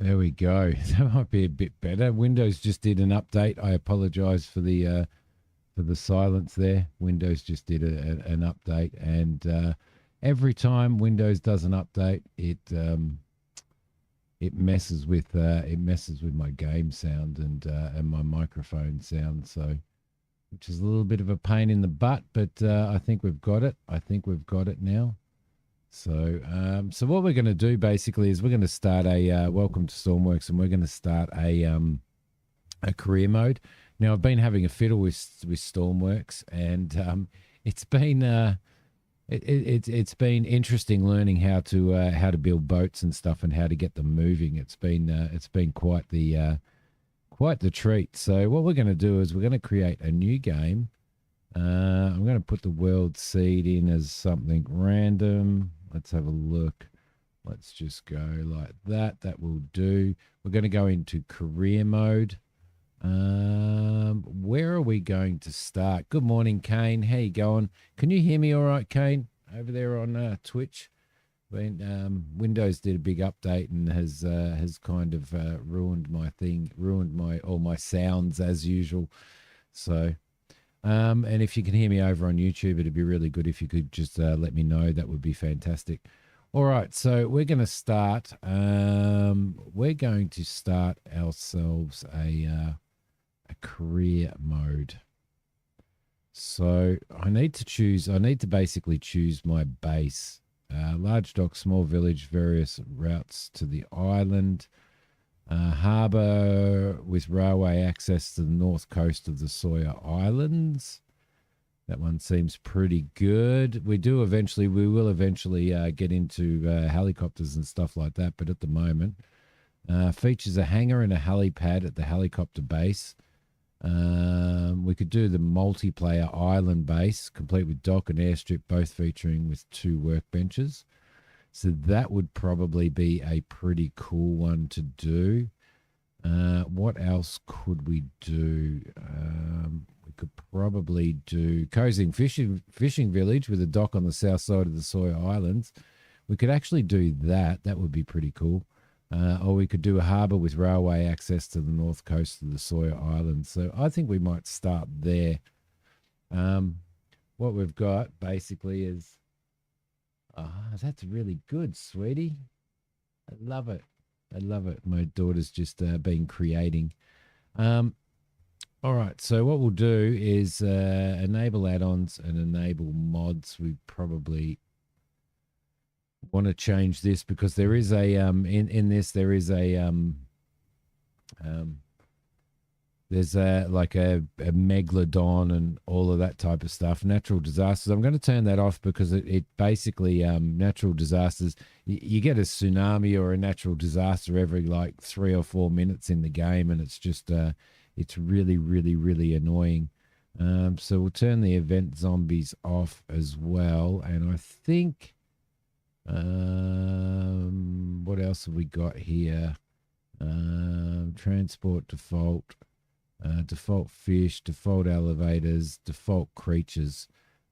There we go. That might be a bit better. Windows just did an update. I apologize for the silence there. Windows just did an update, and every time Windows does an update, it messes with my game sound and my microphone sound. So, which is a little bit of a pain in the butt, but I think we've got it. I think we've got it now. So what we're going to do basically is we're going to start a welcome to Stormworks, and we're going to start a career mode. Now I've been having a fiddle with Stormworks, and it's been it's been interesting learning how to build boats and stuff and how to get them moving. It's been quite the treat. So what we're going to do is we're going to create a new game. I'm going to put the world seed in as something random. Let's have a look. Let's just go like that. That will do. We're going to go into career mode. Where are we going to start? Good morning, Kane. How you going? Can you hear me all right, Kane, over there on Twitch? Windows did a big update and has kind of ruined all my sounds as usual. So, and if you can hear me over on YouTube, it'd be really good if you could just let me know. That would be fantastic. All right, so we're going to start. We're going to start ourselves a career mode. So I need to basically choose my base. Large dock, small village, various routes to the island. Harbour with railway access to the north coast of the Sawyer Islands. That one seems pretty good. We will eventually get into helicopters and stuff like that, but at the moment, features a hangar and a helipad at the helicopter base. We could do the multiplayer island base, complete with dock and airstrip, both featuring with 2 workbenches. So that would probably be a pretty cool one to do. What else could we do? We could probably do cozy fishing village with a dock on the south side of the Sawyer Islands. We could actually do that. That would be pretty cool. Or we could do a harbour with railway access to the north coast of the Sawyer Islands. So I think we might start there. What we've got basically is... Oh, that's really good, sweetie. I love it. I love it. My daughter's just been creating. All right, so what we'll do is enable add-ons and enable mods. We probably want to change this because there is a in this there is a there's a megalodon and all of that type of stuff. Natural disasters. I'm going to turn that off because it basically natural disasters. You get a tsunami or a natural disaster every like 3 or 4 minutes in the game, and it's just it's really, really, really annoying. So we'll turn the event zombies off as well. And I think what else have we got here? Transport default. Default fish, default elevators, default creatures.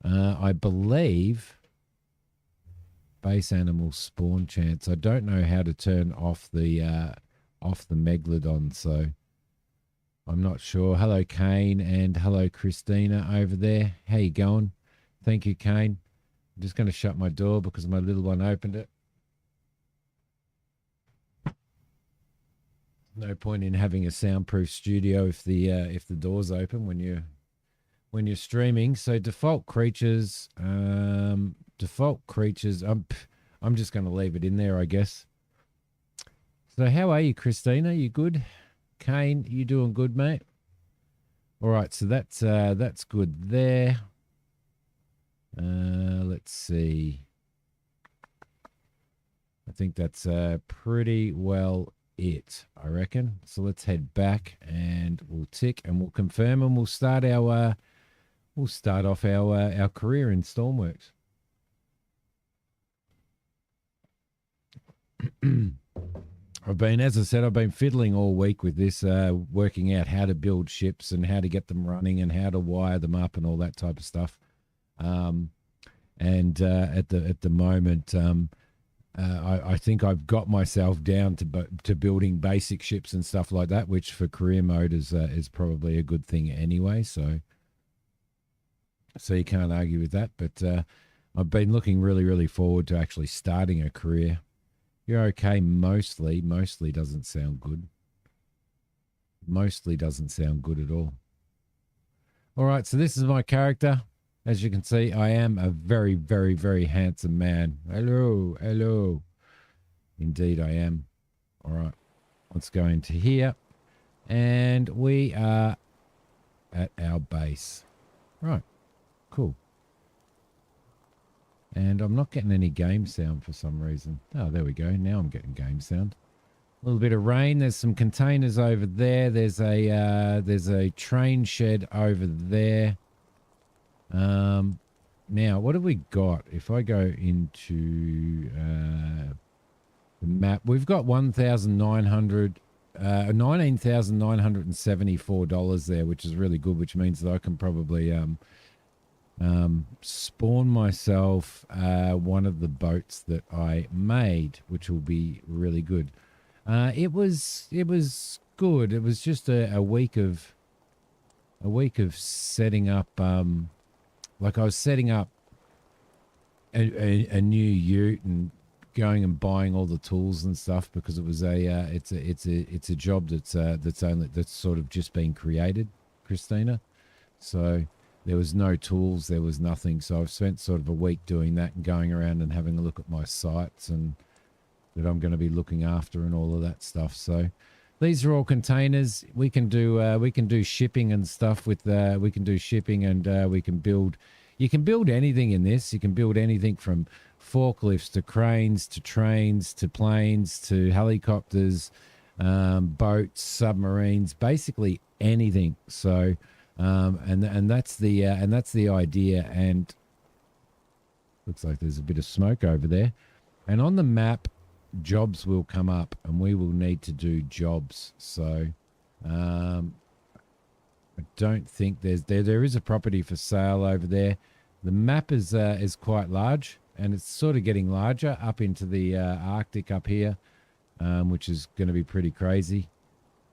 I believe base animal spawn chance. I don't know how to turn off the megalodon, so I'm not sure. Hello, Kane, and hello, Christina over there. How you going? Thank you, Kane. I'm just going to shut my door because my little one opened it. No point in having a soundproof studio if the door's open when you're streaming. So default creatures. I'm just going to leave it in there, I guess. So how are you, Christina? You good? Kane, you doing good, mate? All right, so that's good there. Let's see. I think that's pretty well it, I reckon. So let's head back and we'll tick and we'll confirm and we'll start off our career in Stormworks. I've been fiddling all week with this, working out how to build ships and how to get them running and how to wire them up and all that type of stuff. And at the moment, I think I've got myself down to building basic ships and stuff like that, which for career mode is probably a good thing anyway. So you can't argue with that. But I've been looking really forward to actually starting a career. You're okay mostly. Mostly doesn't sound good. Mostly doesn't sound good at all. All right, so this is my character. As you can see, I am a very handsome man. Hello. Indeed, I am. All right, let's go into here. And we are at our base. Right, cool. And I'm not getting any game sound for some reason. Oh, there we go. Now I'm getting game sound. A little bit of rain. There's some containers over there. There's a train shed over there. Now, what have we got? If I go into the map, we've got $19,974 there, which is really good, which means that I can probably spawn myself one of the boats that I made, which will be really good. It was good. It was just a week of setting up. Like I was setting up a new ute and going and buying all the tools and stuff because it was it's a job that's sort of just been created, Christina. So there was no tools, there was nothing. So I've spent sort of a week doing that and going around and having a look at my sites and that I'm going to be looking after and all of that stuff. So these are all containers. We can do shipping and stuff with we can do shipping and we can build. You can build anything in this. You can build anything from forklifts to cranes to trains to planes to helicopters, boats, submarines, basically anything. So and that's the idea. And looks like there's a bit of smoke over there. And on the map, jobs will come up and we will need to do jobs. So I don't think there is a property for sale over there. The map is quite large and it's sort of getting larger up into the Arctic up here, which is going to be pretty crazy.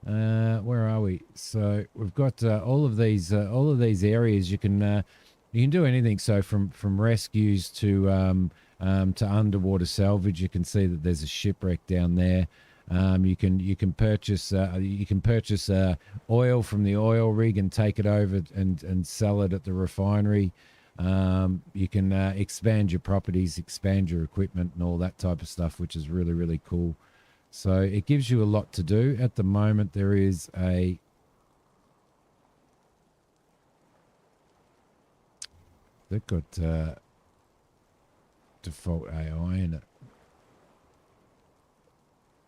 Where are we? So we've got all of these areas. You can do anything. So from rescues to underwater salvage. You can see that there's a shipwreck down there. You can purchase oil from the oil rig and take it over and sell it at the refinery. You can expand your properties, expand your equipment and all that type of stuff, which is really cool. So it gives you a lot to do. At the moment there is they've got default AI in it.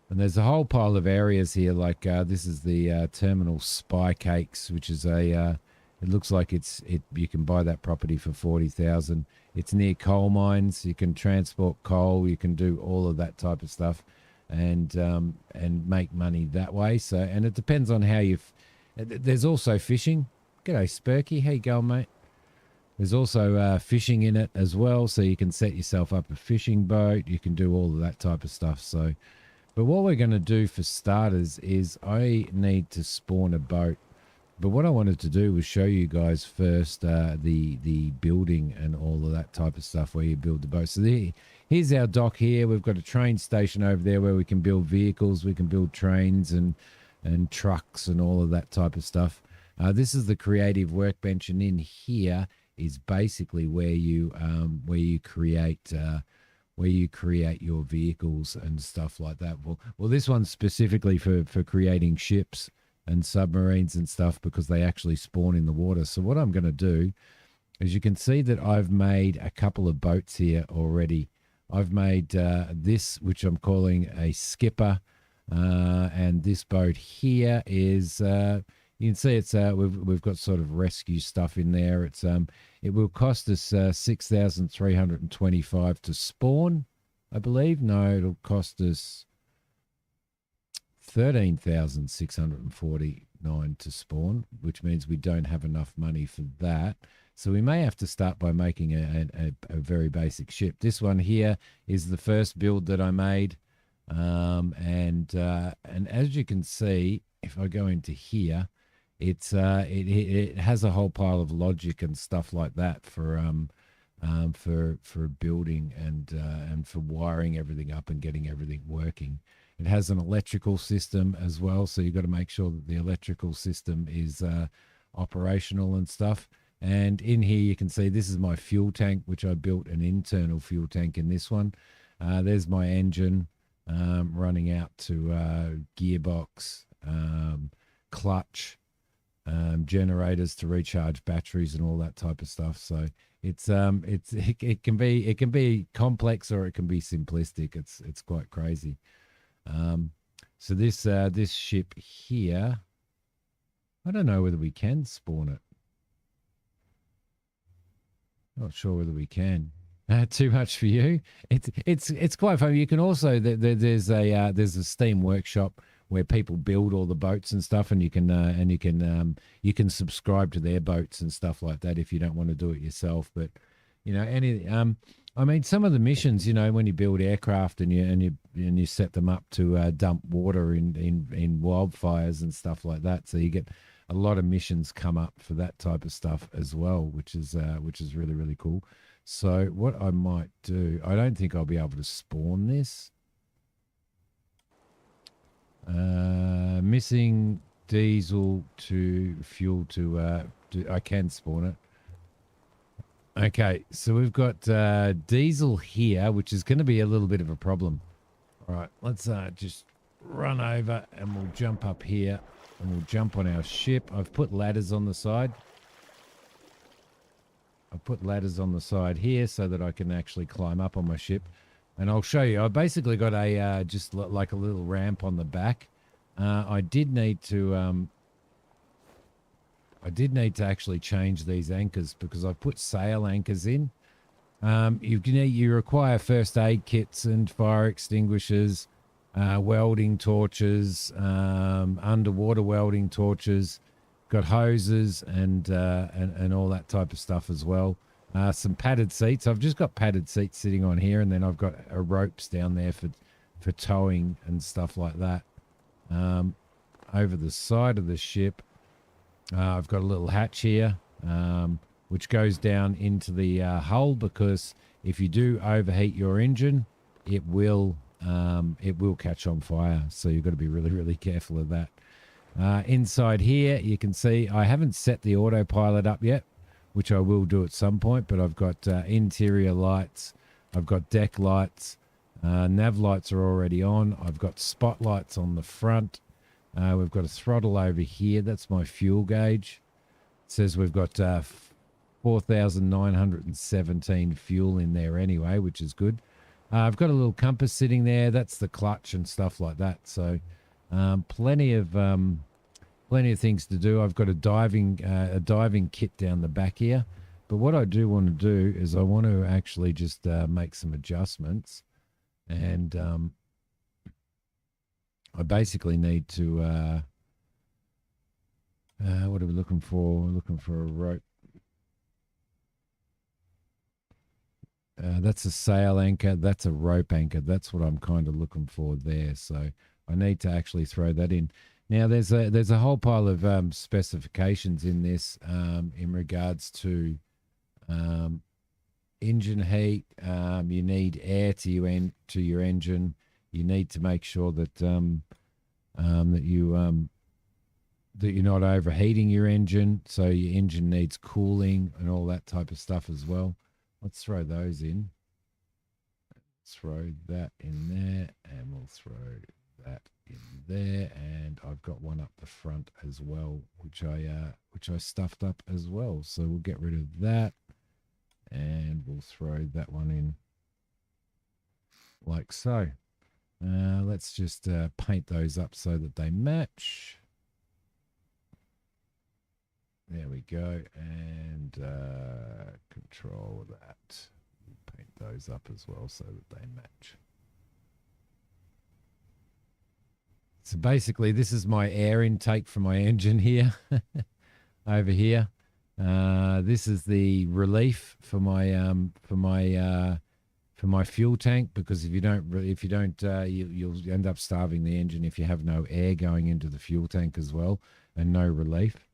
And there's a whole pile of areas here, like this is the Terminal Spy Cakes, which is it looks like you can buy that property for 40,000. It's near coal mines. You can transport coal. You can do all of that type of stuff, and make money that way. So, and it depends on how there's also fishing. G'day, Spurky. How you going, mate? There's also fishing in it as well, so you can set yourself up a fishing boat. You can do all of that type of stuff. So, but what we're going to do for starters is I need to spawn a boat. But what I wanted to do was show you guys first the building and all of that type of stuff where you build the boat. So here's our dock here. We've got a train station over there where we can build vehicles. We can build trains and trucks and all of that type of stuff. This is the creative workbench, and in here is basically where you create your vehicles and stuff like that. Well, this one's specifically for creating ships and submarines and stuff because they actually spawn in the water. So what I'm going to do is, you can see that I've made a couple of boats here already. I've made this, which I'm calling a skipper, and this boat here is you can see it's we've got sort of rescue stuff in there. It's it will cost us 6,325 to spawn, I believe. No, it'll cost us 13,649 to spawn, which means we don't have enough money for that. So we may have to start by making a very basic ship. This one here is the first build that I made. And as you can see, if I go into here, it has a whole pile of logic and stuff like that for building and for wiring everything up and getting everything working. It has an electrical system as well, so you've got to make sure that the electrical system is operational and stuff. And in here you can see this is my fuel tank, which I built an internal fuel tank in this one. There's my engine running out to gearbox, clutch, generators to recharge batteries and all that type of stuff. So it can be complex or it can be simplistic. It's quite crazy. So this ship here, I don't know whether we can spawn it. Not sure whether we can. Too much for you. It's quite fun. You can also there's a Steam workshop where people build all the boats and stuff, and you can subscribe to their boats and stuff like that if you don't want to do it yourself. But I mean, some of the missions, when you build aircraft and you set them up to dump water in wildfires and stuff like that, so you get a lot of missions come up for that type of stuff as well, which is really, really cool. So what I might do, I don't think I'll be able to spawn this. Missing diesel to fuel to I can spawn it. Okay, so we've got diesel here, which is going to be a little bit of a problem. All right, let's just run over and we'll jump up here and we'll jump on our ship. I've put ladders on the side. I've put ladders on the side here so that I can actually climb up on my ship. And I'll show you. I basically got a just like a little ramp on the back. I did need to actually change these anchors because I've put sail anchors in. You require first aid kits and fire extinguishers, welding torches, underwater welding torches. Got hoses and all that type of stuff as well. Some padded seats. I've just got padded seats sitting on here, and then I've got ropes down there for towing and stuff like that. Over the side of the ship, I've got a little hatch here, which goes down into the hull, because if you do overheat your engine, it will catch on fire. So you've got to be really, really careful of that. Inside here, you can see I haven't set the autopilot up yet, which I will do at some point, but I've got interior lights, I've got deck lights, nav lights are already on, I've got spotlights on the front, we've got a throttle over here, that's my fuel gauge. It says we've got 4,917 fuel in there anyway, which is good. I've got a little compass sitting there, that's the clutch and stuff like that, so plenty of things to do. I've got a diving kit down the back here, but what I do want to do is I want to actually just make some adjustments, and I basically need to what are we looking for? We're looking for a rope. That's a sail anchor, that's a rope anchor, that's what I'm kind of looking for there. So I need to actually throw that in. Now there's a whole pile of specifications in this in regards to engine heat. You need air to your engine. You need to make sure that that you're not overheating your engine. So your engine needs cooling and all that type of stuff as well. Let's throw those in. Let's throw that in there, and we'll throw that in there, and I've got one up the front as well, which I stuffed up as well. So we'll get rid of that, and we'll throw that one in like so. Let's just paint those up so that they match. There we go, and control that. Paint those up as well so that they match. So basically, this is my air intake for my engine here, over here. This is the relief for my fuel tank, because if you don't you'll end up starving the engine if you have no air going into the fuel tank as well, and no relief,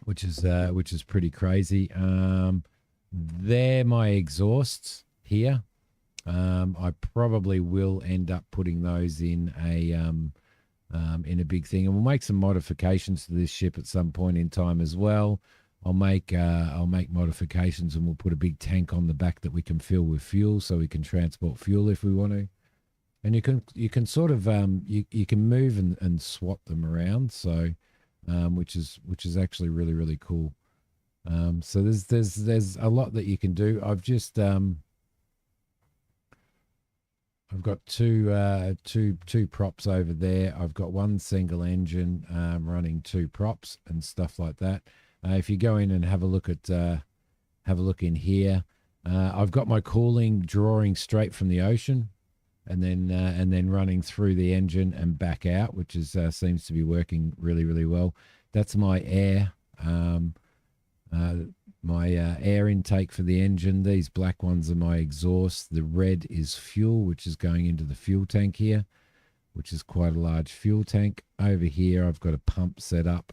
which is pretty crazy. They're my exhausts here. I probably will end up putting those in a big thing, and we'll make some modifications to this ship at some point in time as well. I'll make modifications, and we'll put a big tank on the back that we can fill with fuel, so we can transport fuel if we want to. And you can sort of you can move and swap them around, so which is actually really, really cool. So there's a lot that you can do. I've got two props over there. I've got one single engine running two props and stuff like that. If you go in and have a look in here, I've got my cooling drawing straight from the ocean, and then running through the engine and back out, which seems to be working really, really well. That's my air. My air intake for the engine. These black ones are my exhaust. The red is fuel, which is going into the fuel tank here, which is quite a large fuel tank. Over here, I've got a pump set up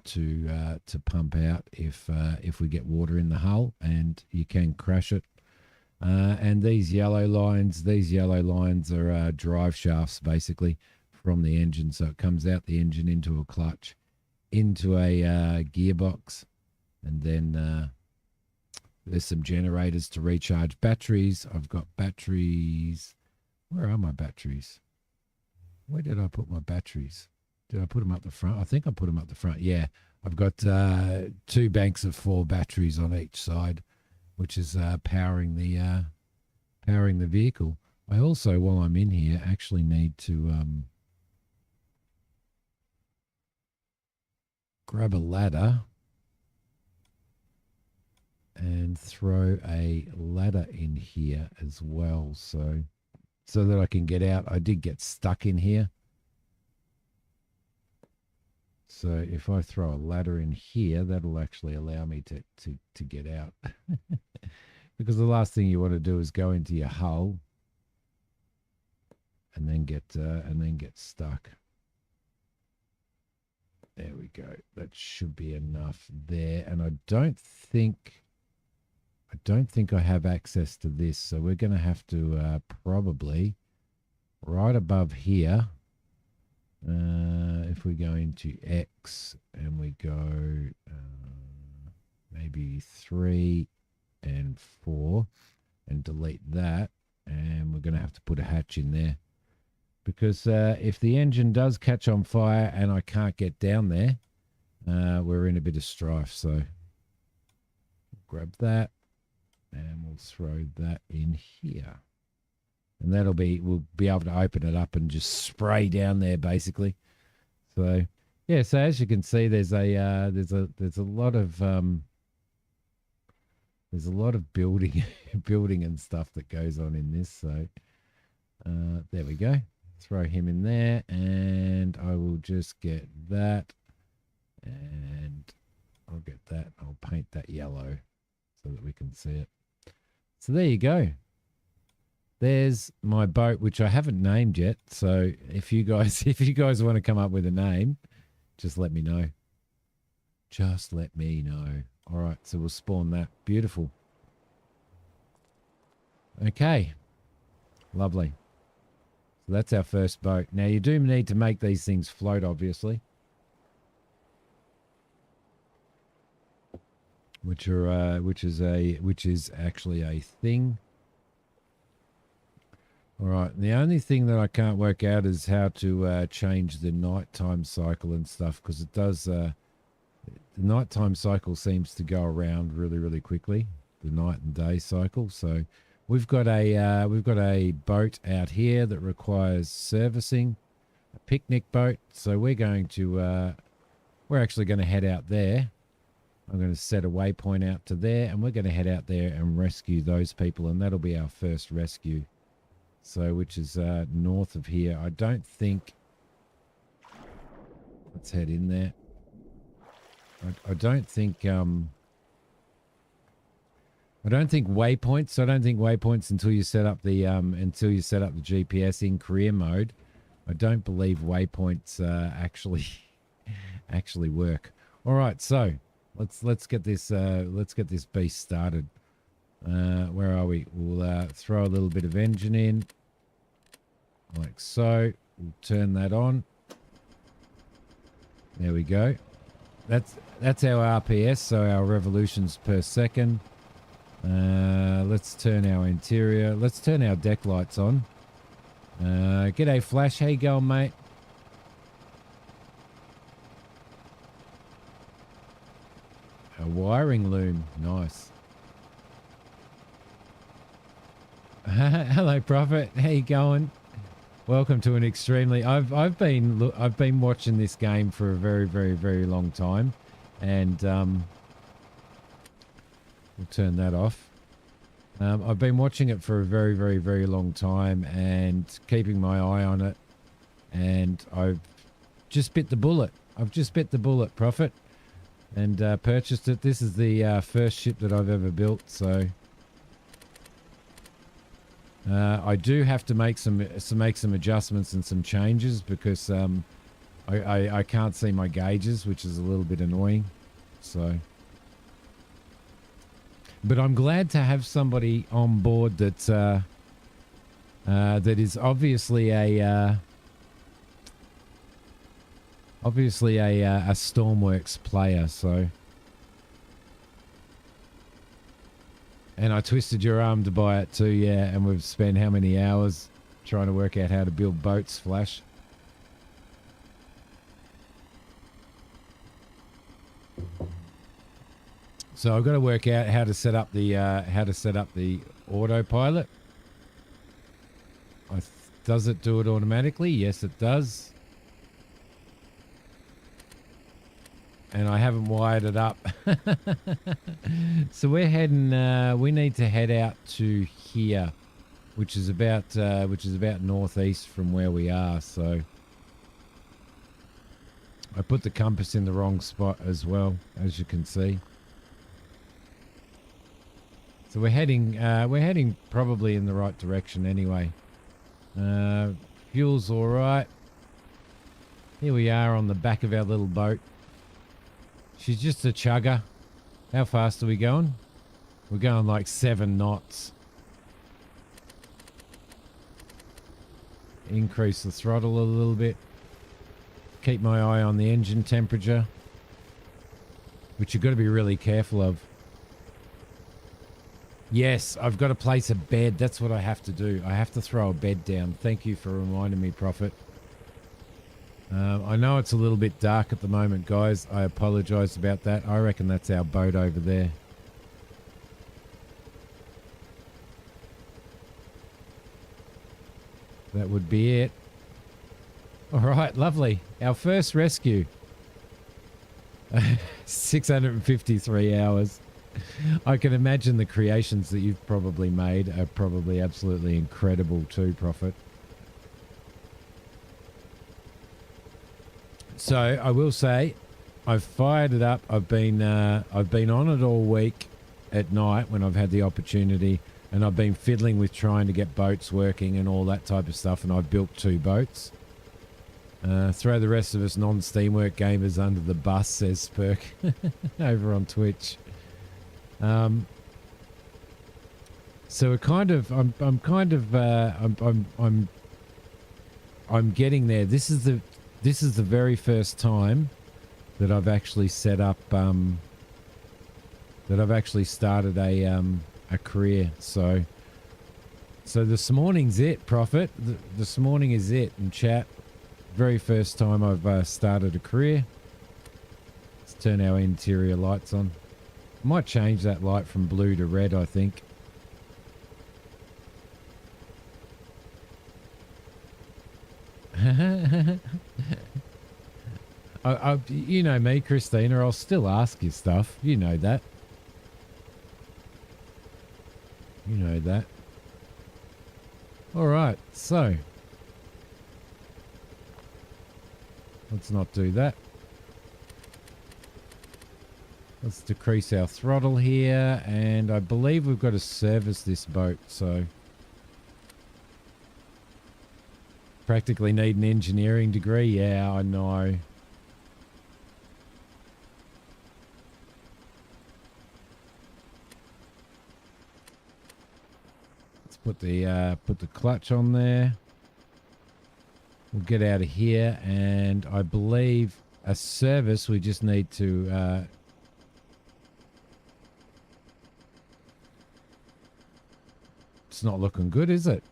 to pump out if we get water in the hull, and you can crash it. And these yellow lines are drive shafts basically from the engine. So it comes out the engine into a clutch, into a gearbox. And then there's some generators to recharge batteries. I've got batteries. Where are my batteries? Where did I put my batteries? Did I put them up the front? I think I put them up the front. Yeah, I've got 2 banks of 4 batteries on each side, which is powering the vehicle. I also, while I'm in here, actually need to grab a ladder and throw a ladder in here as well, so that I can get out. I did get stuck in here, so if I throw a ladder in here, that'll actually allow me to get out. Because the last thing you want to do is go into your hull and then get stuck. There we go. That should be enough there. And I don't think I have access to this, so we're going to have to probably right above here. If we go into X and we go maybe 3 and 4 and delete that, and we're going to have to put a hatch in there, because if the engine does catch on fire and I can't get down there, we're in a bit of strife. So grab that and we'll throw that in here, and we'll be able to open it up and just spray down there basically. So yeah, so as you can see, there's a lot of building building and stuff that goes on in this. So there we go. Throw him in there, and I will just get that, and I'll get that. I'll paint that yellow so that we can see it. So there you go. There's my boat, which I haven't named yet. So if you guys want to come up with a name, just let me know. Just let me know. All right, so we'll spawn that. Beautiful. Okay. Lovely. So that's our first boat. Now you do need to make these things float, obviously, which is actually a thing. All right. The only thing that I can't work out is how to change the nighttime cycle and stuff, because it does. The nighttime cycle seems to go around really, really quickly. The night and day cycle. So we've got a boat out here that requires servicing, a picnic boat. So we're actually going to head out there. I'm going to set a waypoint out to there, and we're going to head out there and rescue those people, and that'll be our first rescue. So, which is north of here. I don't think. Let's head in there. I don't think I don't think waypoints. I don't think waypoints until you set up the GPS in career mode. I don't believe waypoints actually work. All right, so let's get this beast started. Where are we? We'll throw a little bit of engine in, like so. We'll turn that on. There we go. That's our RPS, so our revolutions per second. Let's turn our interior. Let's turn our deck lights on. G'day Flash, how you going, mate? A wiring loom, nice. Hello, Prophet. How you going? Welcome to an extremely. I've been watching this game for a very, very, very long time, and we'll turn that off. I've been watching it for a very, very, very long time and keeping my eye on it, and I've just bit the bullet. Prophet, and purchased it. This is the first ship that I've ever built, so I do have to make some adjustments and some changes because I can't see my gauges, which is a little bit annoying. So, but I'm glad to have somebody on board that that is obviously a Stormworks player. So. And I twisted your arm to buy it too, yeah. And we've spent how many hours trying to work out how to build boats, Flash? So I've got to work out how to set up the autopilot. Does it do it automatically? Yes, it does. And I haven't wired it up. So we're heading, we need to head out to here, which is about northeast from where we are. So I put the compass in the wrong spot as well, as you can see. So we're heading probably in the right direction anyway. Fuel's all right. Here we are on the back of our little boat. She's just a chugger. How fast are we going? We're going like 7 knots. Increase the throttle a little bit. Keep my eye on the engine temperature, which you've got to be really careful of. Yes, I've got to place a bed. That's what I have to do. I have to throw a bed down. Thank you for reminding me, Prophet. I know it's a little bit dark at the moment, guys. I apologize about that. I reckon that's our boat over there. That would be it. All right, lovely. Our first rescue. 653 hours. I can imagine the creations that you've probably made are probably absolutely incredible too, Prophet. So I will say, I've fired it up. I've been on it all week at night when I've had the opportunity, and I've been fiddling with trying to get boats working and all that type of stuff. And I've built 2 boats. Throw the rest of us non-Steamwork gamers under the bus, says Spurk over on Twitch. So we're kind of, I'm getting there. This is the very first time that I've actually set up, that I've actually started a career. So this morning's it, Prophet. This morning is it in chat. Very first time I've started a career. Let's turn our interior lights on. Might change that light from blue to red, I think. You know me, Christina, I'll still ask you stuff. You know that. You know that. All right, so let's not do that. Let's decrease our throttle here, and I believe we've got to service this boat, so practically need an engineering degree. Yeah, I know. Let's put the clutch on there. We'll get out of here, and I believe a service we just need to it's not looking good, is it?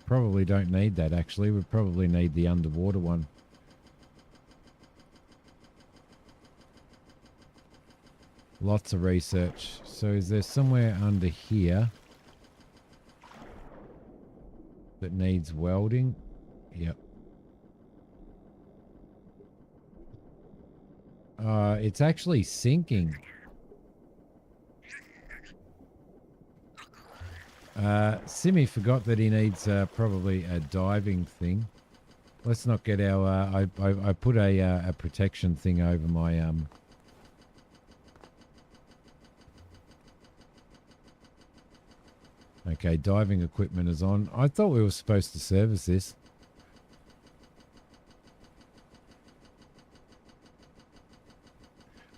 Probably don't need that, actually. We probably need the underwater one. Lots of research. So is there somewhere under here that needs welding? Yep. It's actually sinking. Simi forgot that he needs probably a diving thing. Let's not get our... I put a protection thing over my... Okay, diving equipment is on. I thought we were supposed to service this.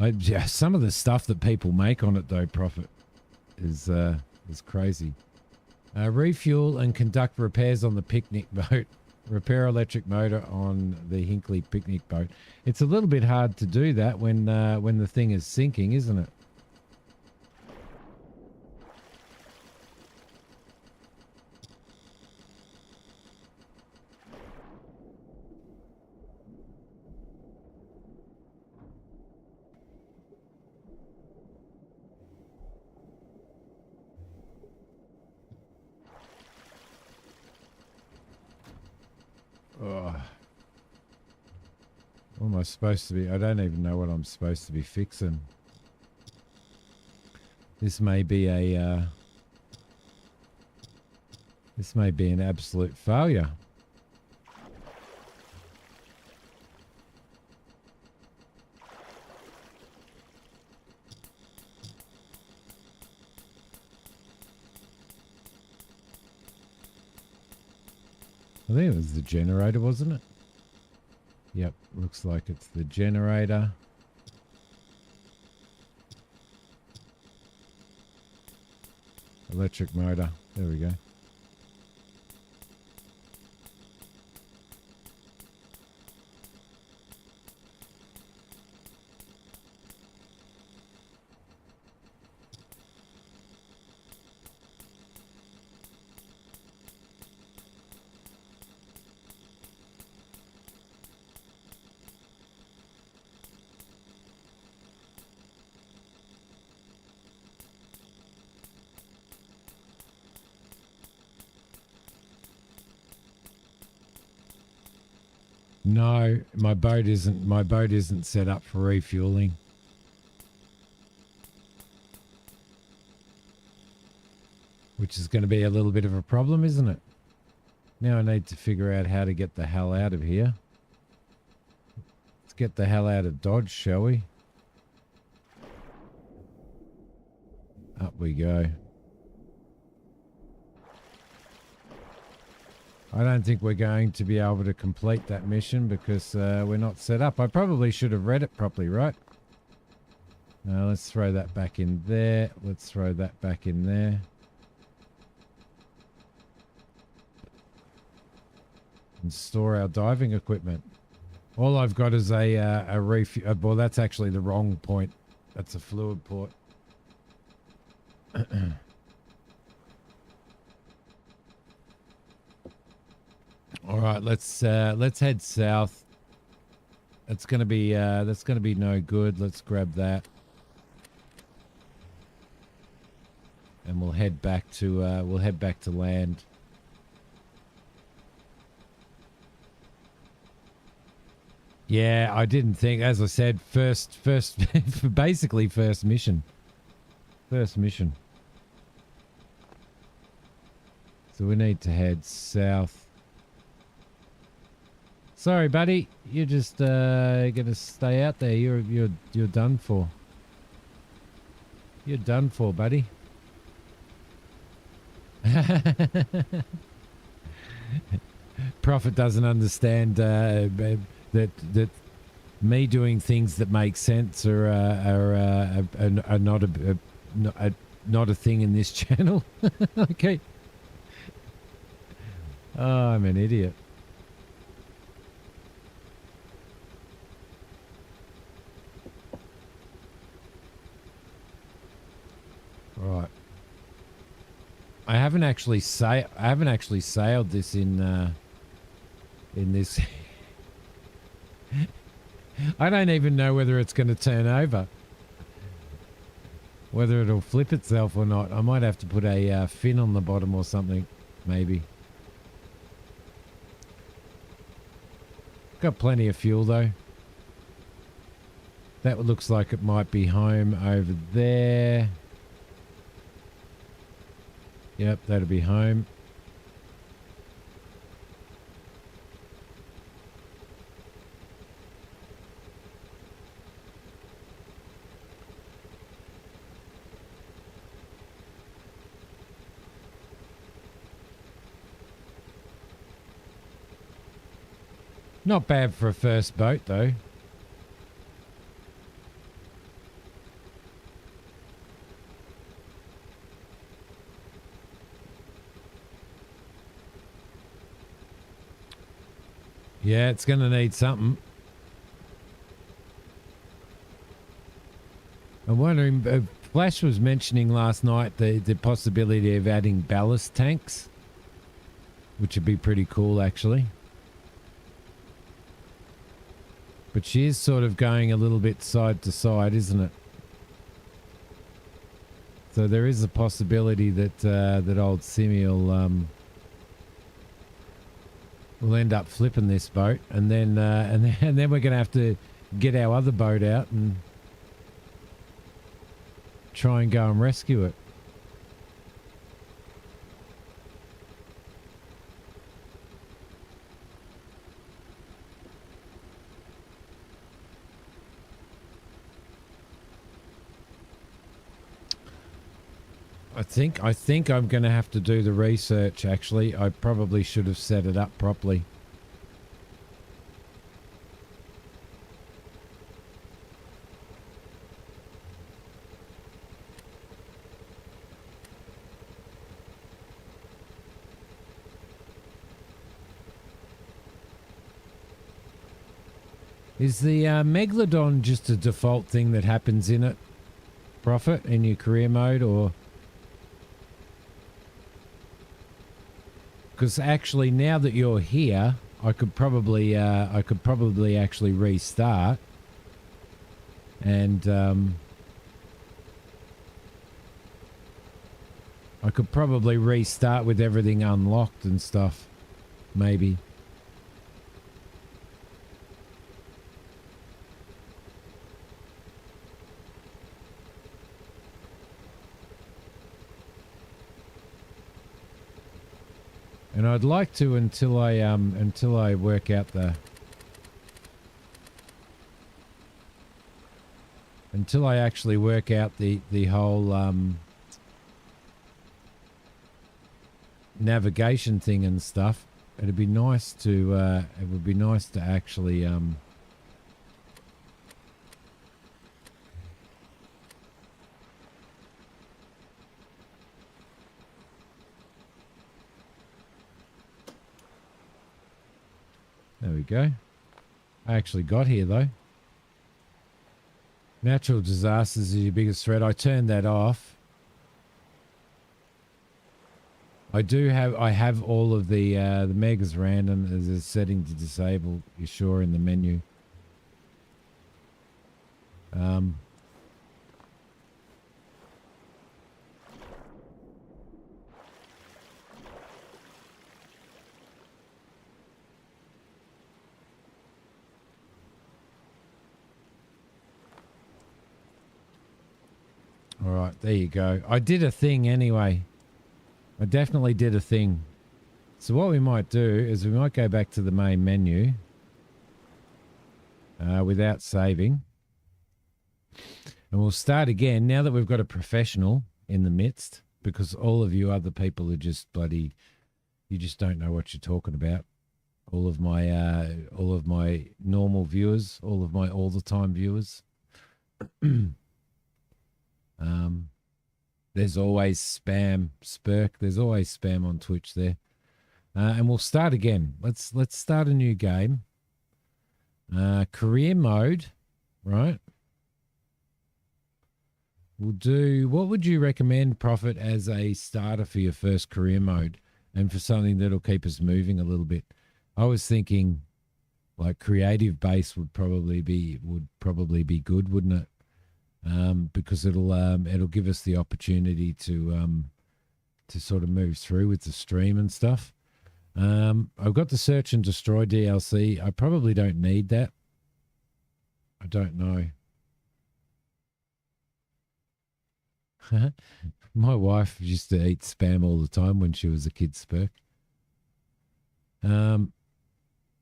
Yeah, some of the stuff that people make on it, though, Prophet, is crazy. Refuel and conduct repairs on the picnic boat. Repair electric motor on the Hinkley picnic boat. It's a little bit hard to do that when the thing is sinking, isn't it? Oh. What am I supposed to be? I don't even know what I'm supposed to be fixing. This may be a... this may be an absolute failure. I think it was the generator, wasn't it? Yep, looks like it's the generator. Electric motor. There we go. No, my boat isn't set up for refueling. Which is going to be a little bit of a problem, isn't it? Now I need to figure out how to get the hell out of here. Let's get the hell out of Dodge, shall we? Up we go. I don't think we're going to be able to complete that mission because we're not set up. I probably should have read it properly, right? Let's throw that back in there. Let's throw that back in there. And store our diving equipment. All I've got is a refuel. Well, that's actually the wrong point. That's a fluid port. All right, let's head south. That's gonna be no good. Let's grab that, and we'll head back to land. Yeah, I didn't think. As I said, first, basically first mission. So we need to head south. Sorry, buddy. You're just gonna stay out there. You're done for. You're done for, buddy. Prophet doesn't understand that me doing things that make sense are not a thing in this channel. Okay. Oh, I'm an idiot. Right. I haven't actually sailed this in this. I don't even know whether it's going to turn over. Whether it'll flip itself or not. I might have to put a fin on the bottom or something, maybe. Got plenty of fuel though. That looks like it might be home over there. Yep, that'll be home. Not bad for a first boat, though. Yeah, it's going to need something. I'm wondering, Flash was mentioning last night the possibility of adding ballast tanks, which would be pretty cool, actually. But she is sort of going a little bit side to side, isn't it? So there is a possibility that that old Simi will end up flipping this boat, and then we're going to have to get our other boat out and try and go and rescue it. I think I'm going to have to do the research, actually. I probably should have set it up properly. Is the Megalodon just a default thing that happens in it, Prophet, in your career mode, or... Because actually, now that you're here, I could probably actually restart, and I could probably restart with everything unlocked and stuff, maybe. And I'd like to until I work out the until I actually work out the whole navigation thing and stuff. It'd be nice to it would be nice to actually there we go. I actually got here though. Natural disasters is your biggest threat. I turned that off. I have all of the megas random as a setting to disable. You're sure in the menu. All right, there you go. I did a thing anyway. I definitely did a thing. So what we might do is we might go back to the main menu without saving. And we'll start again now that we've got a professional in the midst, because all of you other people are just bloody, you just don't know what you're talking about. All of my normal viewers, all of my all the time viewers. There's always spam, Spurk. There's always spam on Twitch there. And we'll start again. Let's start a new game. Career mode, right? We'll do, what would you recommend, Prophet, as a starter for your first career mode and for something that'll keep us moving a little bit? I was thinking like creative base would probably be good, wouldn't it? Because it'll give us the opportunity to sort of move through with the stream and stuff. I've got the Search and Destroy DLC. I probably don't need that. I don't know. My wife used to eat spam all the time when she was a kid, Spurk.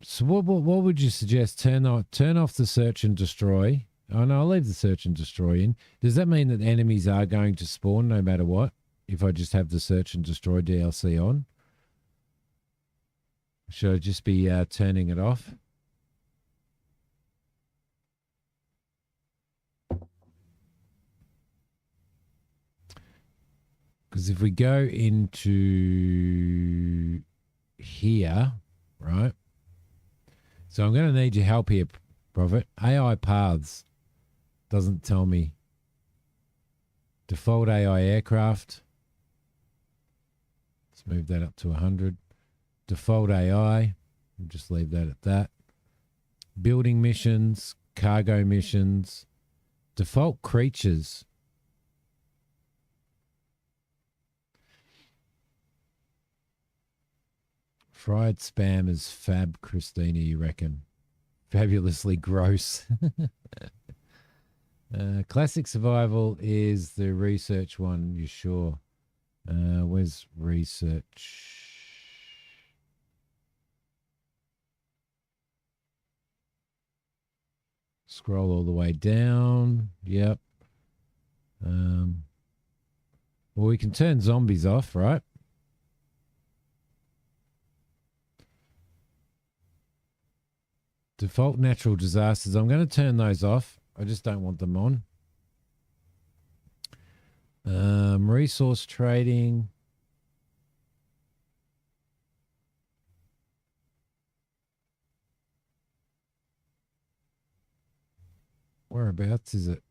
So what would you suggest? Turn off the Search and Destroy. Oh no, I'll leave the Search and Destroy in. Does that mean that enemies are going to spawn no matter what if I just have the Search and Destroy DLC on? Should I just be turning it off? Because if we go into here, right? So I'm going to need your help here, Prophet. AI paths doesn't tell me. Default AI aircraft. Let's move that up to 100. Default AI. We'll just leave that at that. Building missions, cargo missions, default creatures. Fried spam is fab, Christina, you reckon? Fabulously gross. Classic survival is the research one, you sure? Where's research? Scroll all the way down. Yep. Well, we can turn zombies off, right? Default natural disasters. I'm going to turn those off. I just don't want them on. Resource trading. Whereabouts is it?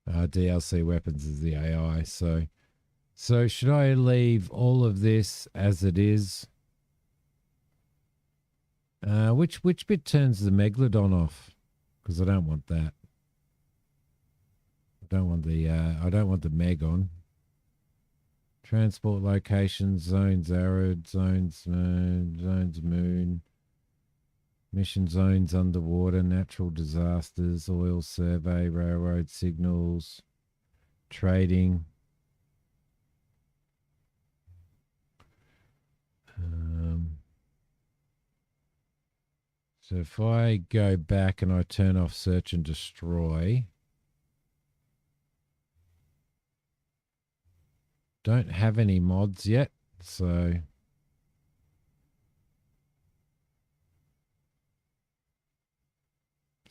DLC weapons is the AI. So should I leave all of this as it is? Which bit turns the Megalodon off? Because I don't want that. I don't want the Meg on. Transport locations, zones arid, zones moon, mission zones underwater, natural disasters, oil survey, railroad signals, trading. So if I go back and I turn off Search and Destroy, don't have any mods yet, so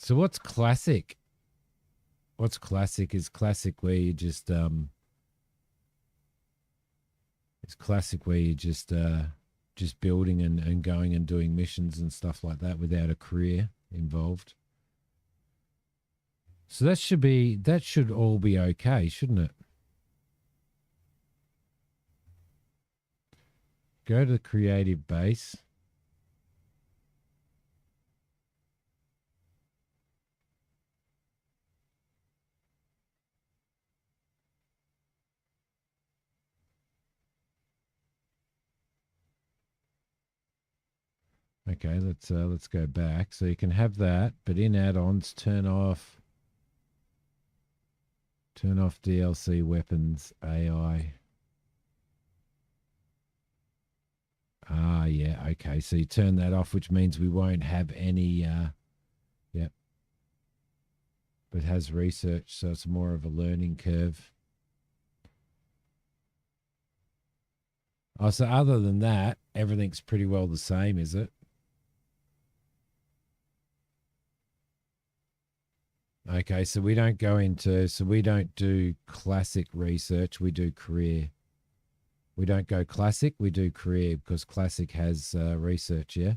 what's classic? What's classic is classic where you just just building and going and doing missions and stuff like that without a career involved. So that should all be okay, shouldn't it? Go to the creative base. Okay, let's go back. So you can have that, but in add-ons, turn off Turn off DLC weapons AI. Ah, yeah, okay. So you turn that off, which means we won't have any, yep. But has research, so it's more of a learning curve. Oh, so other than that, everything's pretty well the same, is it? Okay, so we don't do classic research, we do career. We don't go classic, we do career because classic has research, yeah?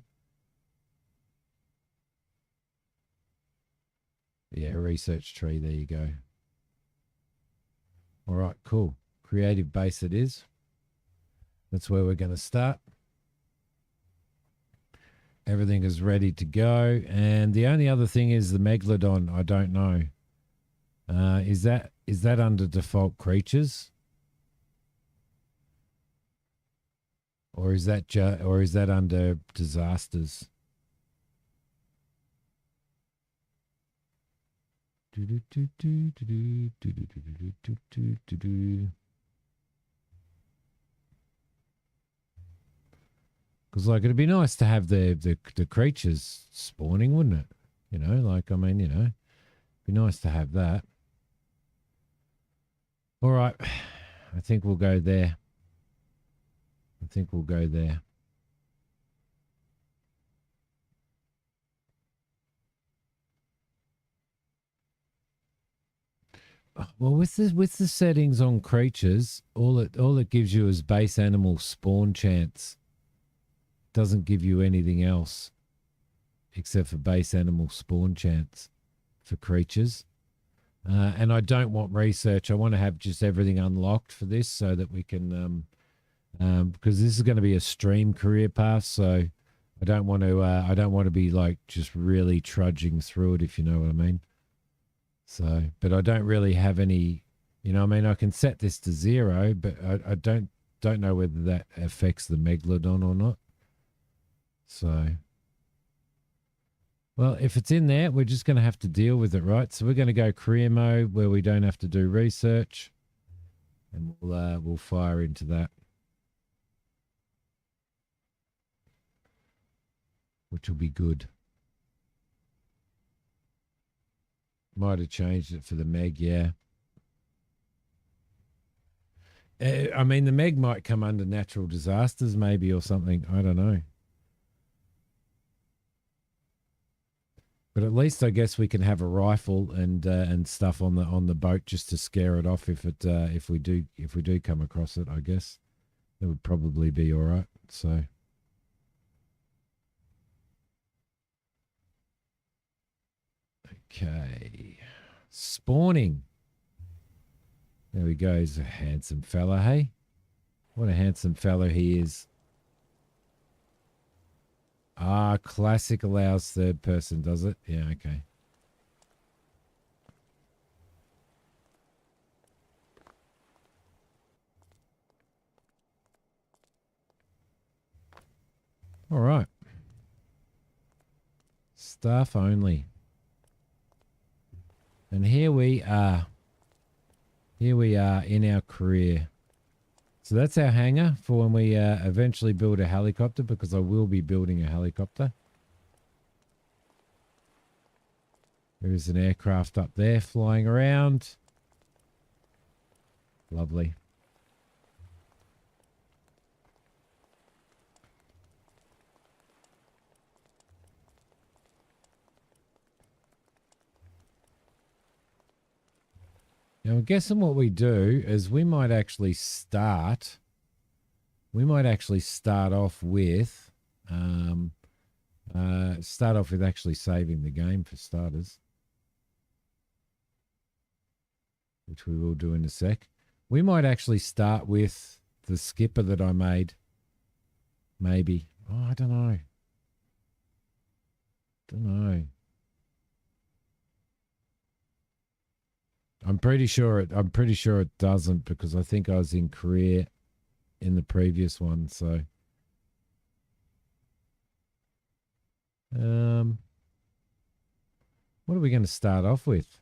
Yeah, research tree, there you go. All right, cool. Creative base it is. That's where we're going to start. Everything is ready to go. And the only other thing is the Megalodon. I don't know. Is that under default creatures? Or is that under disasters? Because like it'd be nice to have the creatures spawning, wouldn't it? You know, like I mean, you know, it'd be nice to have that. All right, I think we'll go there. I think we'll go there. Well, with the settings on creatures, all it gives you is base animal spawn chance. Doesn't give you anything else except for base animal spawn chance for creatures. And I don't want research. I want to have just everything unlocked for this so that we can, because this is going to be a stream career path. So I don't want to be like just really trudging through it, if you know what I mean. So, but I don't really have any, you know, I mean, I can set this to 0, but I don't know whether that affects the Megalodon or not. So, well, if it's in there, we're just going to have to deal with it, right? So we're going to go career mode where we don't have to do research, and we'll fire into that, which will be good. Might have changed it for the Meg, yeah. I mean, the Meg might come under natural disasters, maybe, or something. I don't know. But at least I guess we can have a rifle and stuff on the boat just to scare it off if we do come across it. I guess that would probably be all right. So. Okay. Spawning. There we go. He's a handsome fella, hey? What a handsome fellow he is. Ah, classic allows third person, does it? Yeah, okay. All right. Staff only. And here we are. Here we are in our career. So that's our hangar for when we eventually build a helicopter, because I will be building a helicopter. There is an aircraft up there flying around. Lovely. Now, I'm guessing what we do is we might actually start off with actually saving the game for starters, which we will do in a sec. We might actually start with the skipper that I made. Maybe. Oh, I don't know. I'm pretty sure it doesn't, because I think I was in career in the previous one, so what are we going to start off with?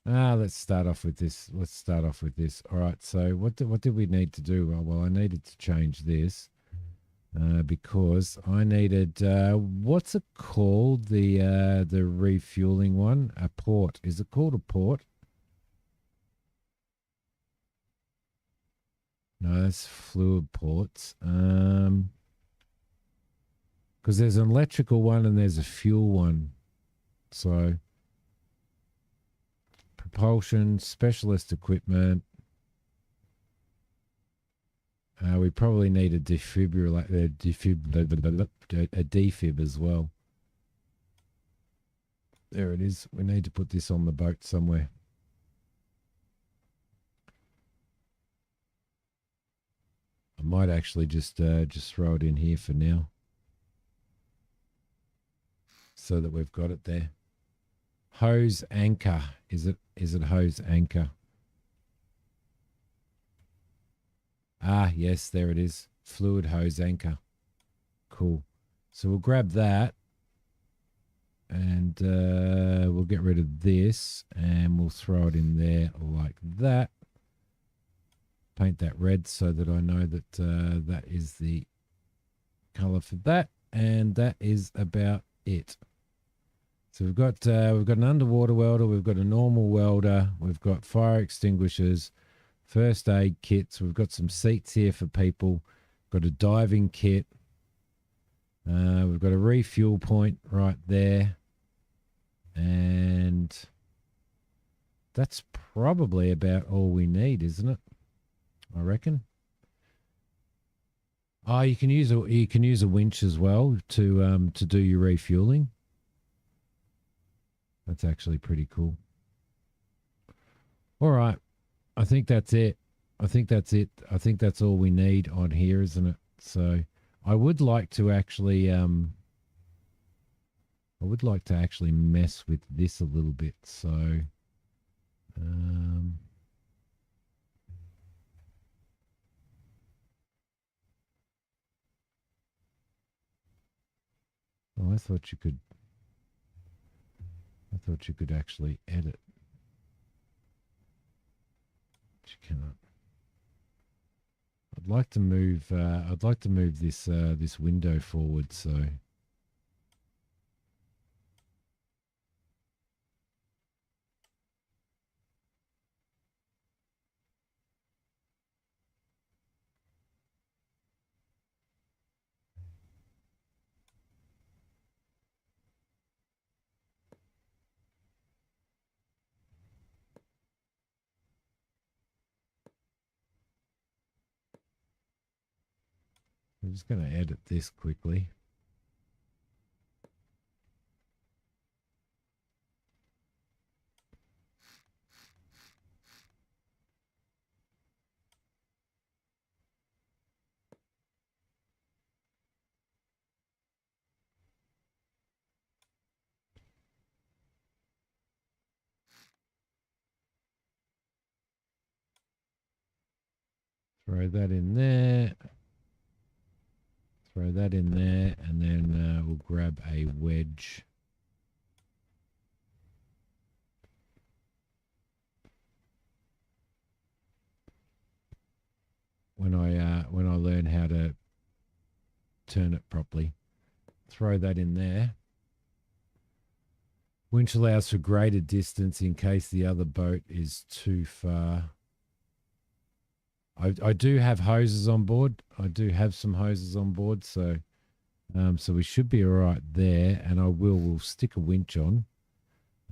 Let's start off with this. Let's start off with this. All right. So what did we need to do? Well, I needed to change this because I needed what's it called? The refueling one, a port. Is it called a port? No, that's fluid ports. Because there's an electrical one and there's a fuel one. So propulsion, specialist equipment. We probably need a defibrillator, a defib as well. There it is. We need to put this on the boat somewhere. I might actually just throw it in here for now, so that we've got it there. Hose anchor. Is it hose anchor? Ah, yes, there it is. Fluid hose anchor. Cool. So we'll grab that and we'll get rid of this and we'll throw it in there like that. Paint that red so that I know that that is the color for that, and that is about it. So we've got an underwater welder, we've got a normal welder, we've got fire extinguishers, first aid kits, we've got some seats here for people, got a diving kit, we've got a refuel point right there, and that's probably about all we need, isn't it? I reckon. Oh, you can use a winch as well to do your refueling. That's actually pretty cool. All right. I think that's it. I think that's it. I think that's all we need on here, isn't it? So I would like to actually mess with this a little bit. So oh, I thought you could actually edit. But you cannot. I'd like to move this this window forward, so I'm just going to edit this quickly. Throw that in there. Throw that in there, and then we'll grab a wedge. When I learn how to turn it properly, throw that in there. Winch allows for greater distance in case the other boat is too far. I do have hoses on board. I do have some hoses on board, so so we should be all right there. And we'll stick a winch on.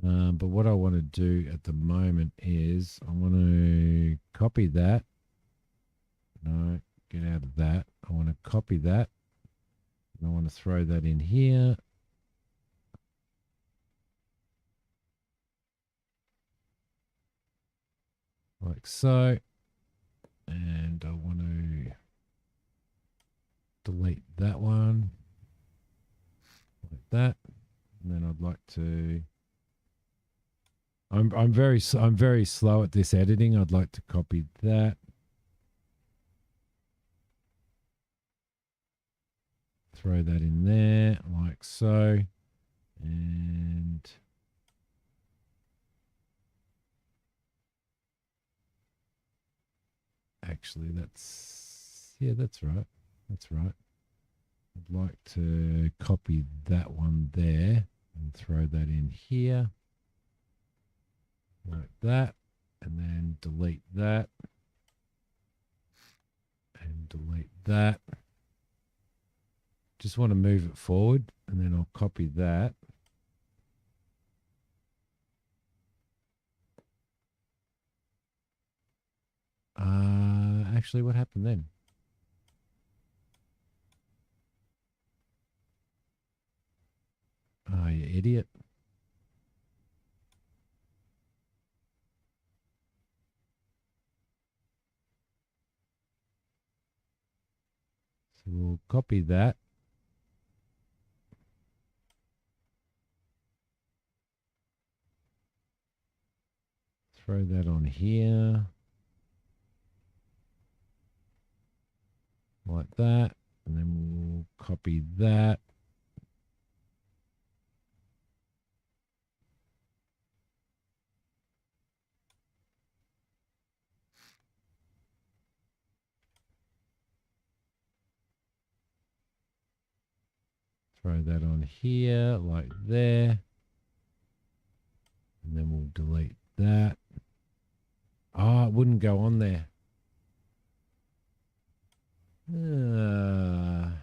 But what I want to do at the moment is I want to copy that. No, get out of that. I want to copy that. And I want to throw that in here. Like so. And I want to delete that one. Like that. And then I'd like to I'm very slow at this editing. I'd like to copy that. Throw that in there like so. And Actually, that's right. That's right. I'd like to copy that one there and throw that in here like that, and then delete that and delete that. Just want to move it forward, and then I'll copy that. Actually, what happened then? Oh, you idiot. So we'll copy that. Throw that on here. Like that. And then we'll copy that. Throw that on here, like there. And then we'll delete that. Oh, it wouldn't go on there. 10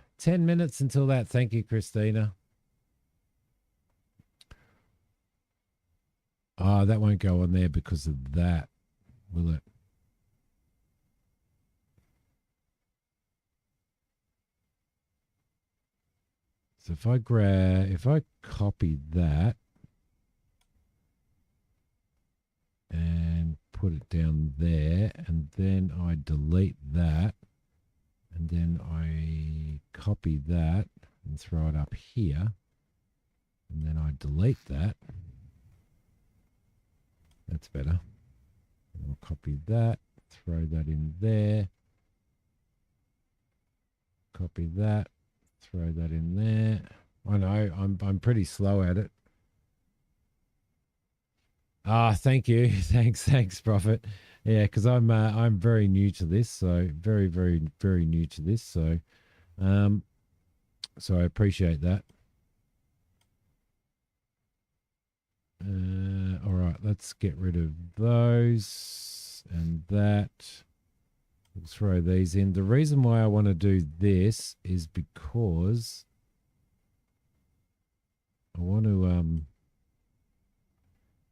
minutes until that. Thank you, Christina. Oh, that won't go on there because of that, will it? So if I copy that and put it down there, and then I delete that, and then I copy that and throw it up here, and then I delete that. That's better. And I'll copy that, throw that in there, copy that, throw that in there. I know I'm pretty slow at it. Ah, thank you. Thanks, Prophet. Yeah, because I'm very new to this, so very new to this. So so I appreciate that. All right, let's get rid of those and that. We'll throw these in. The reason why I want to do this is because I want to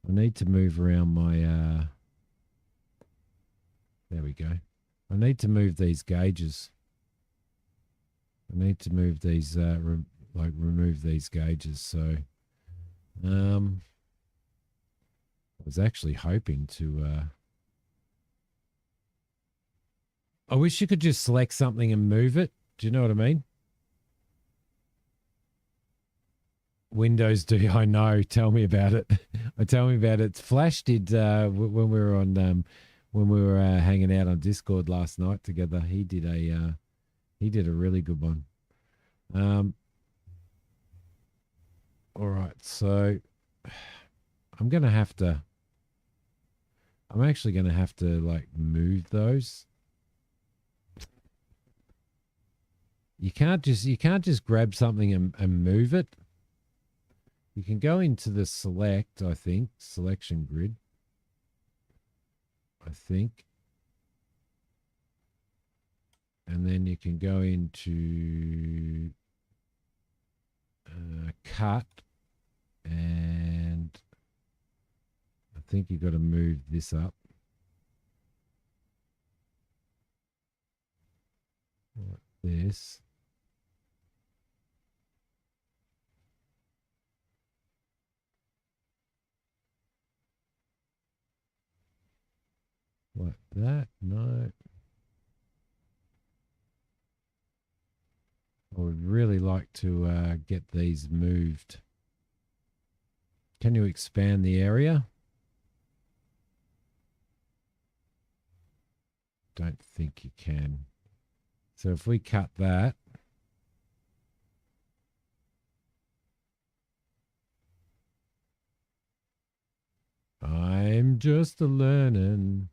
I need to move around my there we go. I need to move these gauges. I need to move these remove these gauges. So I was actually hoping to I wish you could just select something and move it. Do you know what I mean? Windows do. I know. Tell me about it. Tell me about it. Flash did when we were on when we were hanging out on Discord last night together. He did a really good one. All right, so I'm actually gonna have to like move those. You can't just grab something and move it. You can go into the selection grid. I think. And then you can go into cut, and I think you've got to move this up. Like this. Like that? No. I would really like to get these moved. Can you expand the area? Don't think you can. So if we cut that, I'm just a learning.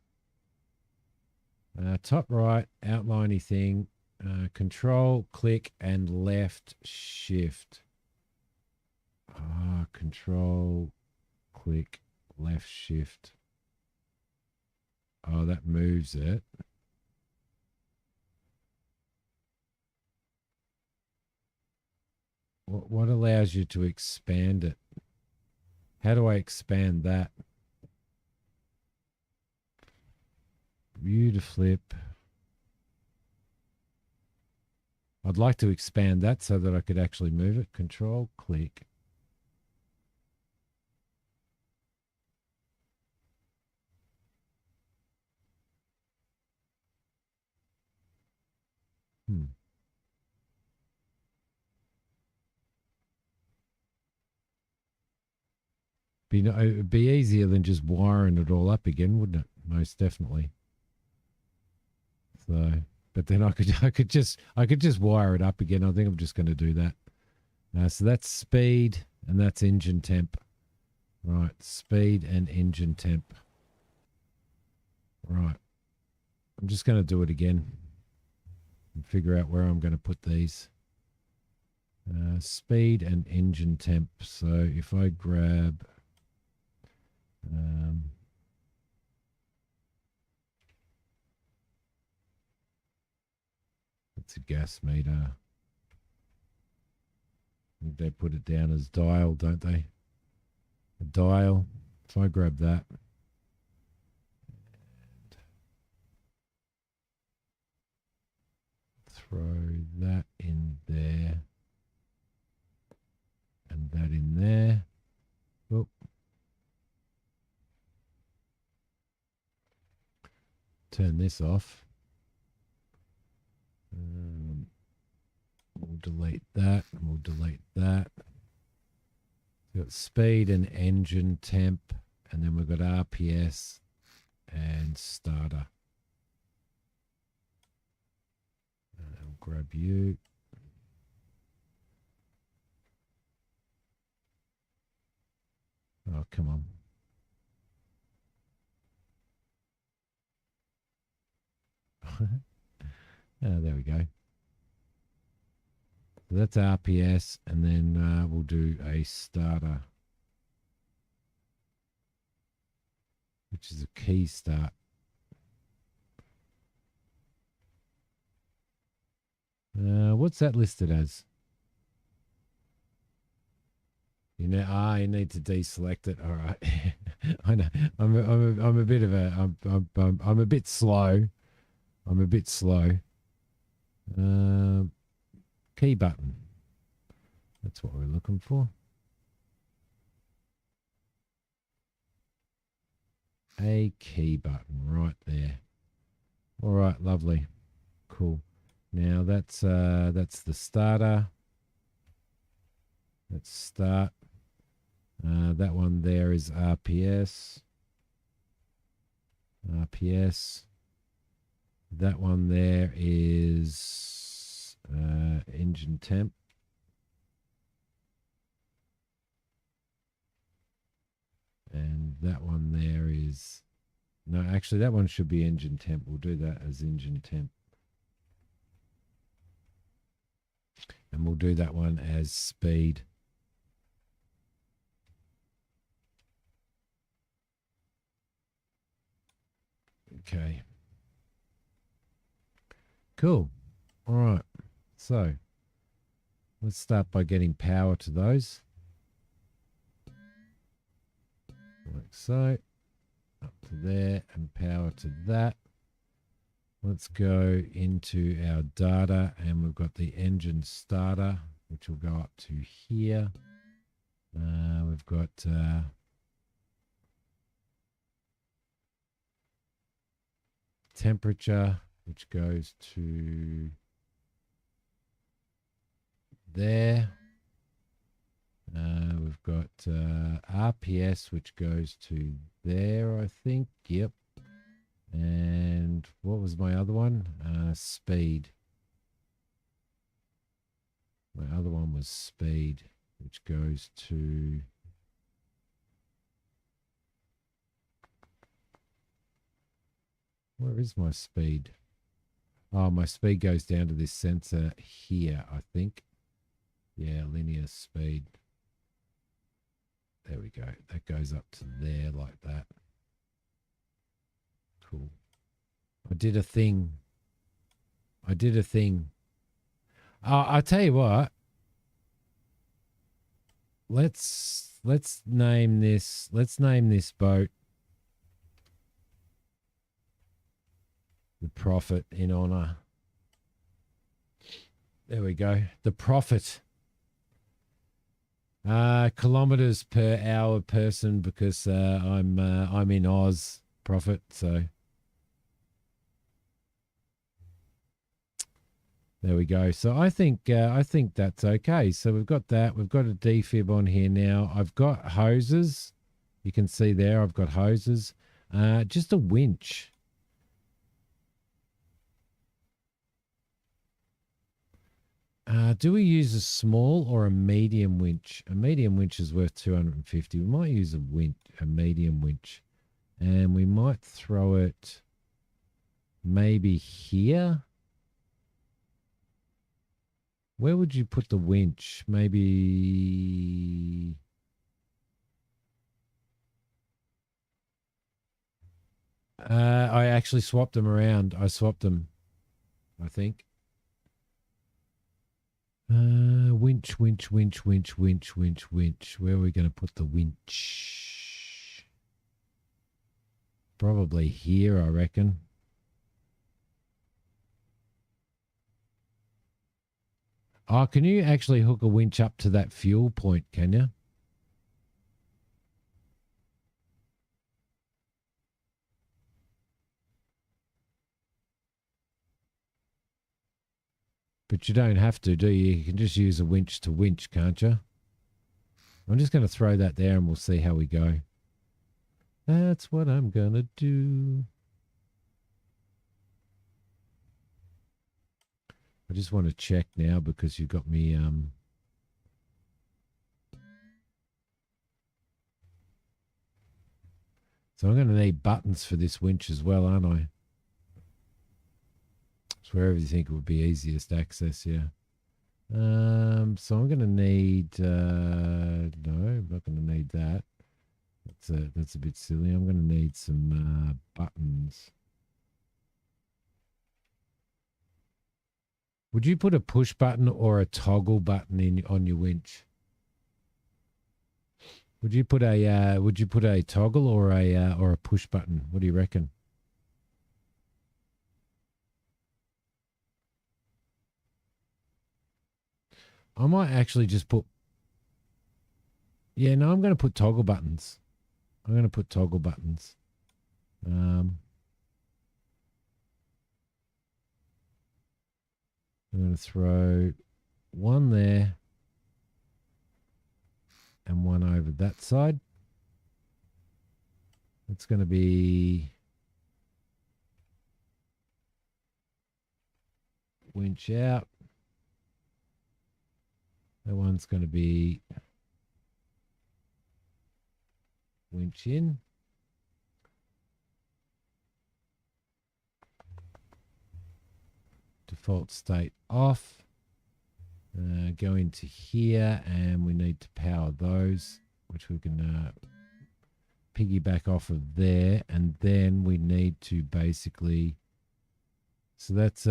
Top right, outliney thing. Control, click, and left shift. Control, click, left shift. Oh, that moves it. What allows you to expand it? How do I expand that? View to flip. I'd like to expand that so that I could actually move it. Control, click. It'd be easier than just wiring it all up again, wouldn't it? Most definitely. So, but then I could just wire it up again. I think I'm just going to do that. So that's speed and that's engine temp. Right, speed and engine temp. Right. I'm just going to do it again and figure out where I'm going to put these. Speed and engine temp. So if I grab it's a gas meter. They put it down as dial, don't they? A dial. If I grab that. Throw that in there. And that in there. Oh. Turn this off. We'll delete that. And we'll delete that. We've got speed and engine temp. And then we've got RPS and starter. I'll grab you. Oh, come on. There we go. So that's RPS, and then we'll do a starter, which is a key start. What's that listed as? You need to deselect it. All right. I know. I'm a bit of a. I'm a bit slow. I'm a bit slow. Key button. That's what we're looking for. A key button right there. All right, lovely. Cool. Now that's the starter. Let's start. That one there is RPS. RPS. That one there is engine temp. And that one there is... No, actually, that one should be engine temp. We'll do that as engine temp. And we'll do that one as speed. Okay. Cool. All right. So let's start by getting power to those. Like so. Up to there and power to that. Let's go into our data, and we've got the engine starter, which will go up to here. We've got temperature, which goes to there. We've got RPS, which goes to there, I think. Yep. And what was my other one? Speed. My other one was speed, which goes to... Where is my speed? Oh, my speed goes down to this sensor here, I think. Yeah, linear speed. There we go. That goes up to there like that. Cool. I did a thing. I did a thing. I'll tell you what. Let's name this. Let's name this boat the Prophet in honor. There we go. The Prophet. Kilometers per hour person because I'm in Oz, Prophet. So there we go. So I think that's okay. So we've got that. We've got a defib on here now. I've got hoses. You can see there. I've got hoses. Just a winch. Do we use a small or a medium winch? A medium winch is worth 250. We might use a medium winch, and we might throw it maybe here. Where would you put the winch? Maybe I actually swapped them around. I swapped them, I think. Winch. Where are we going to put the winch? Probably here, I reckon. Oh, can you actually hook a winch up to that fuel point, can you? But you don't have to, do you? You can just use a winch to winch, can't you? I'm just going to throw that there and we'll see how we go. That's what I'm going to do. I just want to check now because you got me... So I'm going to need buttons for this winch as well, aren't I? It's wherever you think it would be easiest access, yeah. So I'm going to need... no, I'm not going to need that. That's a bit silly. I'm going to need some buttons. Would you put a push button or a toggle button on your winch? Would you put a toggle or a push button? What do you reckon? I might actually just put... Yeah, no, I'm going to put toggle buttons. I'm going to put toggle buttons. I'm going to throw one there and one over that side. It's going to be winch out. That one's going to be winch in. Default state off. Go into here and we need to power those, which we can piggyback off of there. And then we need to basically... So that's...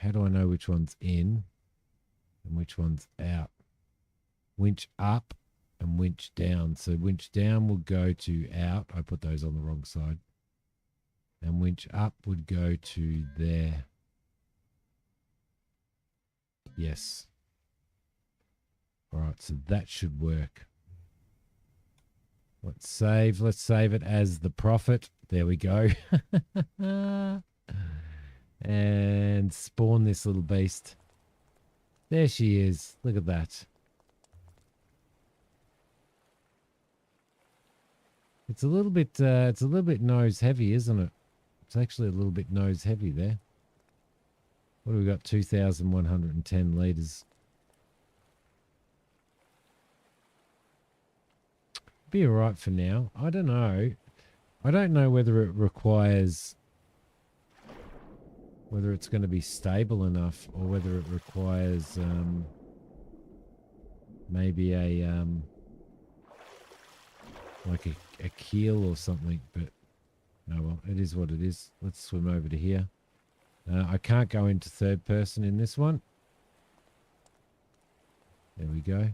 how do I know which one's in and which one's out? Winch up and winch down. So winch down will go to out. I put those on the wrong side. And winch up would go to there. Yes. All right, so that should work. Let's save. Let's save it as the Prophet. There we go. And spawn this little beast. There she is. Look at that. It's a little bit nose heavy, isn't it? It's actually a little bit nose heavy there. What do we got? 2,110 litres. Be all right for now. I don't know. I don't know whether it requires, whether it's going to be stable enough, or whether it requires maybe a like a keel or something. But oh well, it is what it is. Let's swim over to here. I can't go into third person in this one. There we go.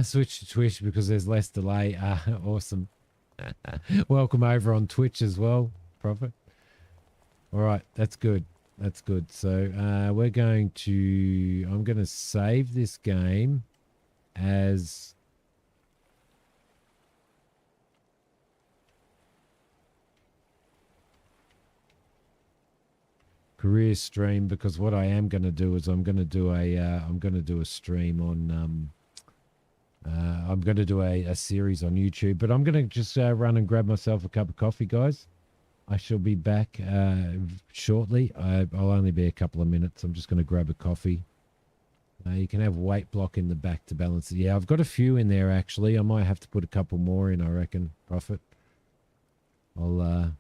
Switch to Twitch because there's less delay. Awesome. Welcome over on Twitch as well, Prophet. All right, that's good. That's good. So we're going to, I'm going to save this game as career stream, because what I am going to do is I'm going to do a stream on I'm going to do a series on YouTube, but I'm going to just run and grab myself a cup of coffee, guys. I shall be back shortly. I'll only be a couple of minutes. I'm just going to grab a coffee. You can have weight block in the back to balance it. Yeah, I've got a few in there, actually. I might have to put a couple more in, I reckon, Prophet. I'll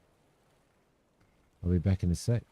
be back in a sec.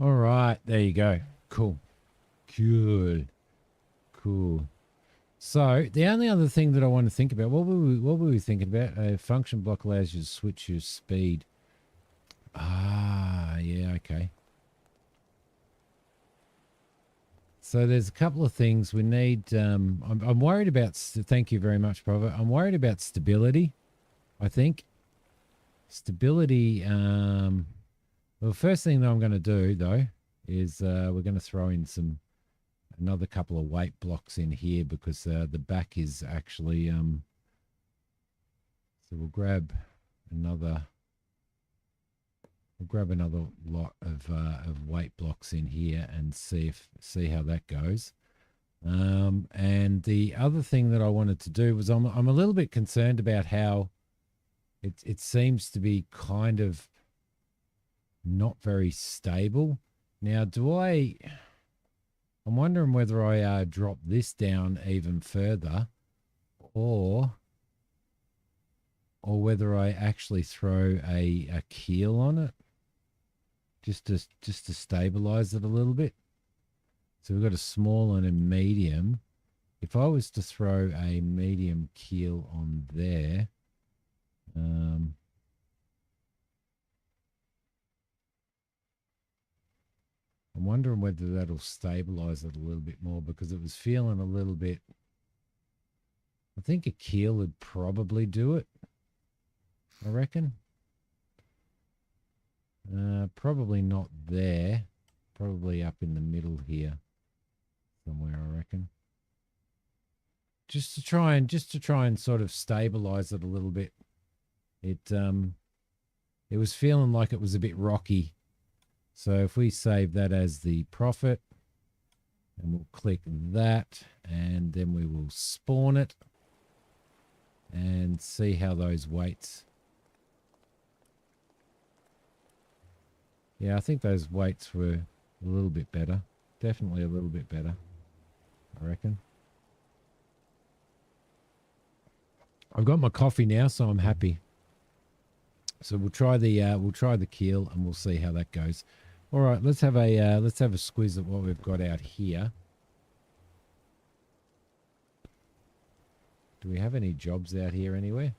All right, there you go. Cool. Cool. So the only other thing that I want to think about, what were we thinking about? A function block allows you to switch your speed. Ah, yeah, okay. So there's a couple of things we need. I'm worried about. Thank you very much, Provo. I'm worried about stability. I think stability. Well, the first thing that I'm going to do though is we're going to throw in another couple of weight blocks in here because the back is actually. So we'll grab another. We'll grab another lot of weight blocks in here and see how that goes. And the other thing that I wanted to do was I'm a little bit concerned about how it seems to be kind of not very stable. Now, I'm wondering whether I drop this down even further or whether I actually throw a keel on it just to stabilize it a little bit. So we've got a small and a medium. If I was to throw a medium keel on there, I'm wondering whether that'll stabilize it a little bit more because it was feeling a little bit. I think a keel would probably do it, I reckon. Probably not there. Probably up in the middle here somewhere, I reckon. Just to try and sort of stabilize it a little bit. It was feeling like it was a bit rocky. So if we save that as the profit, and we'll click that, and then we will spawn it and see how those weights. Yeah, I think those weights were a little bit better. Definitely a little bit better, I reckon. I've got my coffee now, so I'm happy. So we'll try the keel and we'll see how that goes. All right, let's have a squeeze at what we've got out here. Do we have any jobs out here anywhere?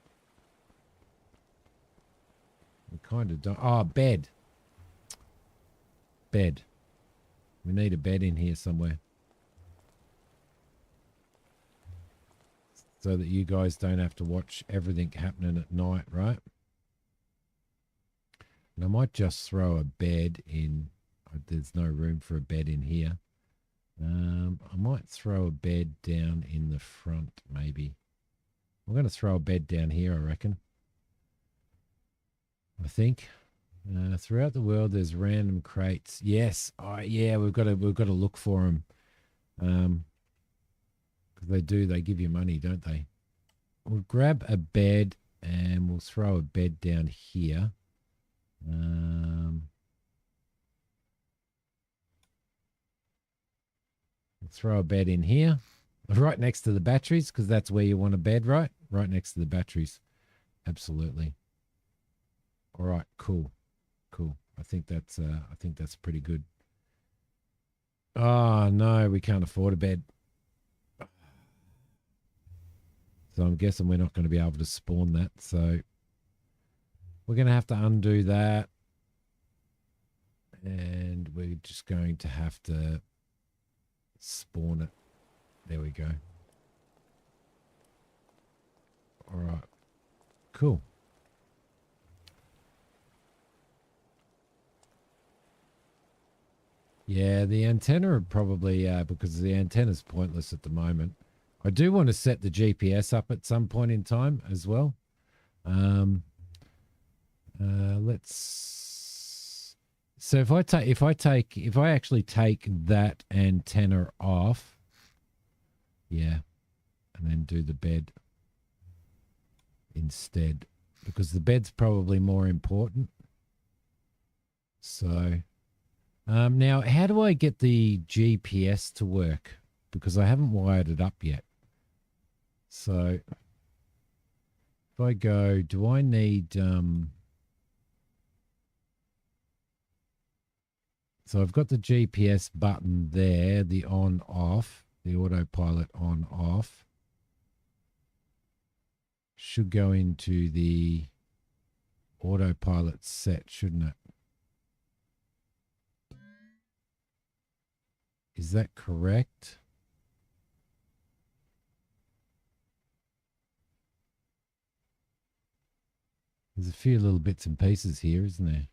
We kind of don't. Oh, bed. Bed. We need a bed in here somewhere. So that you guys don't have to watch everything happening at night, right? And I might just throw a bed in. There's no room for a bed in here. I might throw a bed down in the front, maybe. I'm going to throw a bed down here, I reckon. I think. Throughout the world, there's random crates. Yes, yeah, we've got to look for them. Because they give you money, don't they? We'll grab a bed and we'll throw a bed down here. We'll throw a bed in here, right next to the batteries, because that's where you want a bed, right? Right next to the batteries. Absolutely. All right, cool. I think that's pretty good. Oh no, we can't afford a bed. So I'm guessing we're not going to be able to spawn that. So we're going to have to undo that. And we're just going to have to spawn it. There we go. All right. Cool. Yeah, the antenna probably, because the antenna's pointless at the moment. I do want to set the GPS up at some point in time as well. Let's. So if I actually take that antenna off, yeah, and then do the bed instead, because the bed's probably more important. So. Now, how do I get the GPS to work? Because I haven't wired it up yet. So, if I go, do I need... So So I've got the GPS button there, the on off, the autopilot on off. Should go into the autopilot set, shouldn't it? Is that correct? There's a few little bits and pieces here, isn't there?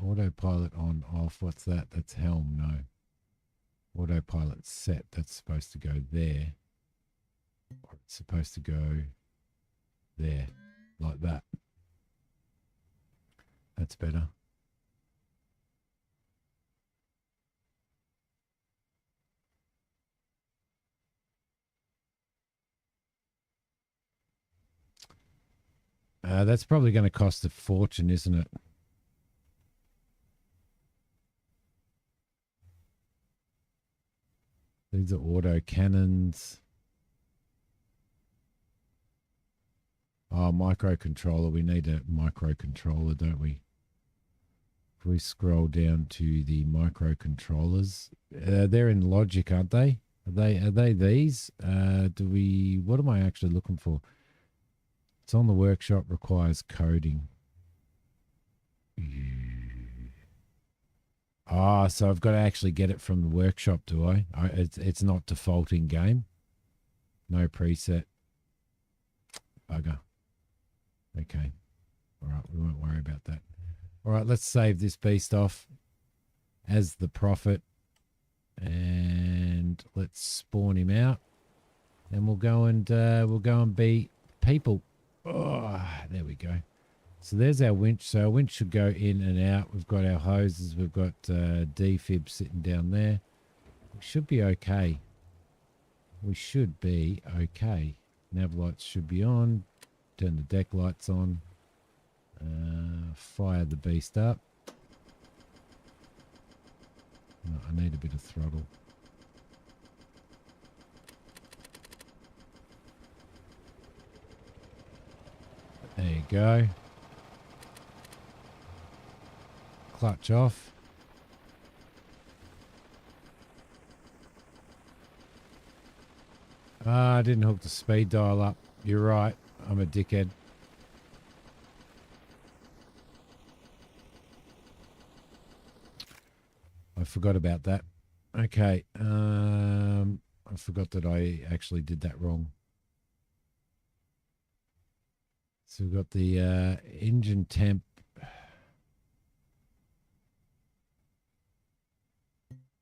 Autopilot on, off. What's that? That's helm. No. Autopilot set. That's supposed to go there. Or it's supposed to go there. Like that. That's better. That's probably going to cost a fortune, isn't it? These are auto cannons. Oh, microcontroller. We need a microcontroller, don't we? If we scroll down to the microcontrollers, they're in Logic, aren't they? Are they these? What am I actually looking for? It's on the workshop, requires coding. Ah, so I've got to actually get it from the workshop, do I? It's not defaulting game. No preset. Bugger. Okay. All right, we won't worry about that. All right, let's save this beast off as the prophet. And let's spawn him out. And we'll go and be people. Oh, there we go. So there's our winch. So our winch should go in and out. We've got our hoses. We've got defib sitting down there. We should be okay. We should be okay. Nav lights should be on. Turn the deck lights on. Fire the beast up. No, I need a bit of throttle. There you go. Clutch off. Ah, I didn't hook the speed dial up. You're right. I'm a dickhead. I forgot about that. Okay. I forgot that I actually did that wrong. So we've got the engine temp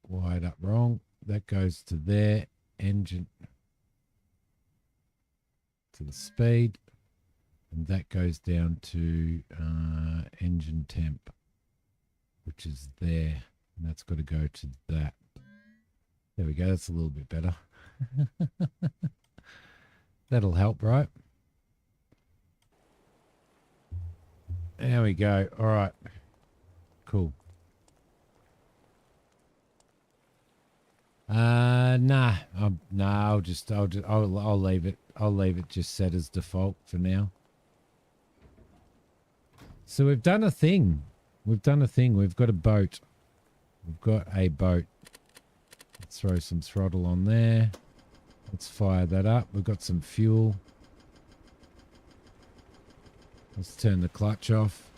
wired up wrong. That goes to there. Engine to the speed. And that goes down to engine temp, which is there. And that's got to go to that. There we go. That's a little bit better. That'll help, right? There we go. All right. Cool. Nah. I'll leave it. I'll leave it just set as default for now. So we've done a thing. We've got a boat. We've got a boat. Let's throw some throttle on there. Let's fire that up. We've got some fuel. Let's turn the clutch off.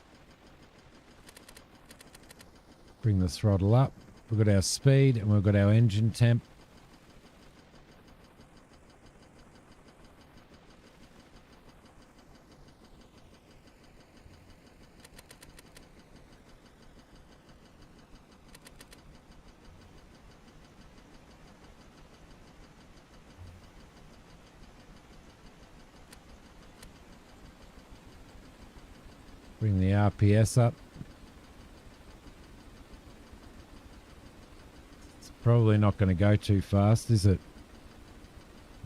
Bring the throttle up. We've got our speed and we've got our engine temp. Bring the RPS up. It's probably not going to go too fast, is it?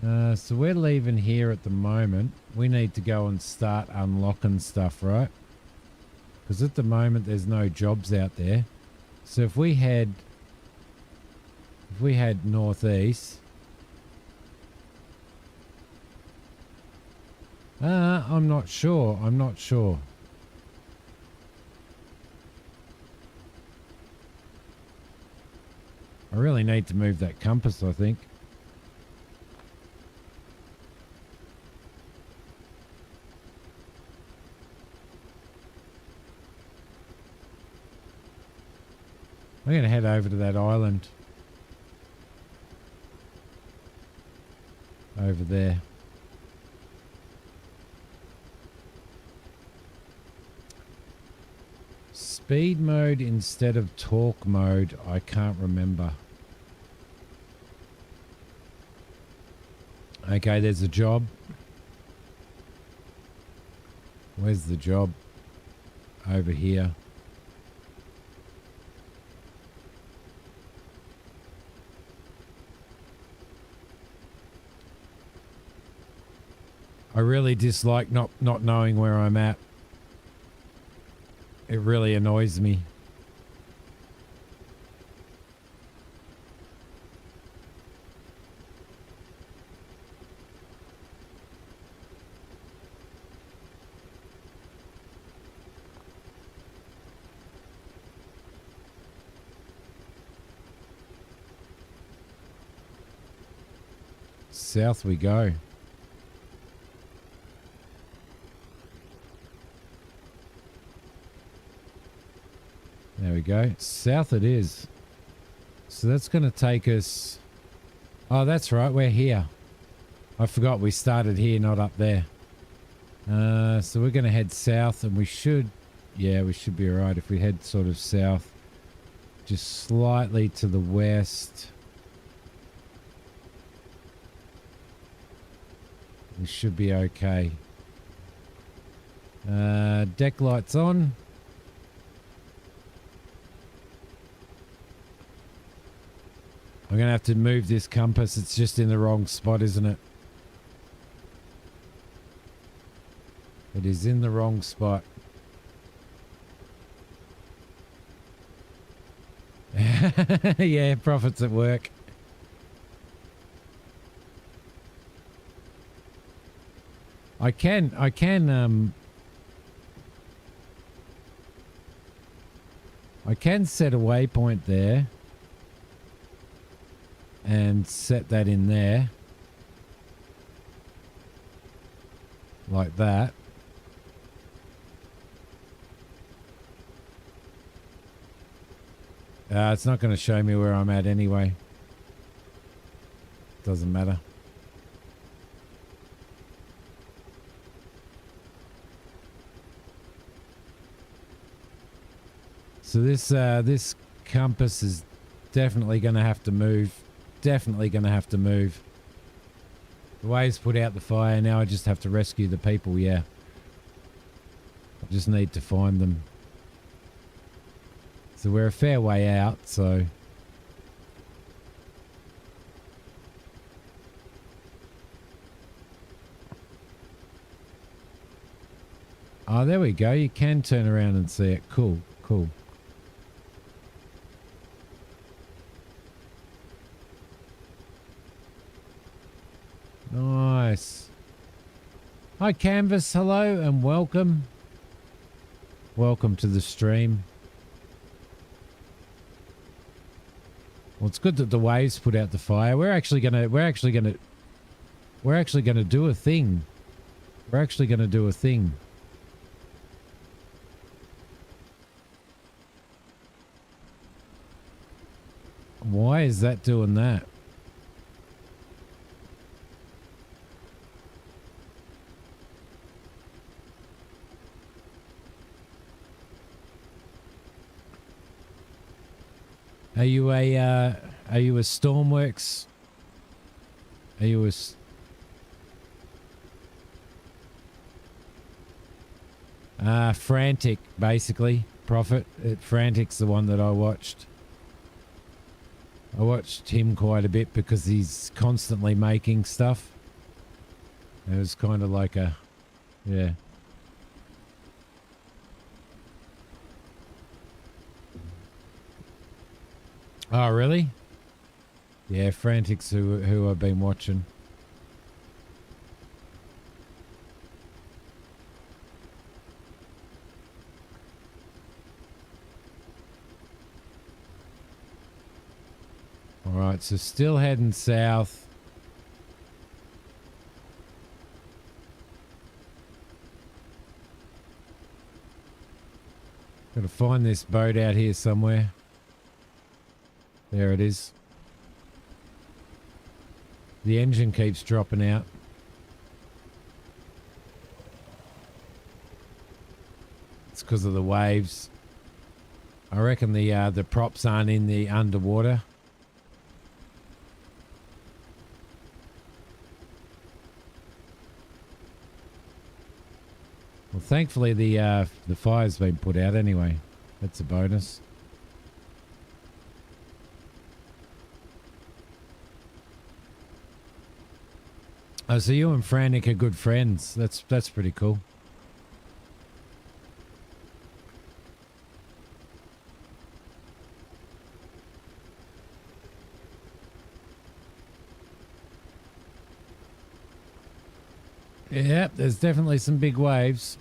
So we're leaving here at the moment. We need to go and start unlocking stuff, right? Because at the moment there's no jobs out there. So if we head northeast. I'm not sure. I really need to move that compass, I think. I'm going to head over to that island. Over there. Speed mode instead of torque mode, I can't remember. Okay, there's a job. Where's the job? Over here. I really dislike not knowing where I'm at. It really annoys me. South we go. There we go. South it is. So that's going to take us... Oh, that's right. We're here. I forgot we started here, not up there. So we're going to head south and we should... Yeah, we should be all right if we head sort of south. Just slightly to the west. We should be okay. Deck lights on. I'm going to have to move this compass. It's just in the wrong spot, isn't it? It is in the wrong spot. Yeah, profits at work. I can set a waypoint there and set that in there like that. It's not going to show me where I'm at anyway. Doesn't matter. So this compass is definitely going to have to move. Definitely going to have to move. The waves put out the fire. Now I just have to rescue the people. Yeah. I just need to find them. So we're a fair way out, so... Oh, there we go. You can turn around and see it. Cool, cool. Nice. Hi, Canvas. Hello and welcome. Welcome to the stream. Well, it's good that the waves put out the fire. We're actually gonna do a thing. We're actually gonna do a thing. Why is that doing that? Are you a Stormworks? Are you a Frantic, basically. Profit. Frantic's the one that I watched. I watched him quite a bit because he's constantly making stuff. It was kind of like a, yeah. Oh, really? Yeah, Frantic's who I've been watching. Right, so still heading south. Gotta find this boat out here somewhere. There it is. The engine keeps dropping out. It's because of the waves. I reckon the props aren't in the underwater. Well, thankfully the fire's been put out anyway. That's a bonus. Oh, so you and Frantic are good friends. That's pretty cool. Yeah, there's definitely some big waves.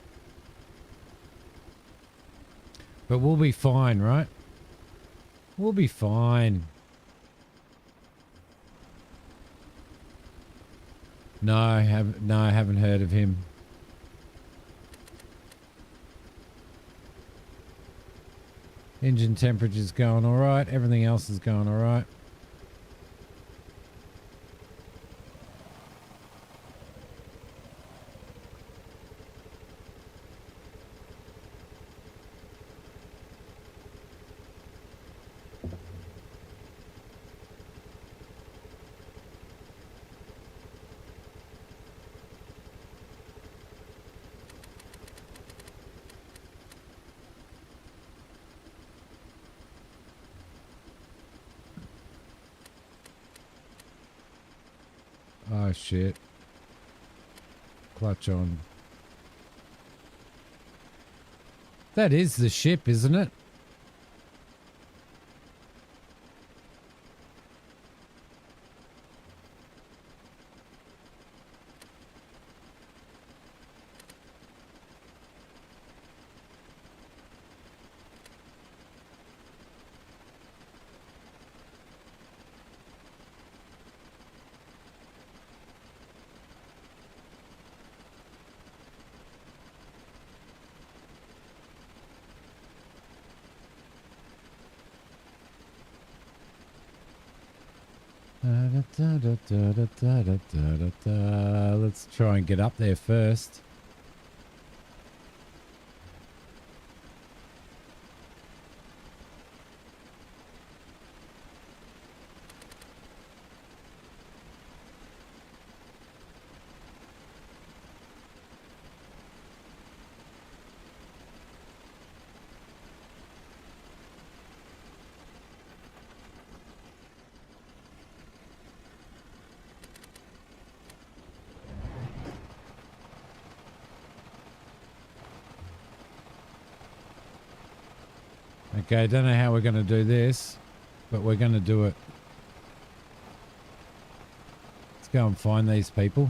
But we'll be fine, right? We'll be fine. No, I haven't heard of him. Engine temperature's going all right. Everything else is going all right. Oh shit. Clutch on. That is the ship, isn't it? Let's try and get up there first. Okay, I don't know how we're going to do this, but we're going to do it. Let's go and find these people.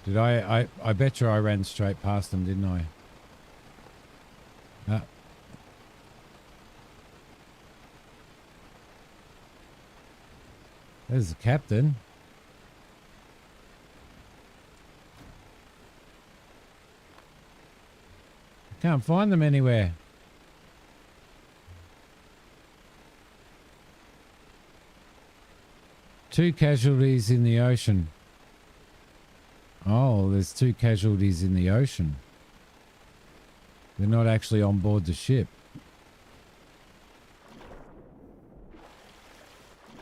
Did I bet you I ran straight past them, didn't I? Ah. There's the captain. I can't find them anywhere. Two casualties in the ocean. Oh, there's two casualties in the ocean. They're not actually on board the ship.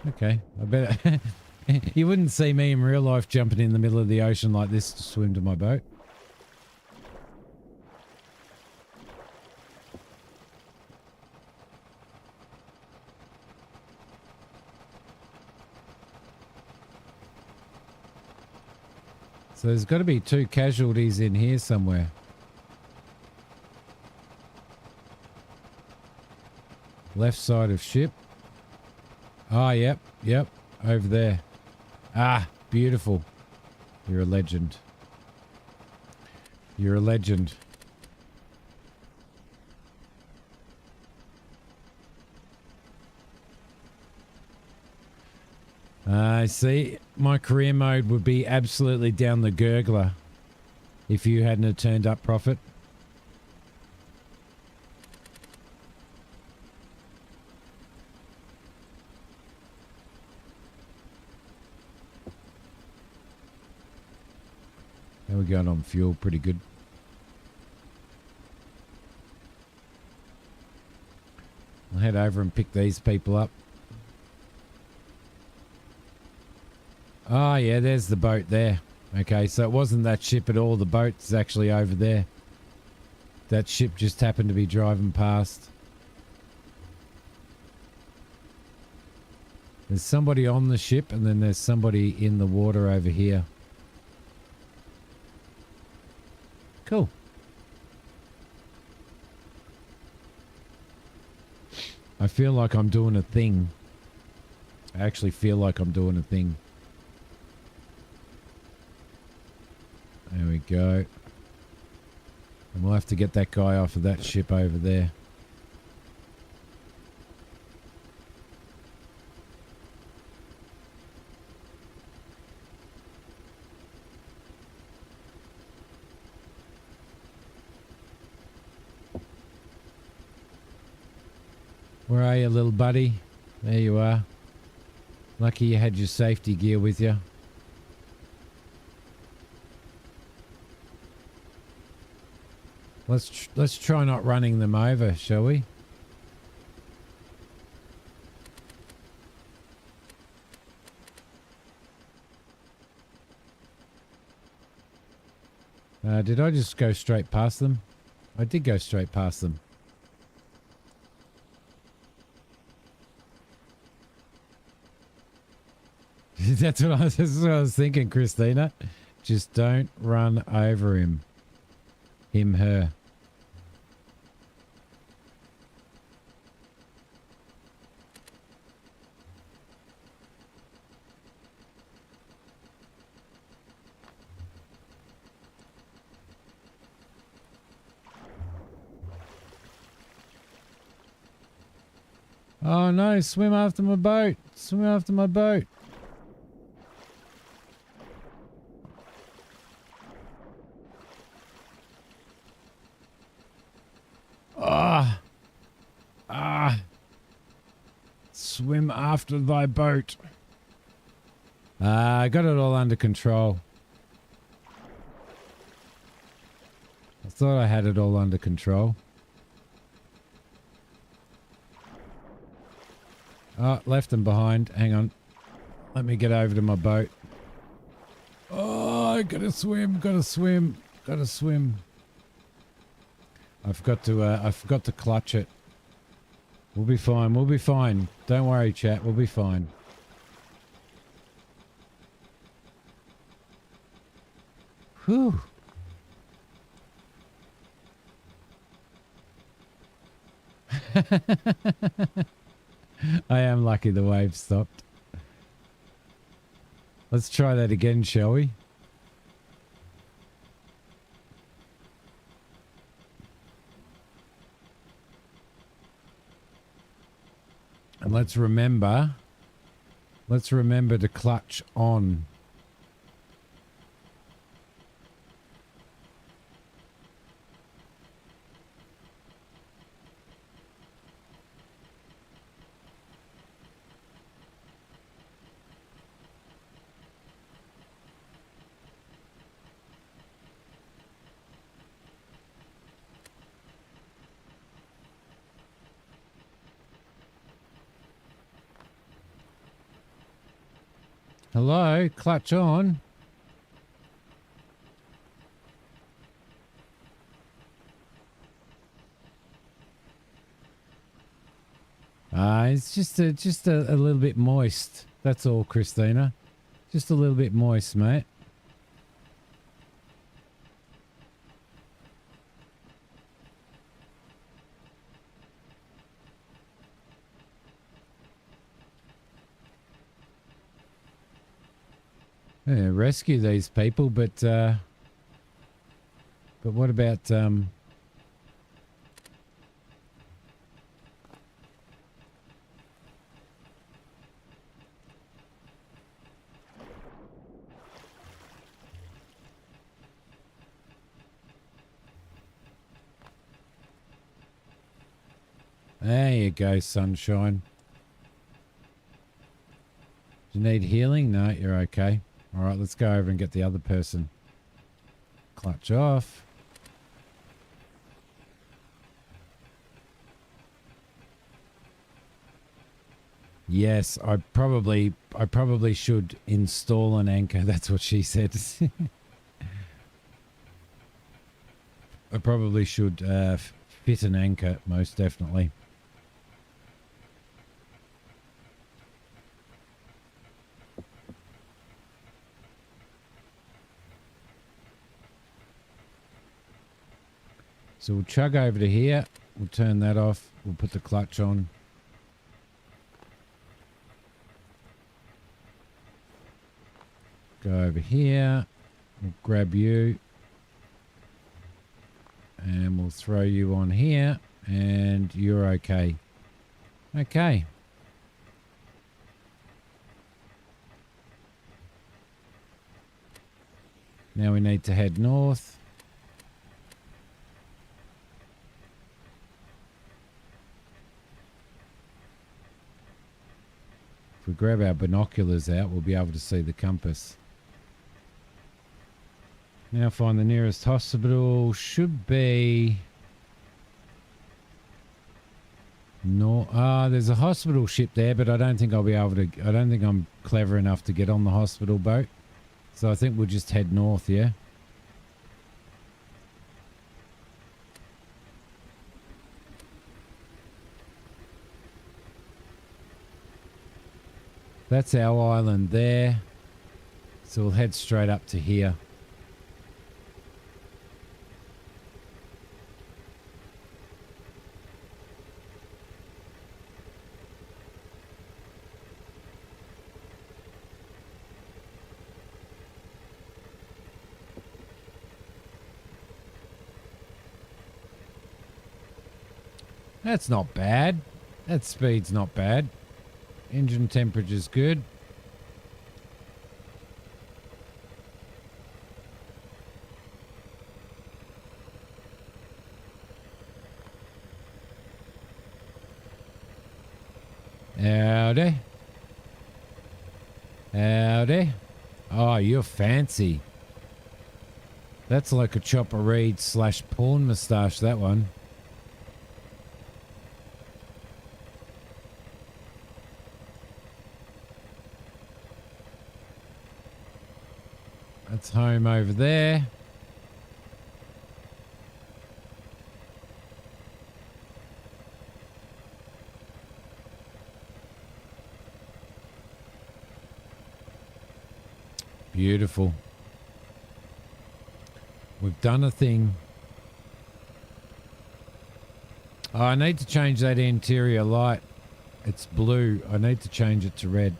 Okay, I bet you wouldn't see me in real life jumping in the middle of the ocean like this to swim to my boat. So there's got to be two casualties in here somewhere. Left side of ship. Oh, yep, yep. Over there. Ah, beautiful. You're a legend. You're a legend. See, my career mode would be absolutely down the gurgler if you hadn't have turned up, Prophet. How we going on fuel? Pretty good. I'll head over and pick these people up. Oh, yeah, there's the boat there. Okay, so it wasn't that ship at all. The boat's actually over there. That ship just happened to be driving past. There's somebody on the ship, and then there's somebody in the water over here. Cool. I feel like I'm doing a thing. I actually feel like I'm doing a thing. There we go. And we'll have to get that guy off of that ship over there. Where are you, little buddy? There you are. Lucky you had your safety gear with you. Let's try not running them over, shall we? Did I just go straight past them? I did go straight past them. That's what I was thinking, Christina. Just don't run over him. Him, her. Oh no, swim after my boat. Swim after my boat. Swim after thy boat. I got it all under control. I thought I had it all under control. Oh, left them behind. Hang on. Let me get over to my boat. Oh, I gotta swim, gotta swim, gotta swim. I forgot to clutch it. We'll be fine, we'll be fine. Don't worry, chat, we'll be fine. Whew. I am lucky the wave stopped. Let's try that again, shall we? And let's remember to clutch on. Hello, clutch on. It's just a little bit moist. That's all, Christina. Just a little bit moist, mate. Yeah, rescue these people, but what about there you go, sunshine. Do you need healing? No, you're okay. All right, let's go over and get the other person. Clutch off. Yes, I probably should install an anchor. That's what she said. I probably should fit an anchor, most definitely. So we'll chug over to here. We'll turn that off. We'll put the clutch on. Go over here. We'll grab you. And we'll throw you on here. And you're okay. Okay. Now we need to head north. If we grab our binoculars out, we'll be able to see the compass. Now find the nearest hospital. Should be... No, there's a hospital ship there, but I don't think I'll be able to... I don't think I'm clever enough to get on the hospital boat. So I think we'll just head north, yeah? That's our island there. So we'll head straight up to here. That's not bad. That speed's not bad. Engine temperature's good. Howdy. Howdy. Oh, you're fancy. That's like a Chopper Reed / porn moustache, that one. That's home over there. Beautiful. We've done a thing. Oh, I need to change that interior light. It's blue. I need to change it to red.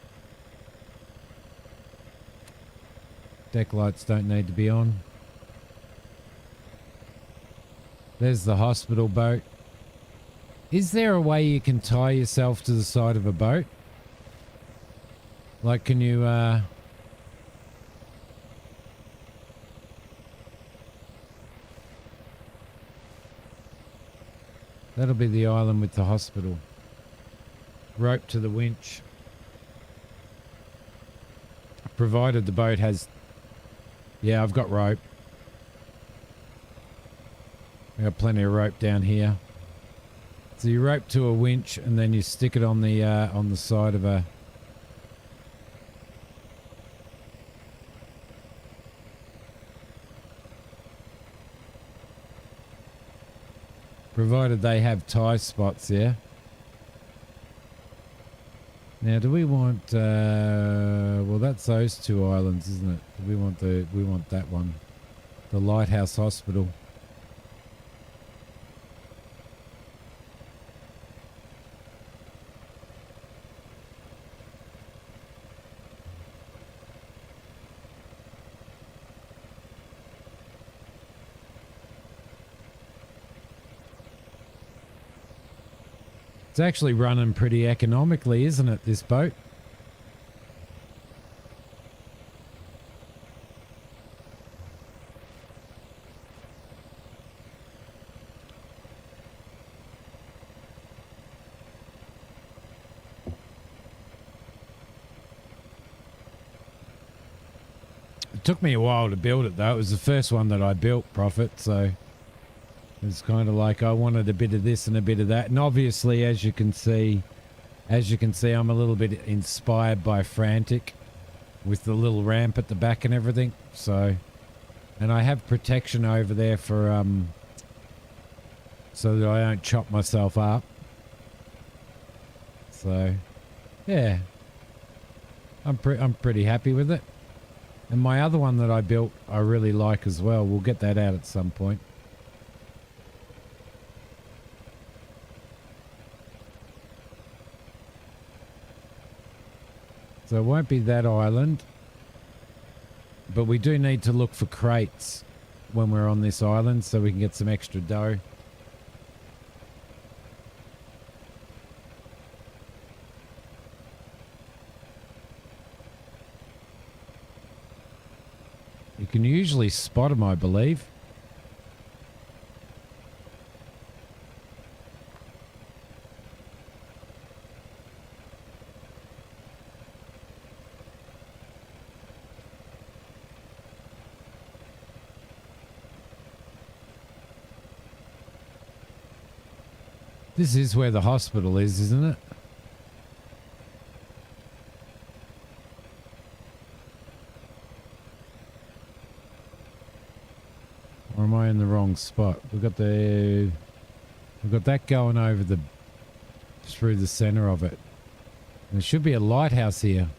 Deck lights don't need to be on. There's the hospital boat. Is there a way you can tie yourself to the side of a boat? Like, can you, That'll be the island with the hospital. Rope to the winch. Provided the boat has... Yeah, I've got rope. I've got plenty of rope down here. So you rope to a winch and then you stick it on the side of a... Provided they have tie spots, yeah. Now, do we want? Well, that's those two islands, isn't it? We want that one, the Lighthouse Hospital. It's actually running pretty economically, isn't it, this boat? It took me a while to build it, though. It was the first one that I built, Prophet, so it's kind of like I wanted a bit of this and a bit of that. And obviously, as you can see, I'm a little bit inspired by Frantic with the little ramp at the back and everything. So, and I have protection over there for so that I don't chop myself up. So, yeah, I'm pretty happy with it. And my other one that I built, I really like as well. We'll get that out at some point. So it won't be that island. But we do need to look for crates when we're on this island so we can get some extra dough. You can usually spot them, I believe. This is where the hospital is, isn't it? Or am I in the wrong spot? We've got that going over through the center of it. There should be a lighthouse here.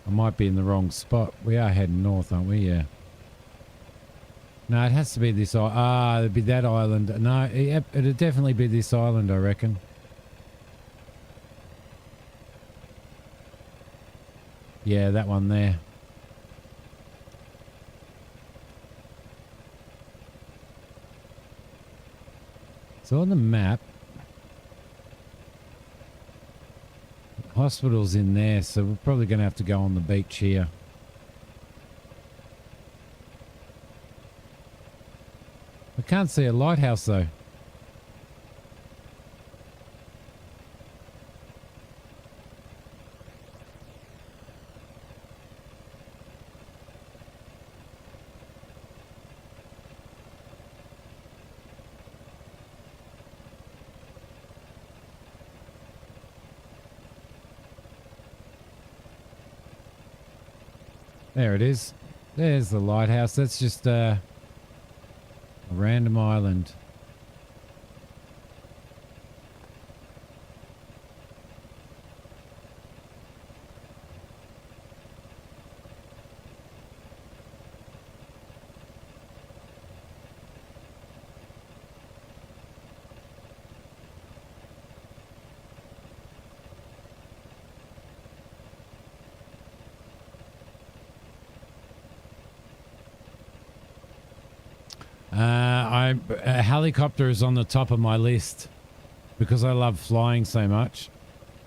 I might be in the wrong spot. We are heading north, aren't we? Yeah. No, it has to be this island. Ah, it'd be that island. No, it'd definitely be this island, I reckon. Yeah, that one there. So on the map, hospital's in there, so we're probably going to have to go on the beach here. I can't see a lighthouse though. There it is. There's the lighthouse. That's just a random island. A helicopter is on the top of my list because I love flying so much.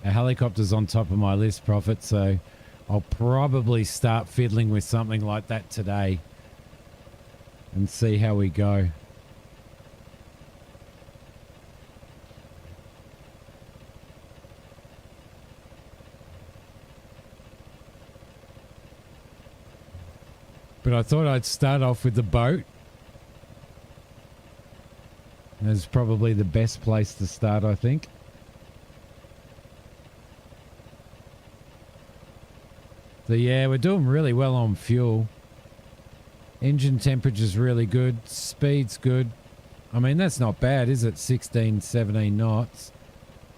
A helicopter's on top of my list, Prophet, so I'll probably start fiddling with something like that today and see how we go. But I thought I'd start off with the boat. That's probably the best place to start, I think. So yeah, we're doing really well on fuel. Engine temperature's really good. Speed's good. I mean, that's not bad, is it? 16, 17 knots.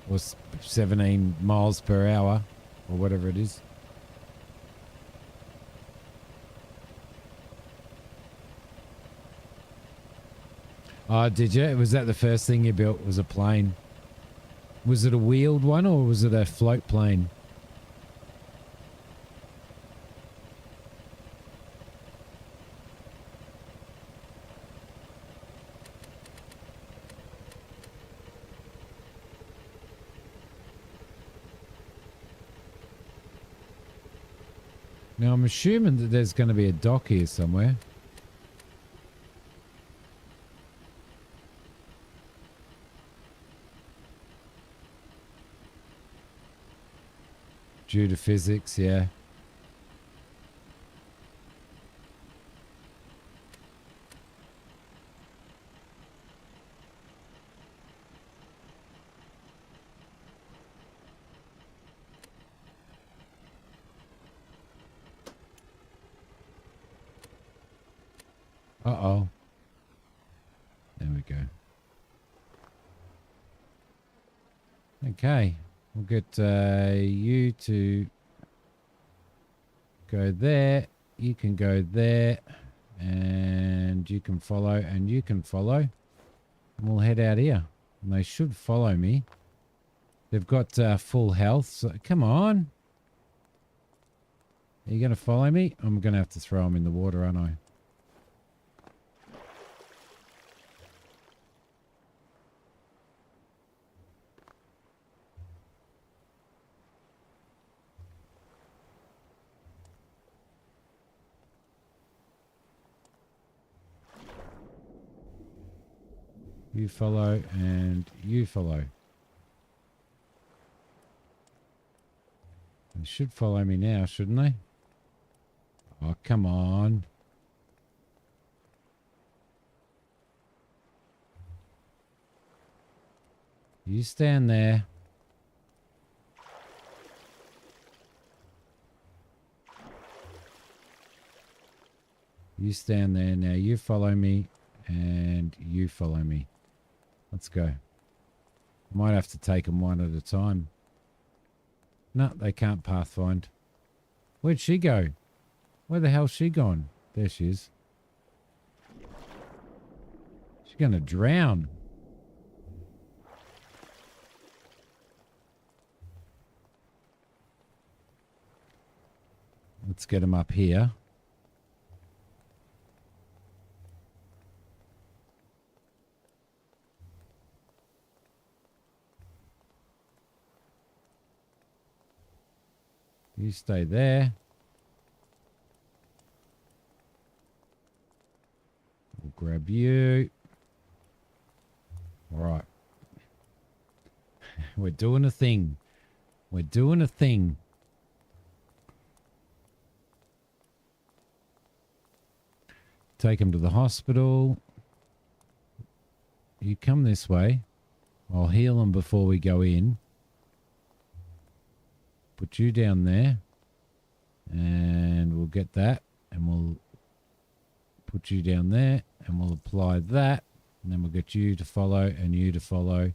Or 17 miles per hour. Or whatever it is. Oh, did you? Was that the first thing you built? Was a plane? Was it a wheeled one or was it a float plane? Now, I'm assuming that there's going to be a dock here somewhere. Due to physics, yeah. Uh-oh. There we go. Okay. We'll get you to go there. You can go there. And you can follow. And you can follow. And we'll head out here. And they should follow me. They've got full health. So come on. Are you going to follow me? I'm going to have to throw them in the water, aren't I? You follow and you follow. They should follow me now, shouldn't they? Oh, come on. You stand there. You stand there. Now you follow me and you follow me. Let's go. Might have to take them one at a time. No, they can't pathfind. Where'd she go? Where the hell's she gone? There she is. She's going to drown. Let's get them up here. You stay there. We'll grab you. All right. We're doing a thing. We're doing a thing. Take him to the hospital. You come this way. I'll heal him before we go in. Put you down there. And we'll get that. And we'll put you down there. And we'll apply that. And then we'll get you to follow and you to follow.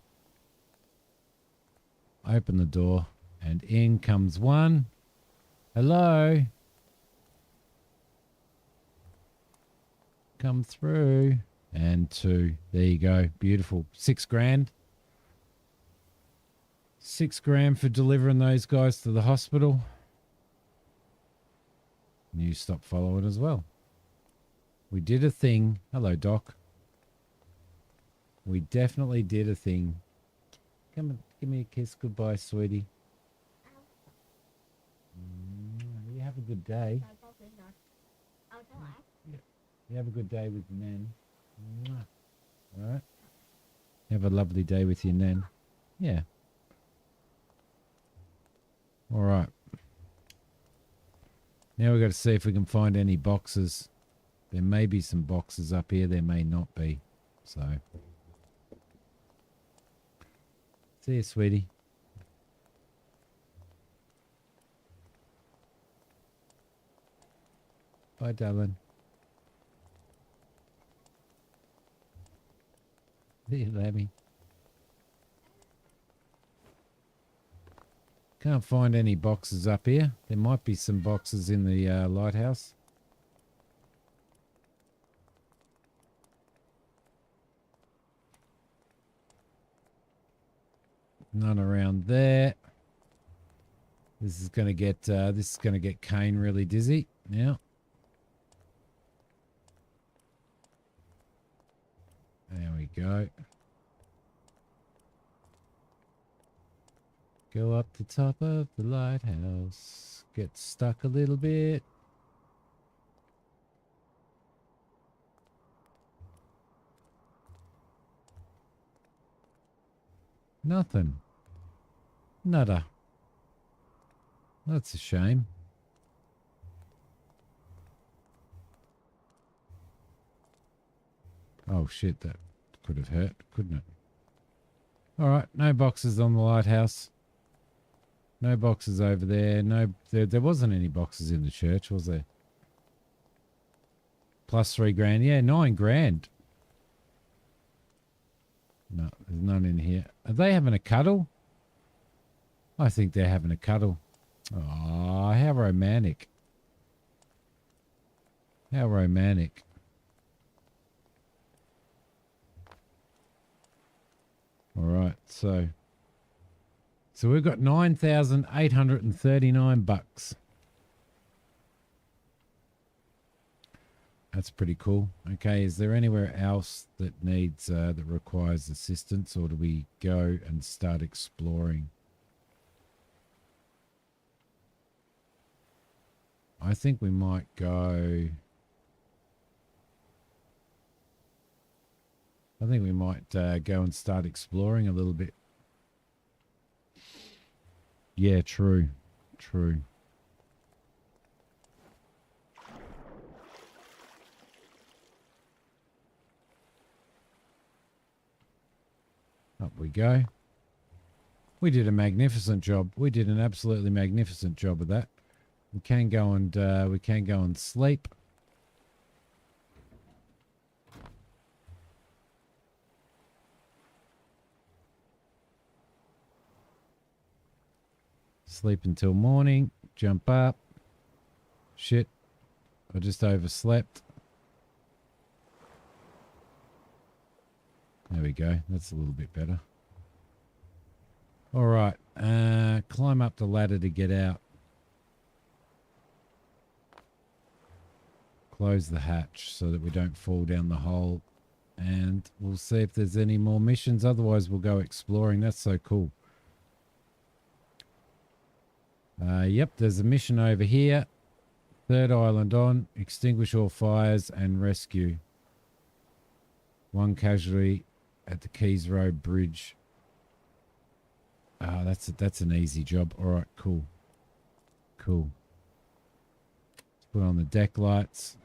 Open the door. And in comes one. Hello. Come through. And two. There you go. Beautiful. $6,000. $6,000 for delivering those guys to the hospital. And you stop following as well. We did a thing. Hello, Doc. We definitely did a thing. Come and give me a kiss. Goodbye, sweetie. You have a good day. You have a good day with Nan. All right. Have a lovely day with your Nan. Yeah. All right. Now we've got to see if we can find any boxes. There may be some boxes up here. There may not be. So. See you, sweetie. Bye, darling. See you, Lammy. Can't find any boxes up here. There might be some boxes in the lighthouse. None around there. This is going to get Kane really dizzy now. There we go. Go up the top of the lighthouse. Get stuck a little bit. Nothing. Nada. That's a shame. Oh shit, that could have hurt, couldn't it? Alright, no boxes on the lighthouse. No boxes over there. No, there wasn't any boxes in the church, was there? Plus 3 grand. Yeah, 9 grand. No, there's none in here. Are they having a cuddle? I think they're having a cuddle. Oh, how romantic. How romantic. All right, so we've got 9,839 bucks. That's pretty cool. Okay, is there anywhere else that needs that requires assistance, or do we go and start exploring? I think we might go. I think we might go and start exploring a little bit. Yeah, true. True. Up we go. We did a magnificent job. We did an absolutely magnificent job of that. We can go and sleep. Sleep until morning. Jump up. Shit. I just overslept. There we go. That's a little bit better. All right. Climb up the ladder to get out. Close the hatch so that we don't fall down the hole. And we'll see if there's any more missions. Otherwise, we'll go exploring. That's so cool. Yep, there's a mission over here. Third island on. Extinguish all fires and rescue. 1 casualty at the Keys Road Bridge. That's an easy job. All right, cool. Cool. Let's put on the deck lights.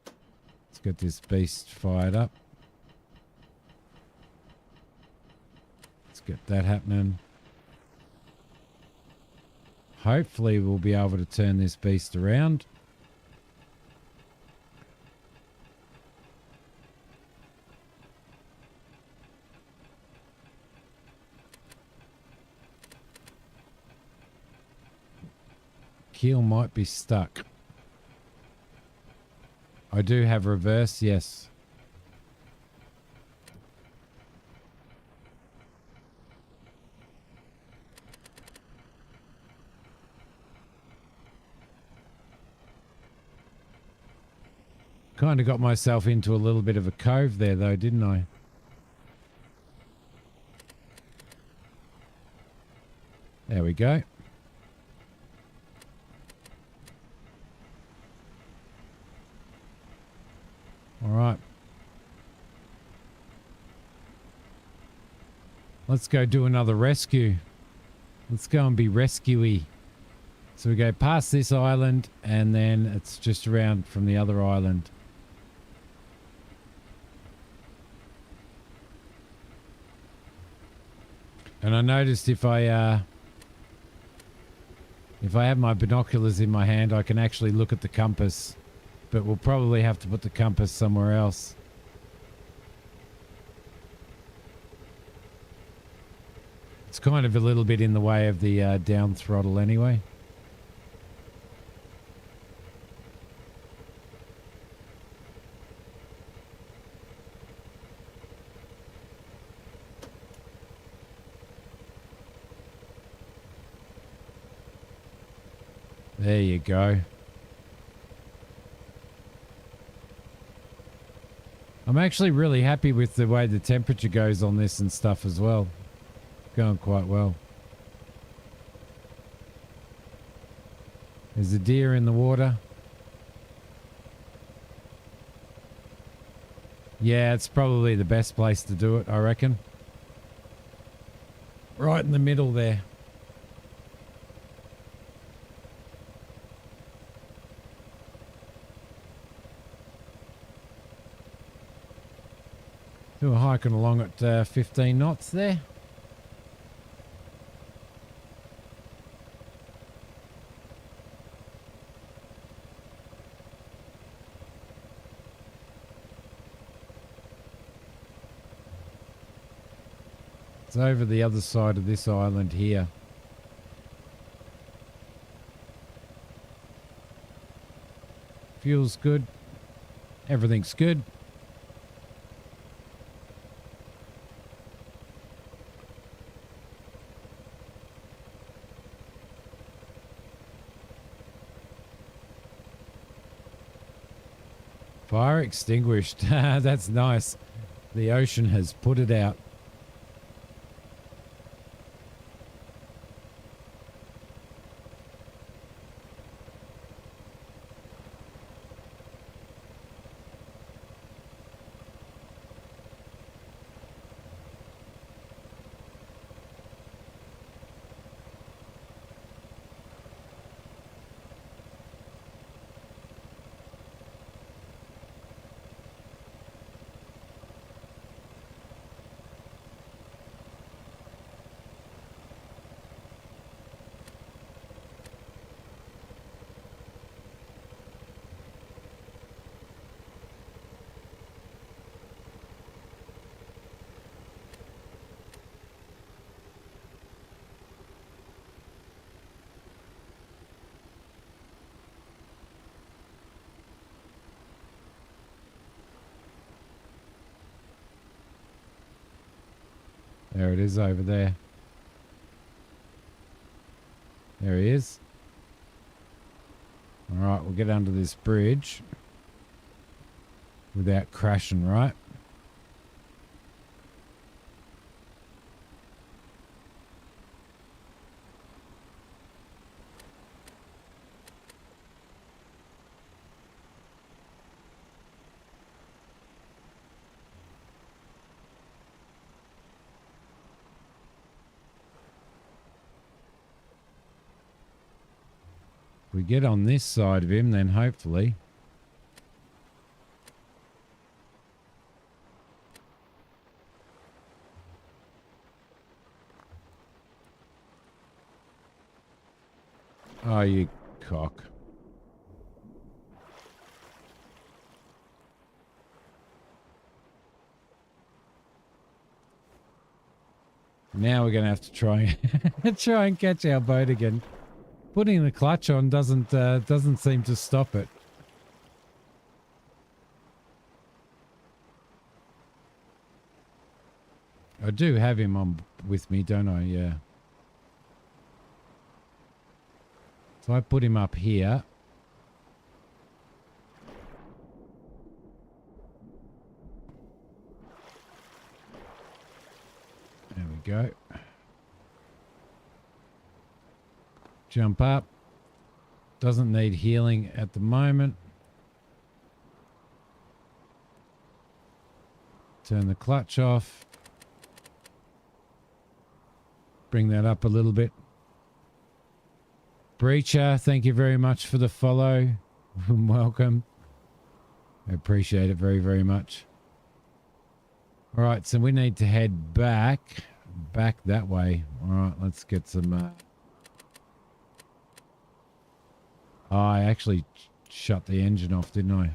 Let's get this beast fired up. Let's get that happening. Hopefully we'll be able to turn this beast around. Keel might be stuck. I do have reverse, yes. Kind of got myself into a little bit of a cove there though, didn't I? There we go. All right. Let's go do another rescue. Let's go and be rescuey. So we go past this island and then it's just around from the other island. And I noticed if I have my binoculars in my hand, I can actually look at the compass. But we'll probably have to put the compass somewhere else. It's kind of a little bit in the way of the down throttle anyway. There you go. I'm actually really happy with the way the temperature goes on this and stuff as well. Going quite well. There's a deer in the water. Yeah, it's probably the best place to do it, I reckon. Right in the middle there. So we're hiking along at 15 knots there. It's over the other side of this island here. Fuel's good. Everything's good. Fire extinguished. That's nice. The ocean has put it out. There it is over there. There he is. All right, we'll get under this bridge without crashing, right? If we get on this side of him, then hopefully. Oh, you cock. Now we're going to have to try and catch our boat again. Putting the clutch on doesn't seem to stop it. I do have him on with me, don't I? Yeah. So I put him up here. There we go. Jump up. Doesn't need healing at the moment. Turn the clutch off. Bring that up a little bit. Breacher, thank you very much for the follow. Welcome. I appreciate it very, very much. All right, so we need to head back that way. All right, let's get some... Oh, I actually shut the engine off, didn't I?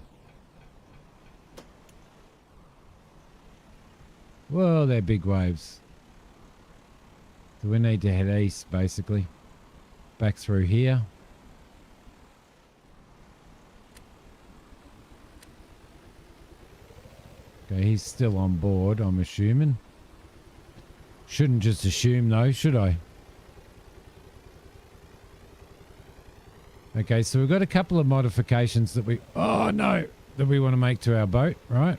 Whoa, they're big waves. So we need to head east, basically. Back through here. Okay, he's still on board, I'm assuming. Shouldn't just assume, though, should I? Okay, so we've got a couple of modifications that we... Oh, no! That we want to make to our boat, right?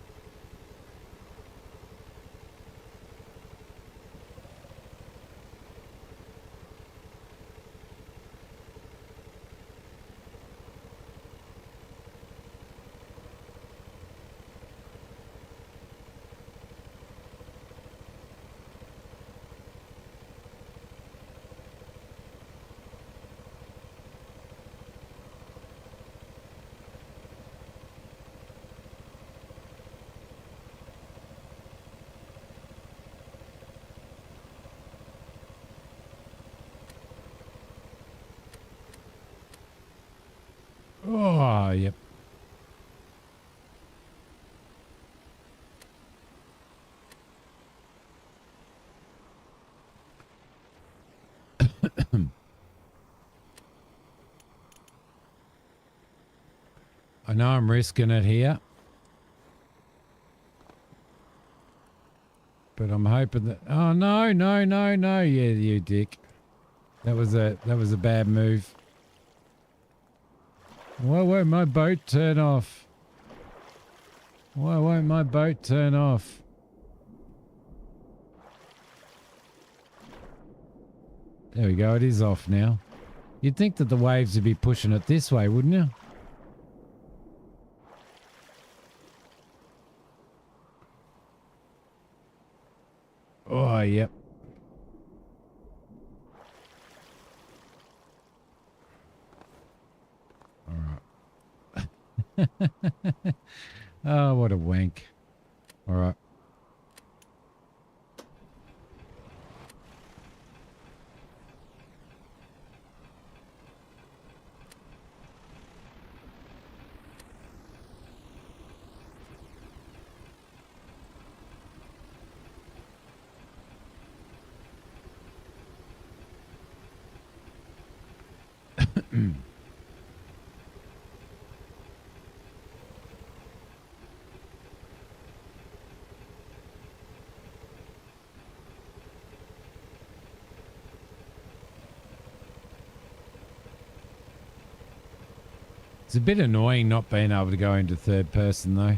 yep. I know I'm risking it here. But I'm hoping that... Oh, no, no, no, no. Yeah, you dick. That was a bad move. Why won't my boat turn off? Why won't my boat turn off? There we go. It is off now. You'd think that the waves would be pushing it this way, wouldn't you? Oh, yep. All right. Oh, what a wank. All right. It's a bit annoying not being able to go into third person though.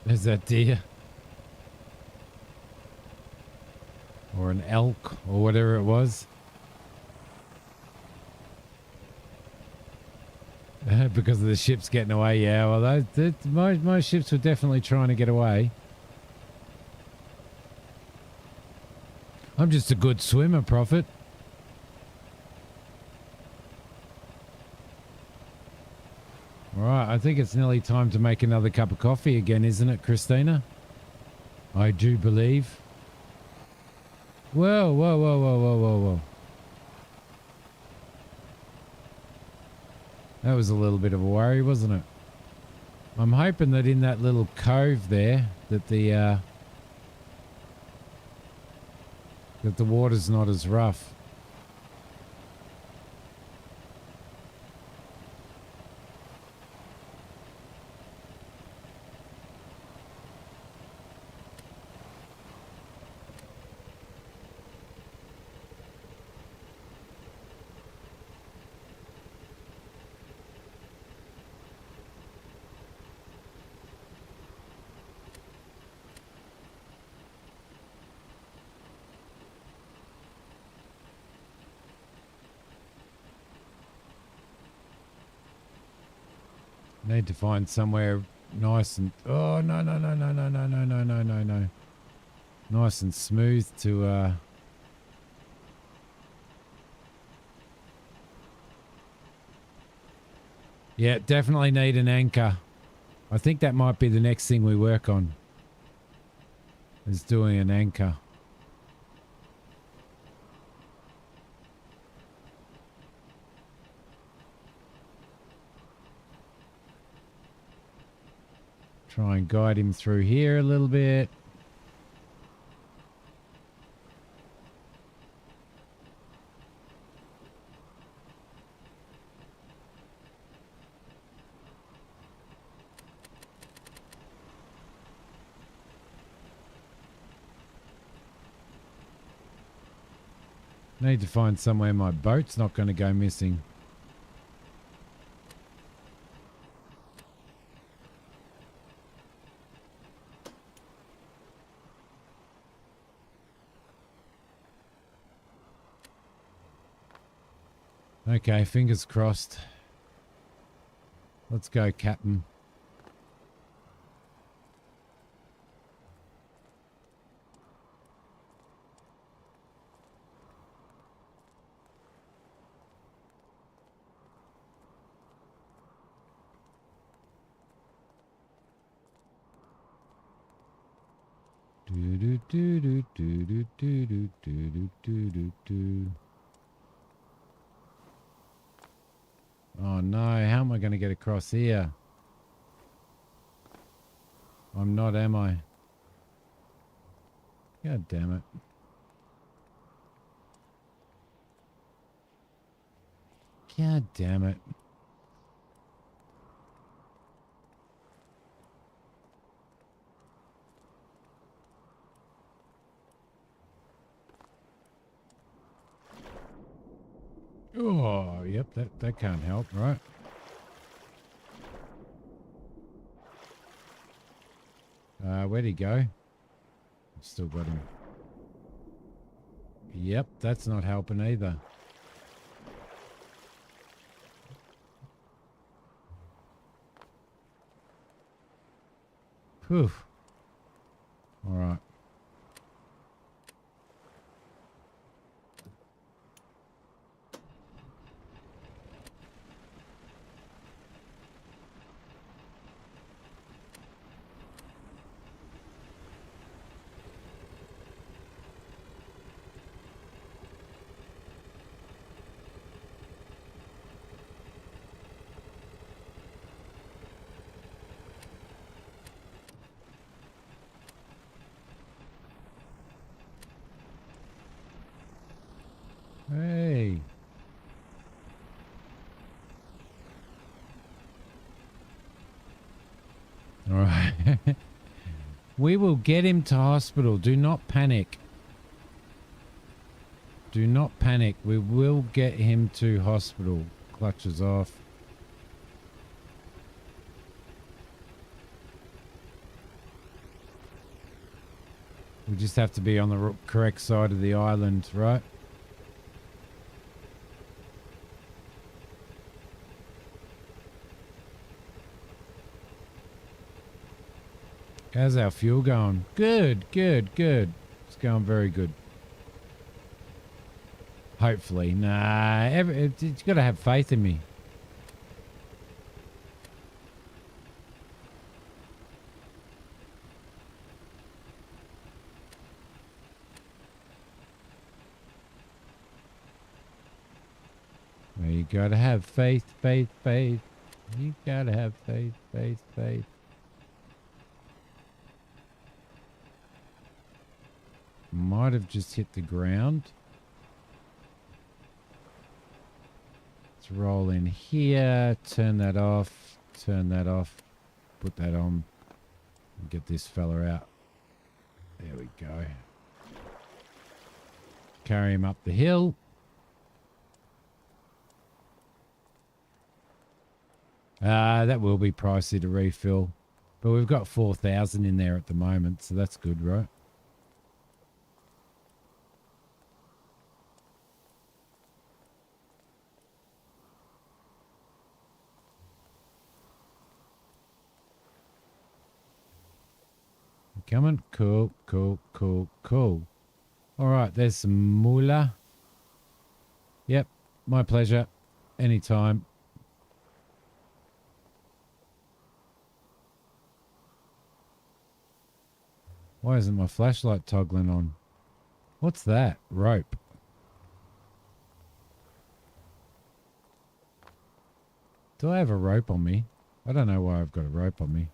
There's that deer. Or an elk or whatever it was. Because of the ships getting away. Yeah, well, my ships were definitely trying to get away. I'm just a good swimmer, Prophet. All right, I think it's nearly time to make another cup of coffee again, isn't it, Christina? I do believe. Whoa, whoa, whoa, whoa, whoa, whoa, whoa. That was a little bit of a worry, wasn't it? I'm hoping that in that little cove there, that the water's not as rough. Need to find somewhere nice and... Oh, no, no, no, no, no, no, no, no, no, no, no. Nice and smooth to... Yeah, definitely need an anchor. I think that might be the next thing we work on. Is doing an anchor. Try and guide him through here a little bit. Need to find somewhere my boat's not going to go missing. Okay, fingers crossed. Let's go, Captain. Do do do do do do do do do do do. Oh no, how am I going to get across here? I'm not, am I? God damn it. God damn it. Oh, yep, that can't help, right? Where'd he go? I've still got him. Yep, that's not helping either. Whew. All right. Hey. All right. We will get him to hospital. Do not panic. Do not panic. We will get him to hospital. Clutches off. We just have to be on the correct side of the island, right? How's our fuel going? Good, good, good. It's going very good. Hopefully. Nah, you've got to have faith in me. Well, you got to have faith, faith, faith. You got to have faith, faith, faith. Might have just hit the ground. Let's roll in here, turn that off, put that on, and get this fella out. There we go. Carry him up the hill. That will be pricey to refill, but we've got 4,000 in there at the moment, so that's good, right? Coming. Cool, cool, cool, cool. All right, there's some moolah. Yep, my pleasure. Anytime. Why isn't my flashlight toggling on? What's that? Rope. Do I have a rope on me? I don't know why I've got a rope on me.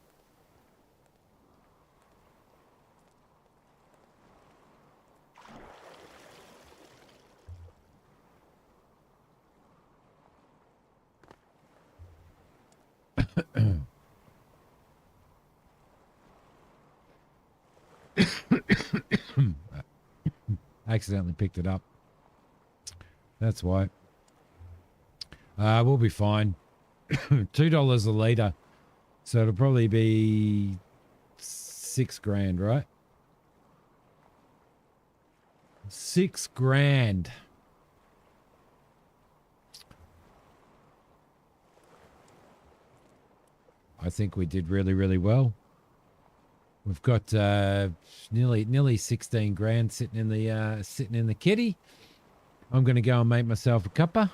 Accidentally picked it up. That's why. We'll be fine. $2 a litre. So it'll probably be $6,000, right? $6,000. I think we did really, really well. We've got nearly 16 grand sitting in the kitty. I'm going to go and make myself a cuppa.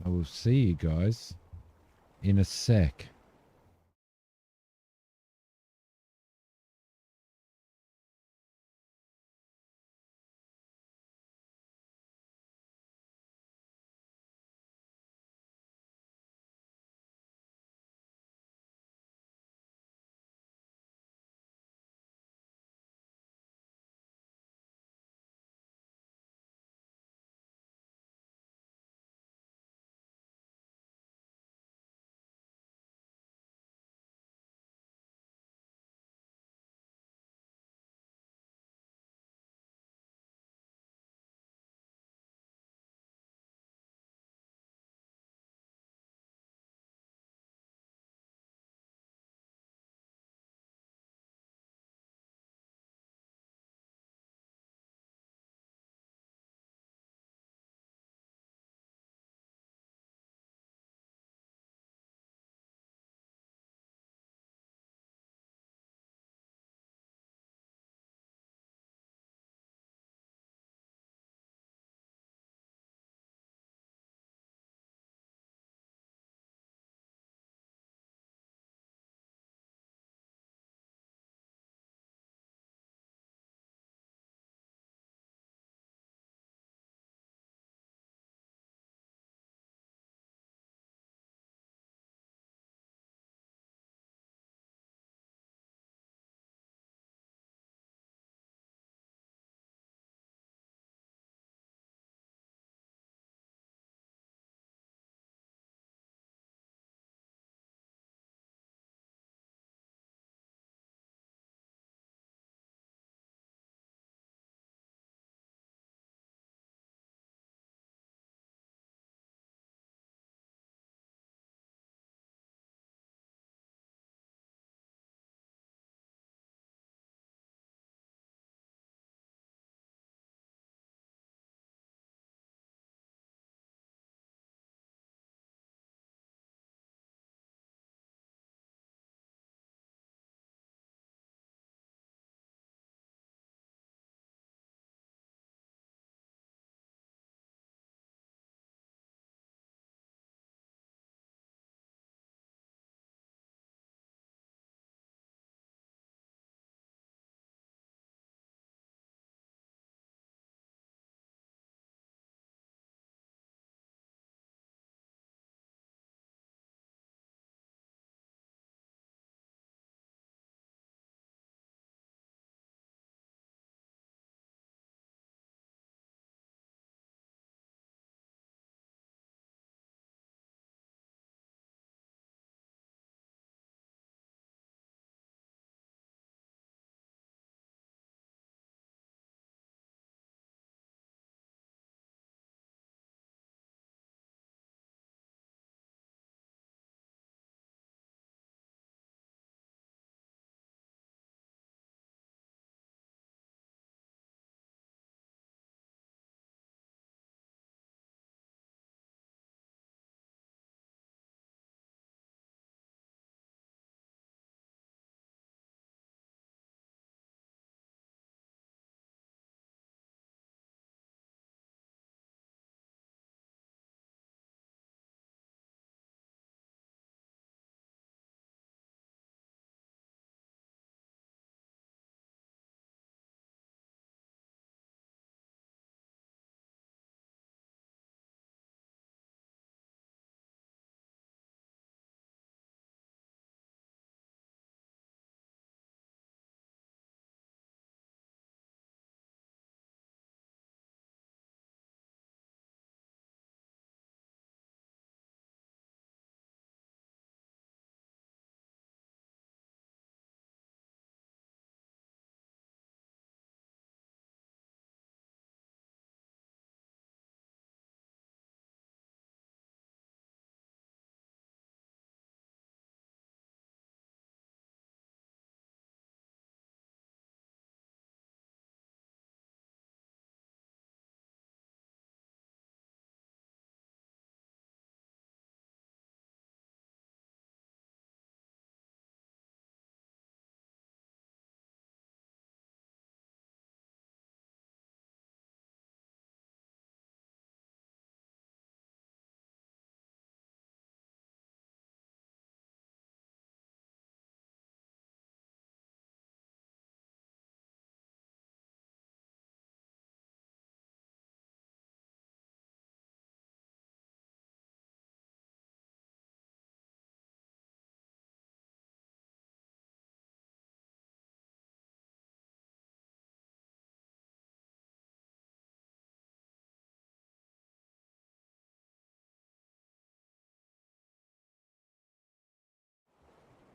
I will see you guys in a sec.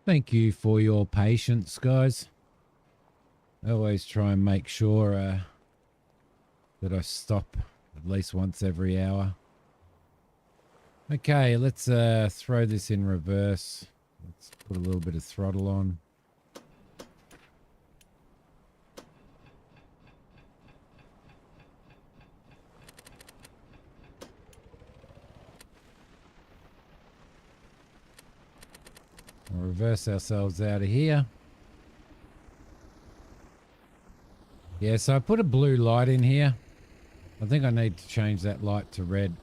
Thank you for your patience, guys. I always try and make sure that I stop at least once every hour. Okay, let's throw this in reverse. Let's put a little bit of throttle on. We'll reverse ourselves out of here. Yeah, so I put a blue light in here. I think I need to change that light to red.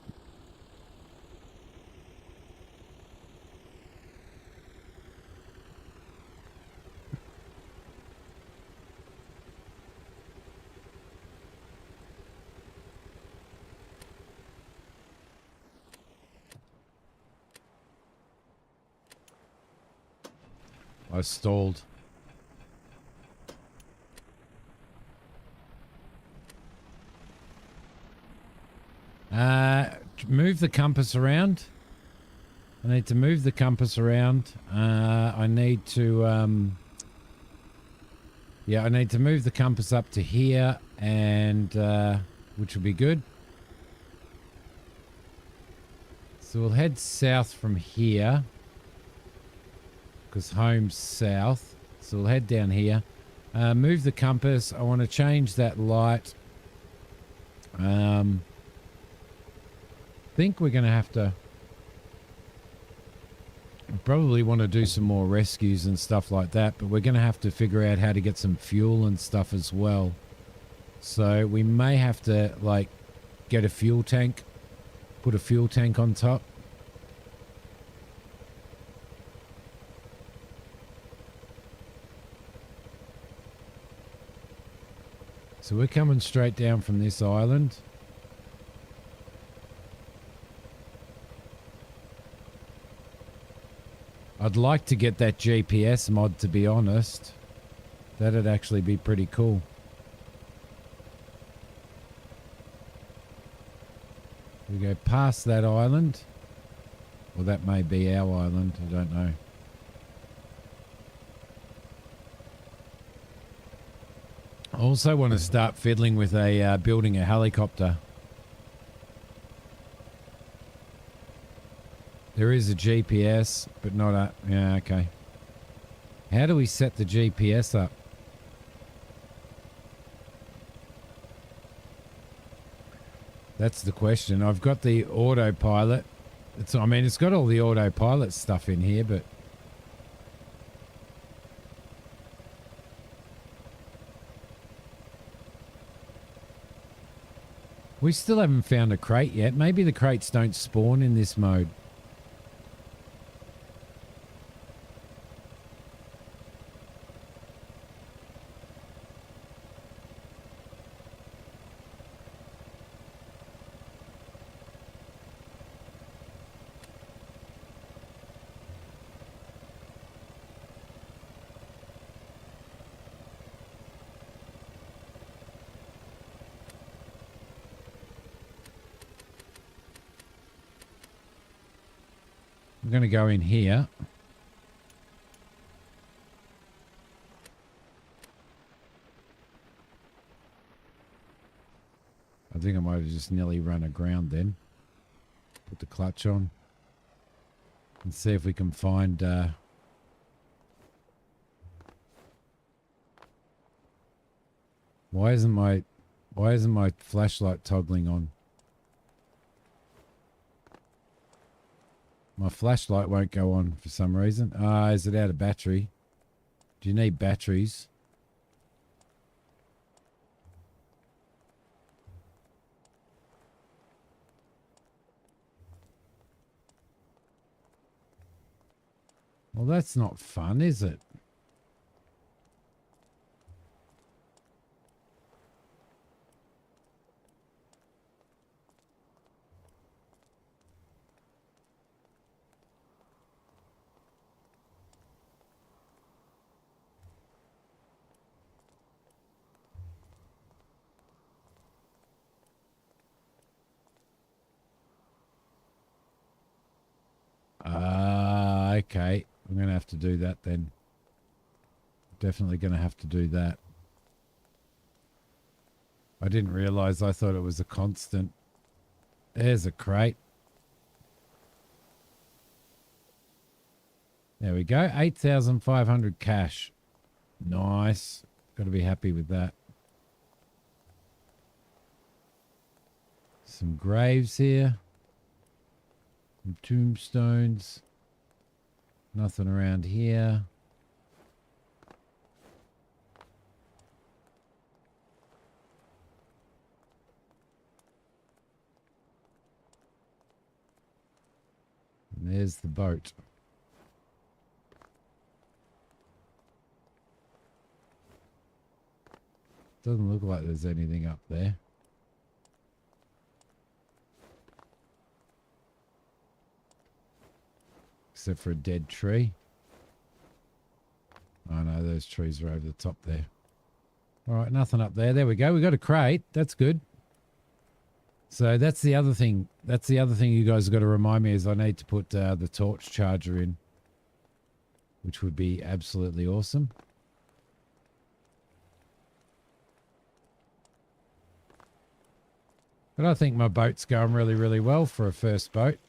I stalled. Move the compass around. I need to move the compass around. I need to, yeah, I need to move the compass up to here, and which will be good. So we'll head south from here, because home's south. So we'll head down here. Move the compass. I want to change that light. Think we're going to have to probably want to do some more rescues and stuff like that, but we're going to have to figure out how to get some fuel and stuff as well. So we may have to like get a fuel tank, put a fuel tank on top. So we're coming straight down from this island. I'd like to get that GPS mod, to be honest. That'd actually be pretty cool. We go past that island. Well, that may be our island. I don't know. I also want to start fiddling with building a helicopter. There is a GPS, but not a... Yeah, okay. How do we set the GPS up? That's the question. I've got the autopilot. I mean, it's got all the autopilot stuff in here, but... We still haven't found a crate yet. Maybe the crates don't spawn in this mode. I'm going to go in here. I think I might have just nearly run aground then. Put the clutch on. And see if we can find... Why isn't my flashlight toggling on? My flashlight won't go on for some reason. Is it out of battery? Do you need batteries? Well, that's not fun, is it? Okay. I'm going to have to do that then. Definitely going to have to do that. I didn't realize. I thought it was a constant. There's a crate. There we go. 8,500 cash. Nice. Got to be happy with that. Some graves here. Some tombstones. Nothing around here. And there's the boat. Doesn't look like there's anything up there. Except for a dead tree. Oh no, those trees are over the top there. All right, nothing up there. There we go. We got a crate. That's good. So that's the other thing. That's the other thing you guys have got to remind me is I need to put the torch charger in, which would be absolutely awesome. But I think my boat's going really, really well for a first boat.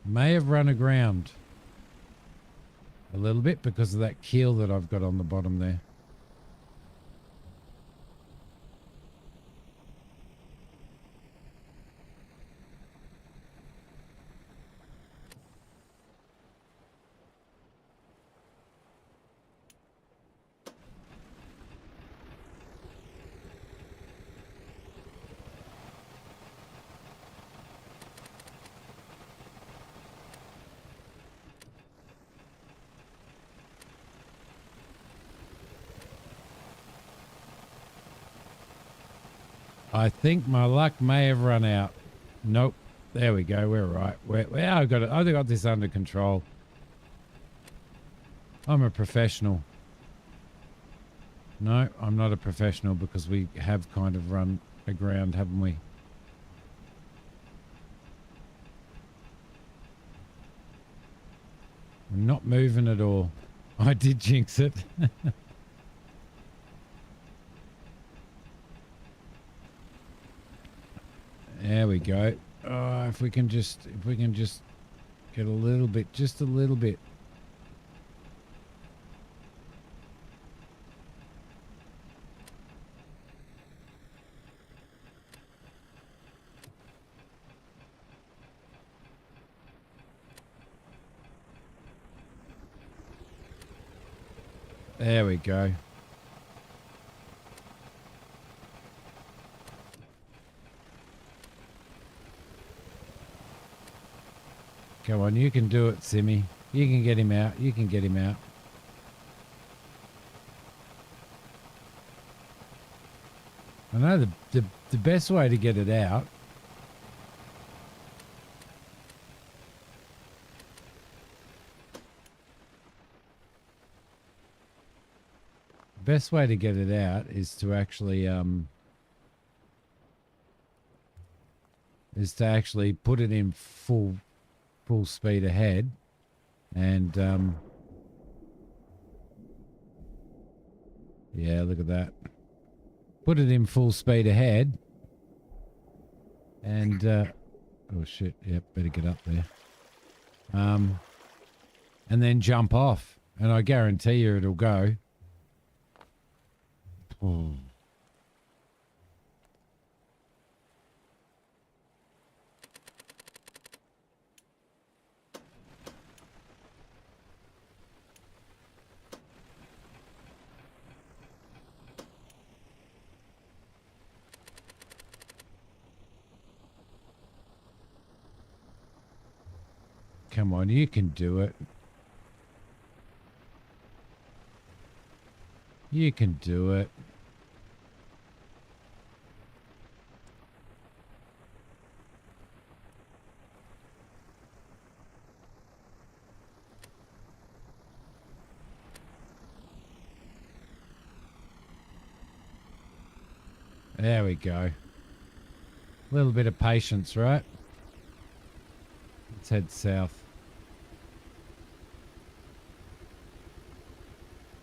May have run aground a little bit because of that keel that I've got on the bottom there. I think my luck may have run out. Nope. There we go. We're right. I've got this under control. I'm a professional. No, I'm not a professional because we have kind of run aground, haven't we? I'm not moving at all. I did jinx it. There we go. Oh, if we can just get a little bit, just a little bit. There we go. Come on, you can do it, Simmy. You can get him out. You can get him out. I know the best way to get it out is to actually put it in full speed ahead and yeah, look at that. Put it in full speed ahead and oh shit, yep, better get up there. And then jump off and I guarantee you it'll go. Oh. Come on, you can do it. You can do it. There we go. A little bit of patience, right? Let's head south.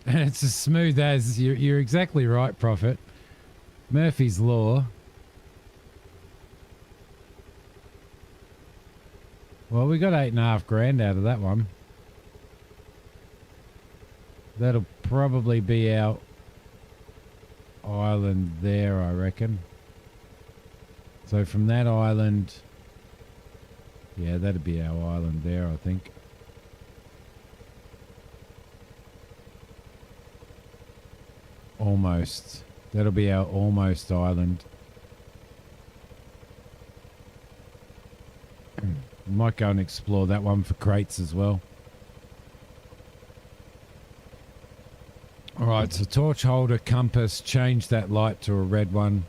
And it's as smooth as... You're exactly right, Prophet. Murphy's Law. Well, we got 8.5 grand out of that one. That'll probably be our island there, I reckon. So from that island... Yeah, that'd be our island there, I think. Almost. That'll be our almost island. We might go and explore that one for crates as well. Alright, so torch holder, compass, change that light to a red one.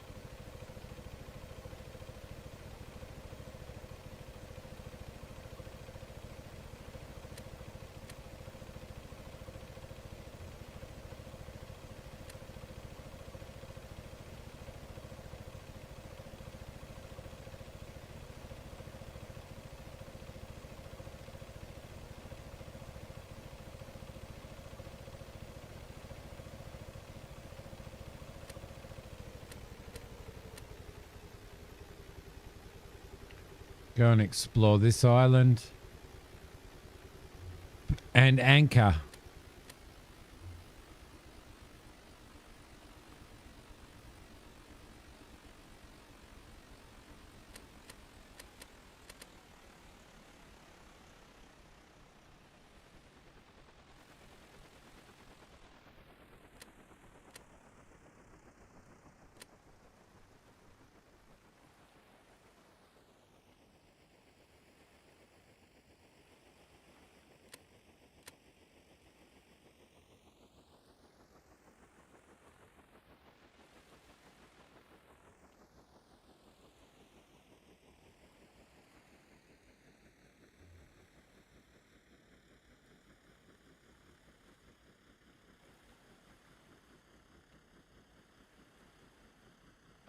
Go and explore this island. And anchor.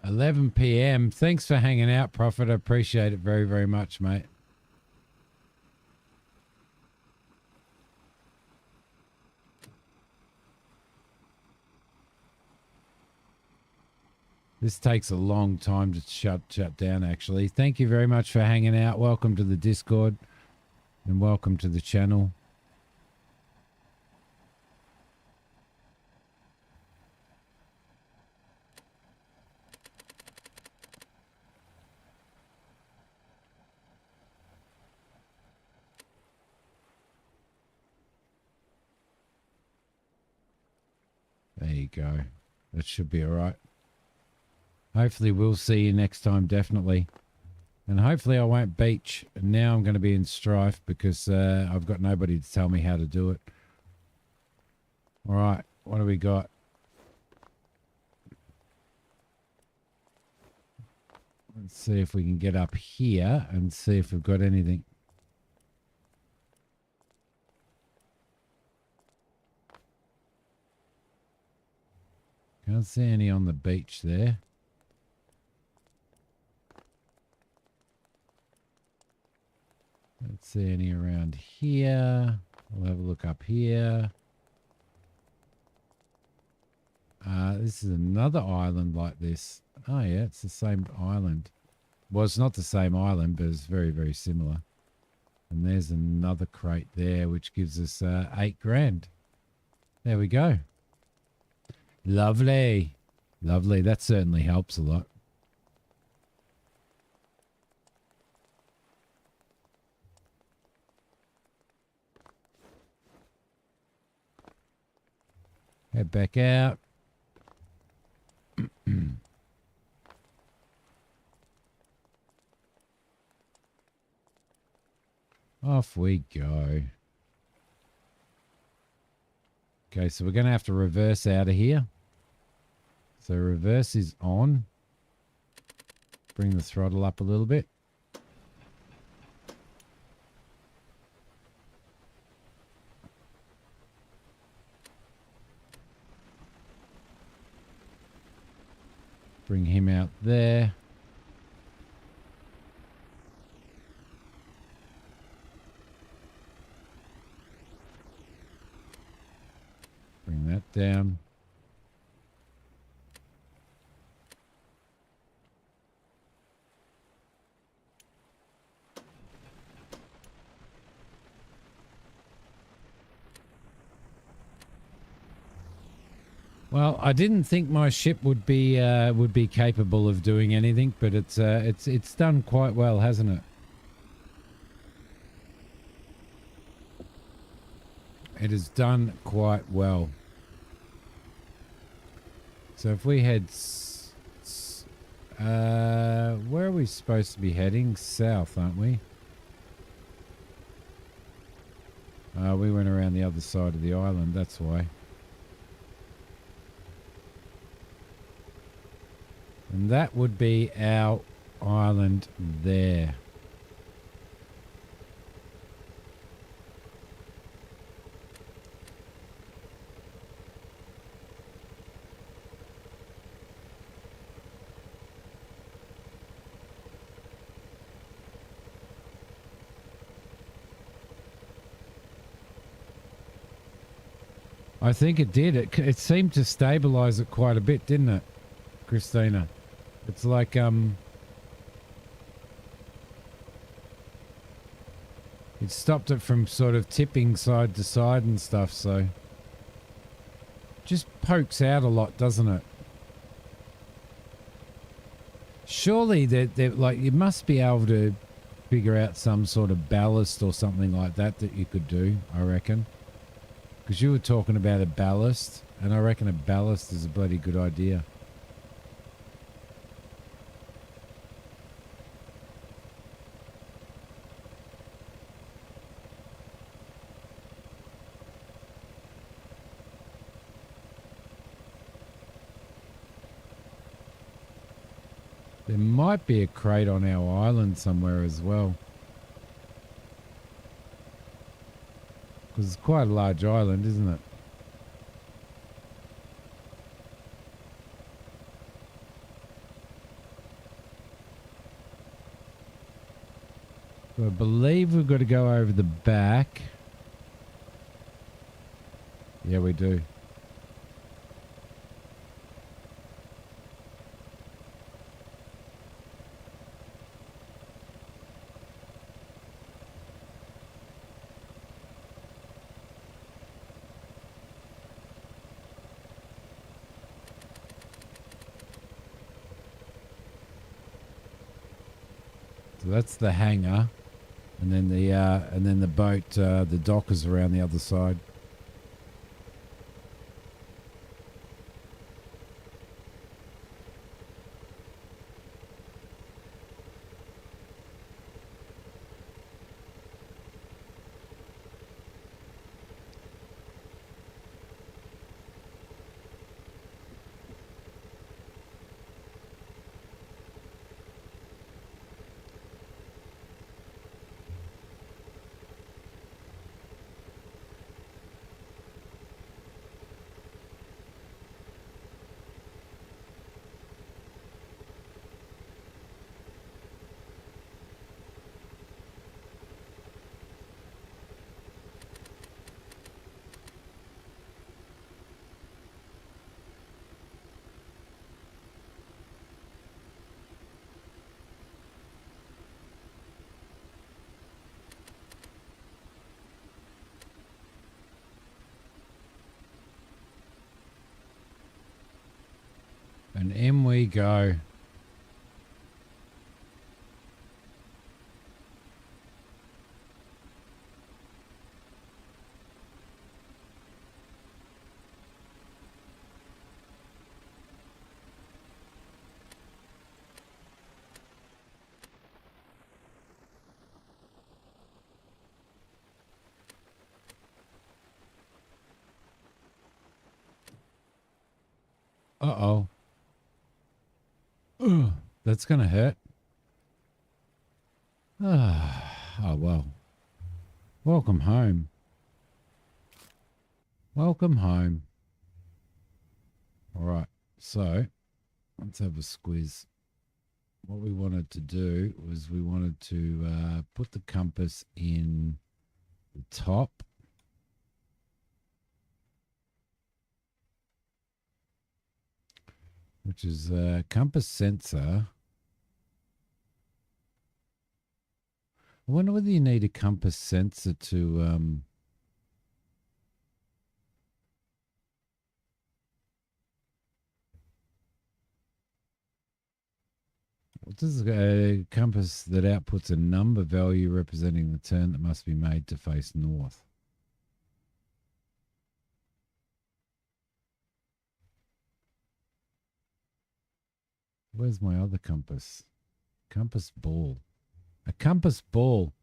$11 p.m. Thanks for hanging out, Prophet. I appreciate it very, very much, mate. This takes a long time to shut down, actually. Thank you very much for hanging out. Welcome to the Discord and welcome to the channel. There you go. That should be all right. Hopefully we'll see you next time, definitely. And hopefully I won't beach. Now I'm going to be in strife because I've got nobody to tell me how to do it. All right, what do we got? Let's see if we can get up here and see if we've got anything. Can't see any on the beach there. Let's see any around here. We'll have a look up here. This is another island like this. Oh, yeah, it's the same island. Well, it's not the same island, but it's very, very similar. And there's another crate there, which gives us 8 grand. There we go. Lovely. Lovely. That certainly helps a lot. Head back out. Off we go. Okay, so we're going to have to reverse out of here. So reverse is on. Bring the throttle up a little bit. Bring him out there. Bring that down. Well, I didn't think my ship would be capable of doing anything, but it's done quite well, hasn't it? It has done quite well. So if we head, where are we supposed to be heading? South, aren't we? We went around the other side of the island, that's why. And that would be our island there. I think it did. It seemed to stabilize it quite a bit, didn't it, Christina? It's like it stopped it from sort of tipping side to side and stuff, so just pokes out a lot, doesn't it? Surely that like you must be able to figure out some sort of ballast or something like that you could do, I reckon. Because you were talking about a ballast, and I reckon a ballast is a bloody good idea. There might be a crate on our island somewhere as well. Because it's quite a large island, isn't it? So I believe we've got to go over the back. Yeah, we do. So that's the hangar, and then the boat, the dock is around the other side. And in we go. Uh-oh. Ugh, that's going to hurt. Oh, well. Welcome home. Welcome home. All right. So let's have a squiz. What we wanted to do was we wanted to put the compass in the top. Which is a compass sensor. I wonder whether you need a compass sensor to what does a compass that outputs a number value representing the turn that must be made to face north? Where's my other compass? Compass ball. A compass ball.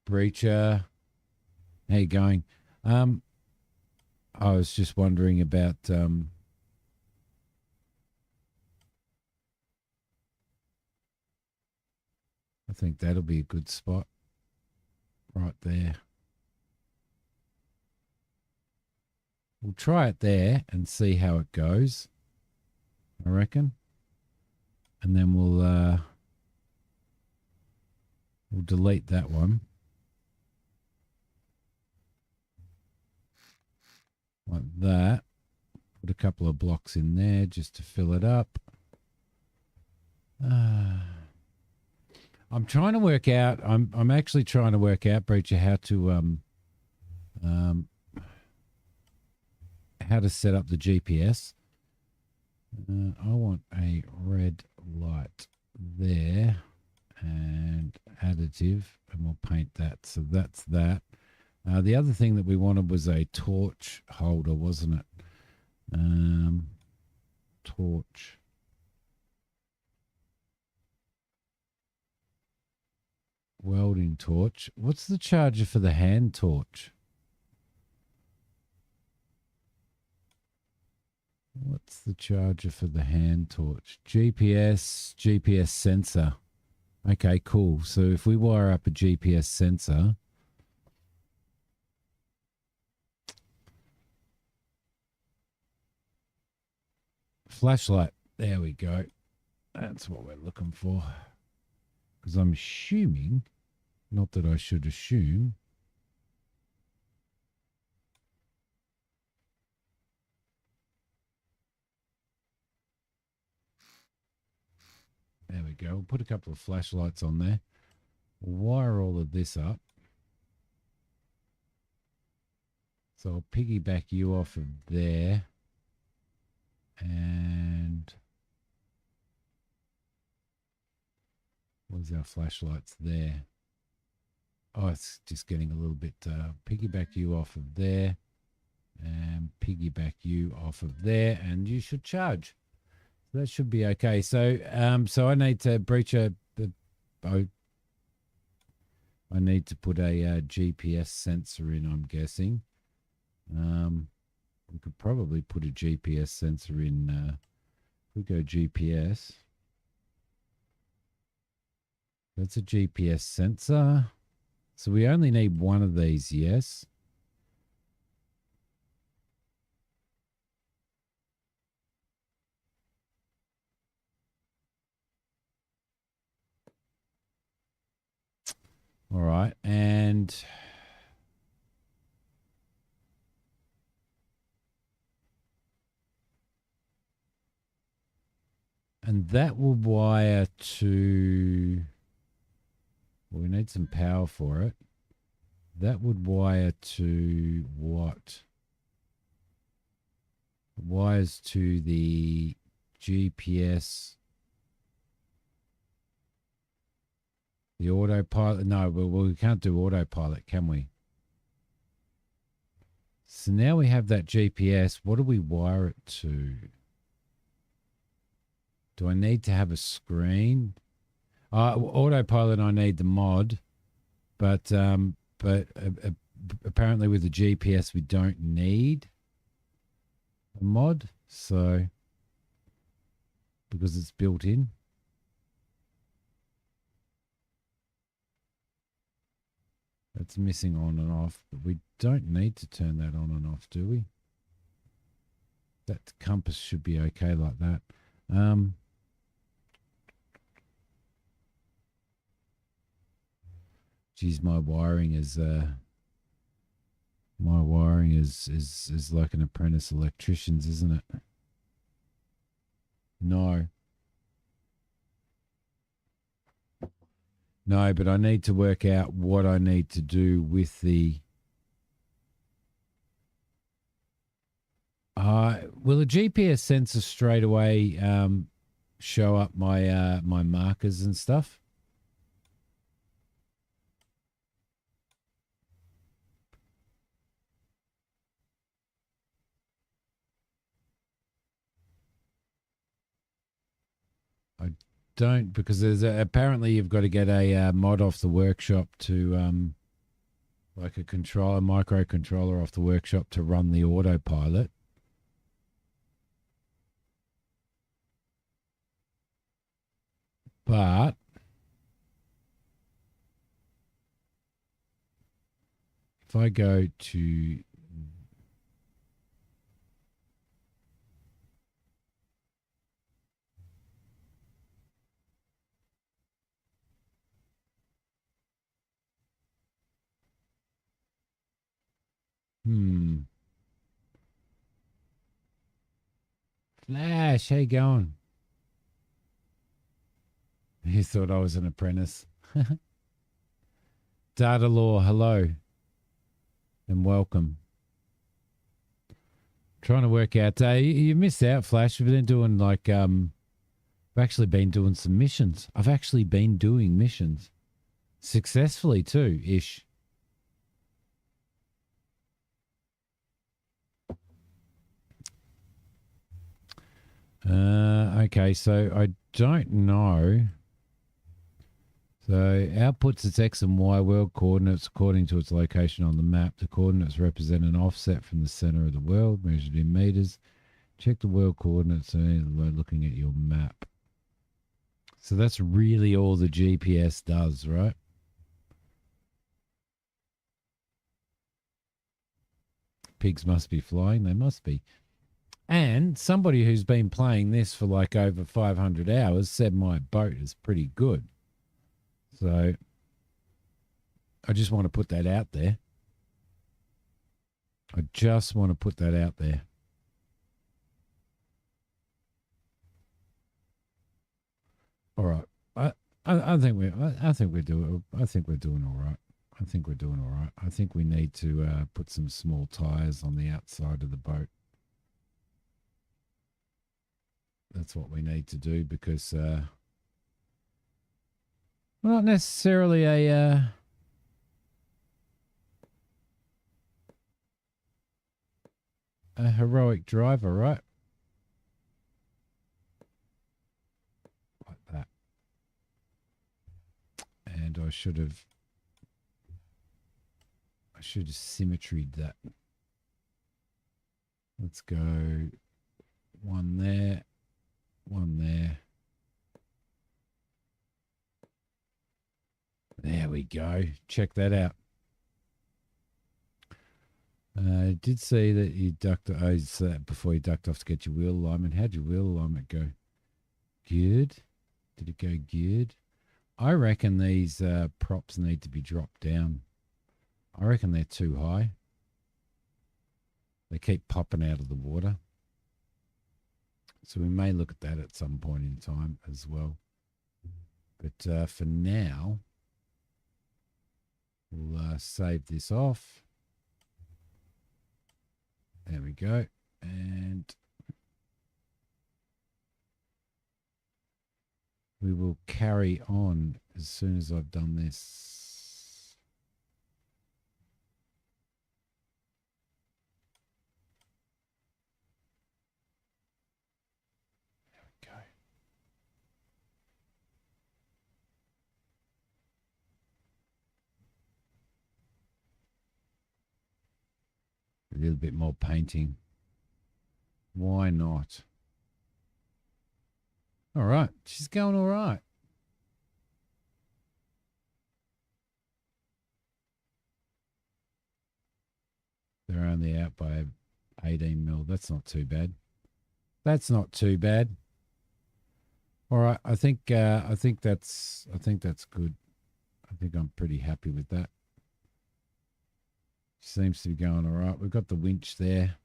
Breacher. How you going? I was just wondering about I think that'll be a good spot right there. We'll try it there and see how it goes, I reckon. And then we'll delete that one. Like that. Put a couple of blocks in there just to fill it up. I'm trying to work out. I'm actually trying to work out, Breacher, how to set up the GPS. I want a red light there and additive, and we'll paint that. So that's that. The other thing that we wanted was a torch holder, wasn't it? Torch. Welding torch. What's the charger for the hand torch? What's the charger for the hand torch? GPS sensor. Okay, cool. So if we wire up a GPS sensor, flashlight. There we go. That's what we're looking for. Because I'm assuming, not that I should assume, there we go. We'll put a couple of flashlights on there. We'll wire all of this up. So I'll piggyback you off of there. And where's our flashlights there? Oh, it's just getting a little bit piggyback you off of there and piggyback you off of there, and you should charge. So that should be okay. So I need to breach I need to put a GPS sensor in, I'm guessing. We could probably put a GPS sensor in. We go GPS. That's a GPS sensor. So we only need one of these, yes. All right, and that will wire to, well, we need some power for it. That would wire to what? It wires to the GPS. The autopilot. No, well, we can't do autopilot, can we? So now we have that GPS. What do we wire it to? Do I need to have a screen? Autopilot, I need the mod, but apparently with the GPS we don't need a mod, so because it's built in. That's missing on and off, but we don't need to turn that on and off, do we? That compass should be okay like that. Geez, my wiring is like an apprentice electrician's, isn't it? No. No, but I need to work out what I need to do with the... will a GPS sensor straight away show up my my markers and stuff? I don't, because there's apparently you've got to get a mod off the workshop to like a microcontroller off the workshop to run the autopilot. But if I go to Flash, how you going? You thought I was an apprentice. Data Law, hello and welcome. Trying to work out. You missed out, Flash. We've been doing like I've actually been doing some missions. I've actually been doing missions successfully too, ish. Okay, so I don't know. So outputs its X and Y world coordinates according to its location on the map. The coordinates represent an offset from the center of the world measured in meters. Check the world coordinates looking at your map. So that's really all the GPS does, right? Pigs must be flying. They must be. And somebody who's been playing this for like over 500 hours said my boat is pretty good. So I just want to put that out there. I just want to put that out there. All right. I think we're doing all right. I think we're doing all right. I think we need to put some small tires on the outside of the boat. That's what we need to do because we're not necessarily a heroic driver, right? Like that. And I should have symmetried that. Let's go one there, one there. There we go. Check that out. I did see that you ducked. I said that before you ducked off to get your wheel alignment. How'd your wheel alignment go? Good. Did it go good? I reckon these props need to be dropped down. I reckon they're too high. They keep popping out of the water. So we may look at that at some point in time as well. But for now, we'll save this off. There we go. And we will carry on as soon as I've done this. There we go. little bit more painting. Why not? All right. She's going all right. They're only out by 18 mil. That's not too bad. That's not too bad. All right. I think that's good. I think I'm pretty happy with that. Seems to be going all right. We've got the winch there.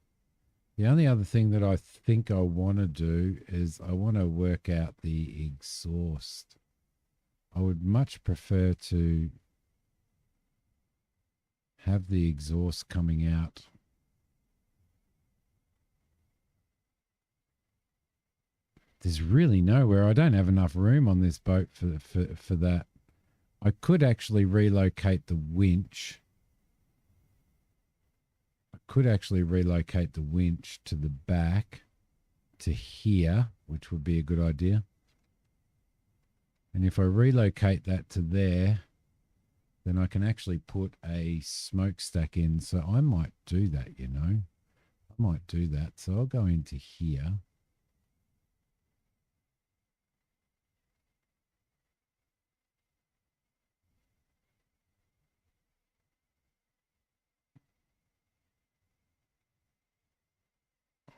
The only other thing that I think I want to do is I want to work out the exhaust. I would much prefer to have the exhaust coming out. There's really nowhere. I don't have enough room on this boat for that. I could actually relocate the winch. Could actually relocate the winch to the back to here, which would be a good idea. And if I relocate that to there, then I can actually put a smokestack in. So I might do that, you know. I might do that. So I'll go into here.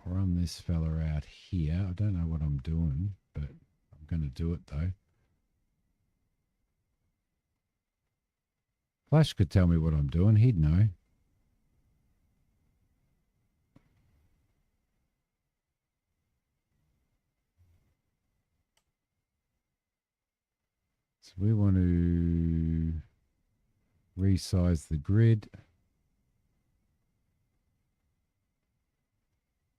Run this fella out here. I don't know what I'm doing, but I'm going to do it though. Flash could tell me what I'm doing. He'd know. So we want to resize the grid.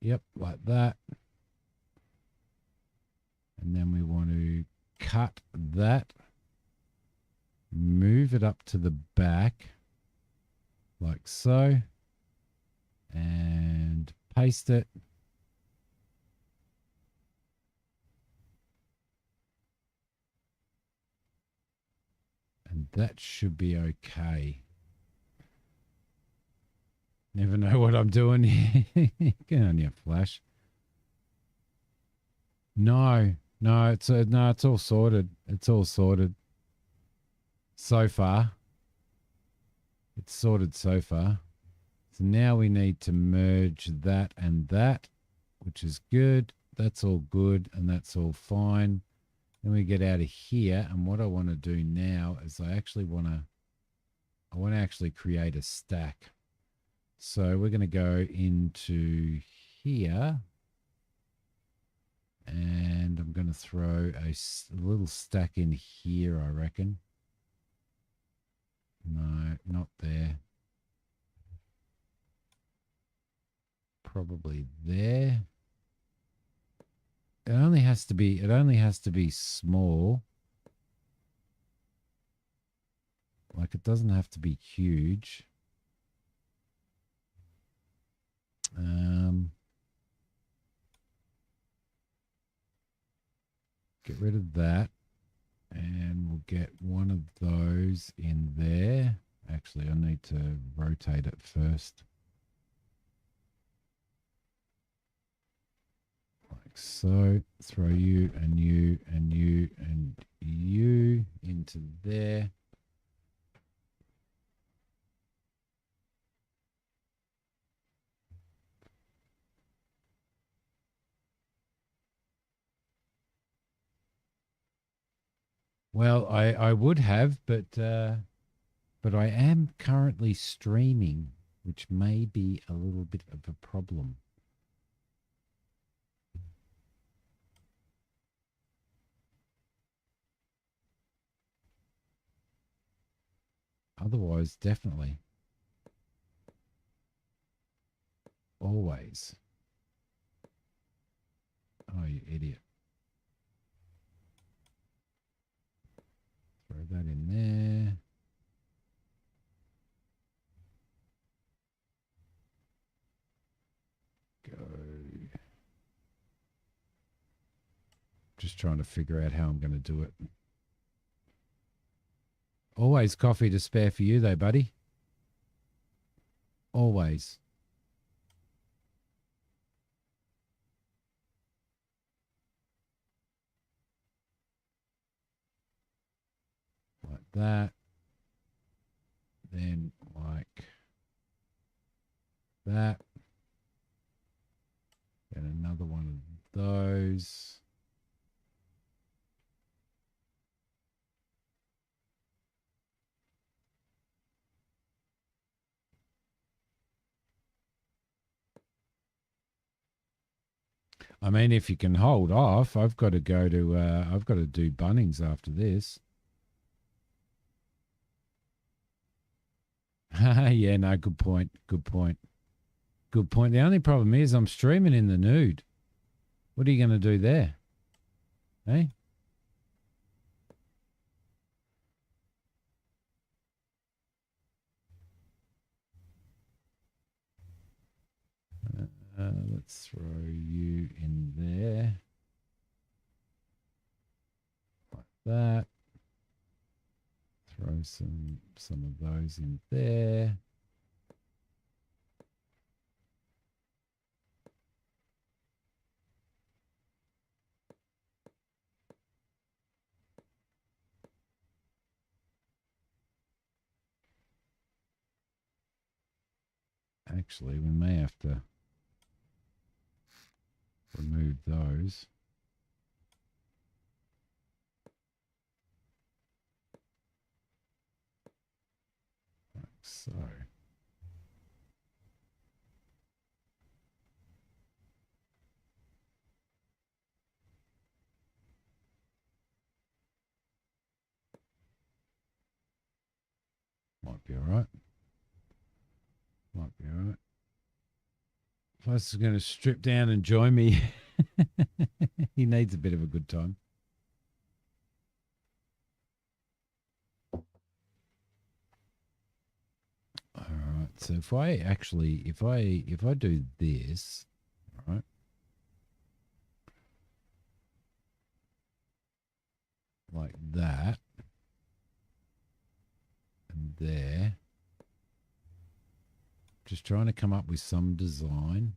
Yep, like that. And then we want to cut that, move it up to the back, like so, and paste it. And that should be okay. Never know what I'm doing here. Get on your Flash. No, it's all sorted. It's all sorted. So far. It's sorted so far. So now we need to merge that and that, which is good. That's all good and that's all fine. Then we get out of here, and what I want to do now is I want to actually create a stack. So we're going to go into here, and I'm going to throw a little stack in here, I reckon. No, not there. Probably there. It only has to be small. Like, it doesn't have to be huge. Get rid of that, and we'll get one of those in there. Actually, I need to rotate it first. Like so. Throw you and you and you and you into there. Well, I would have, but I am currently streaming, which may be a little bit of a problem. Otherwise, definitely. Always. Oh, you idiot. Throw that in there. Go. Just trying to figure out how I'm going to do it. Always coffee to spare for you though, buddy. Always. that. Then like that. And another one of those. I mean, if you can hold off, I've got to go to, I've got to do Bunnings after this. Yeah, no, good point. Good point. Good point. The only problem is I'm streaming in the nude. What are you going to do there? Hey? Let's throw you in there. Like that. Throw some of those in there. Actually, we may have to remove those. Like so. Might be all right. Might be all right. Plus, is going to strip down and join me. He needs a bit of a good time. All right. So if I actually, if I do this, all right, like that, and there, just trying to come up with some design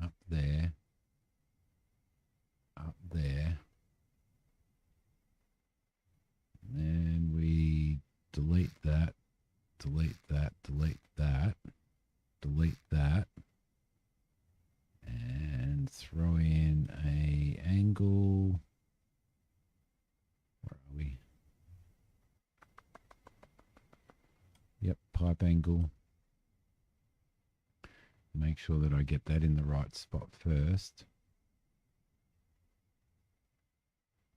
up there, up there. And we delete that, delete that, delete that, delete that, and throw in a angle. Where are we? Yep, pipe angle. Make sure that I get that in the right spot first.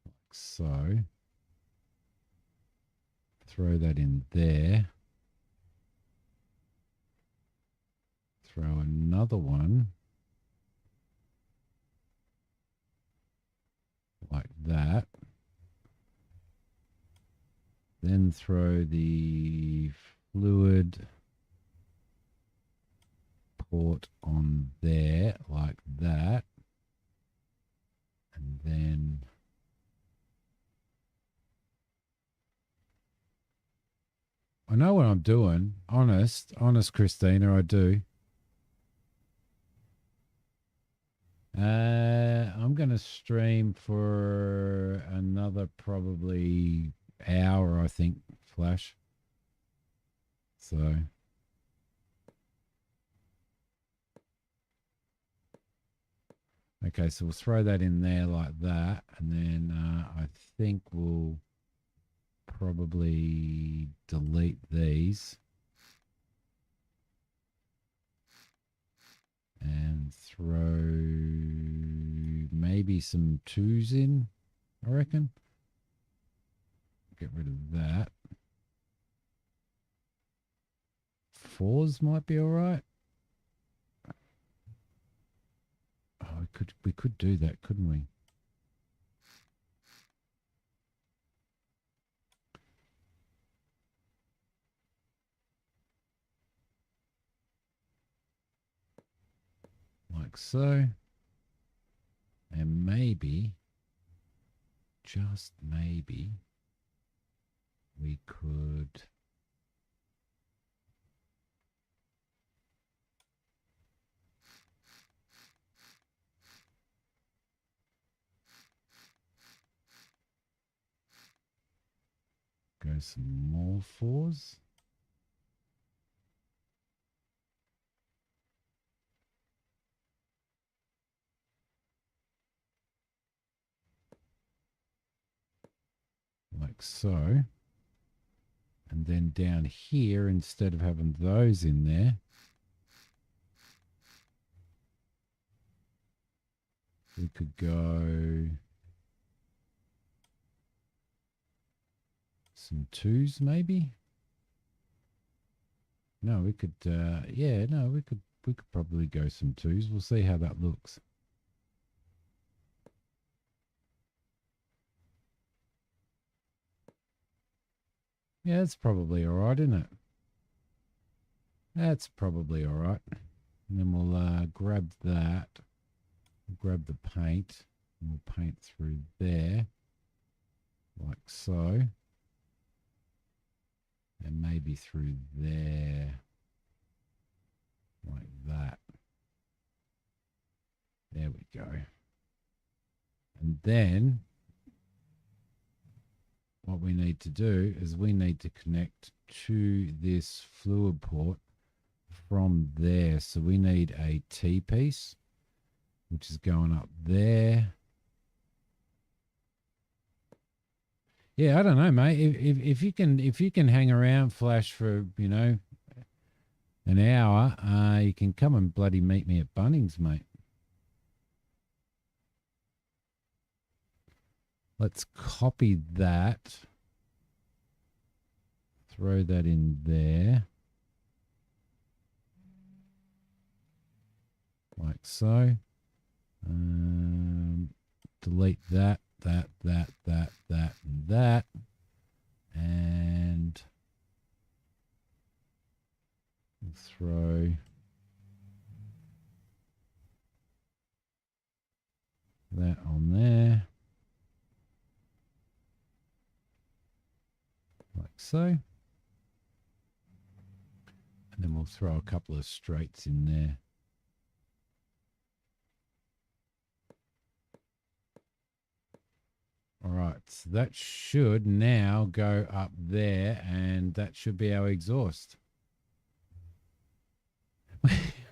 Like so. Throw that in there. Throw another one. Like that. Then throw the fluid port on there like that. And then I know what I'm doing. Honest, Christina, I do. I'm going to stream for another probably hour, I think, Flash. So okay, so we'll throw that in there like that, and then I think we'll probably delete these and throw maybe some 2s in, I reckon. Get rid of that. 4s might be all right. Oh, we could do that, couldn't we? Like so. And maybe, just maybe, we could go some more 4s. Like so. And then down here, instead of having those in there, we could go some 2s maybe. No, we could, yeah, no, we could probably go some 2s. We'll see how that looks. Yeah, that's probably all right, isn't it? That's probably all right. And then we'll grab that, grab the paint, and we'll paint through there, like so. And maybe through there, like that. There we go. And then what we need to do is we need to connect to this fluid port from there. So we need a T-piece, which is going up there. Yeah, I don't know, mate. If you can hang around, Flash, for, you know, an hour, you can come and bloody meet me at Bunnings, mate. Let's copy that. Throw that in there. Like so. Delete that, and that. And throw that on there. Like so. And then we'll throw a couple of straights in there. All right, so that should now go up there, and that should be our exhaust.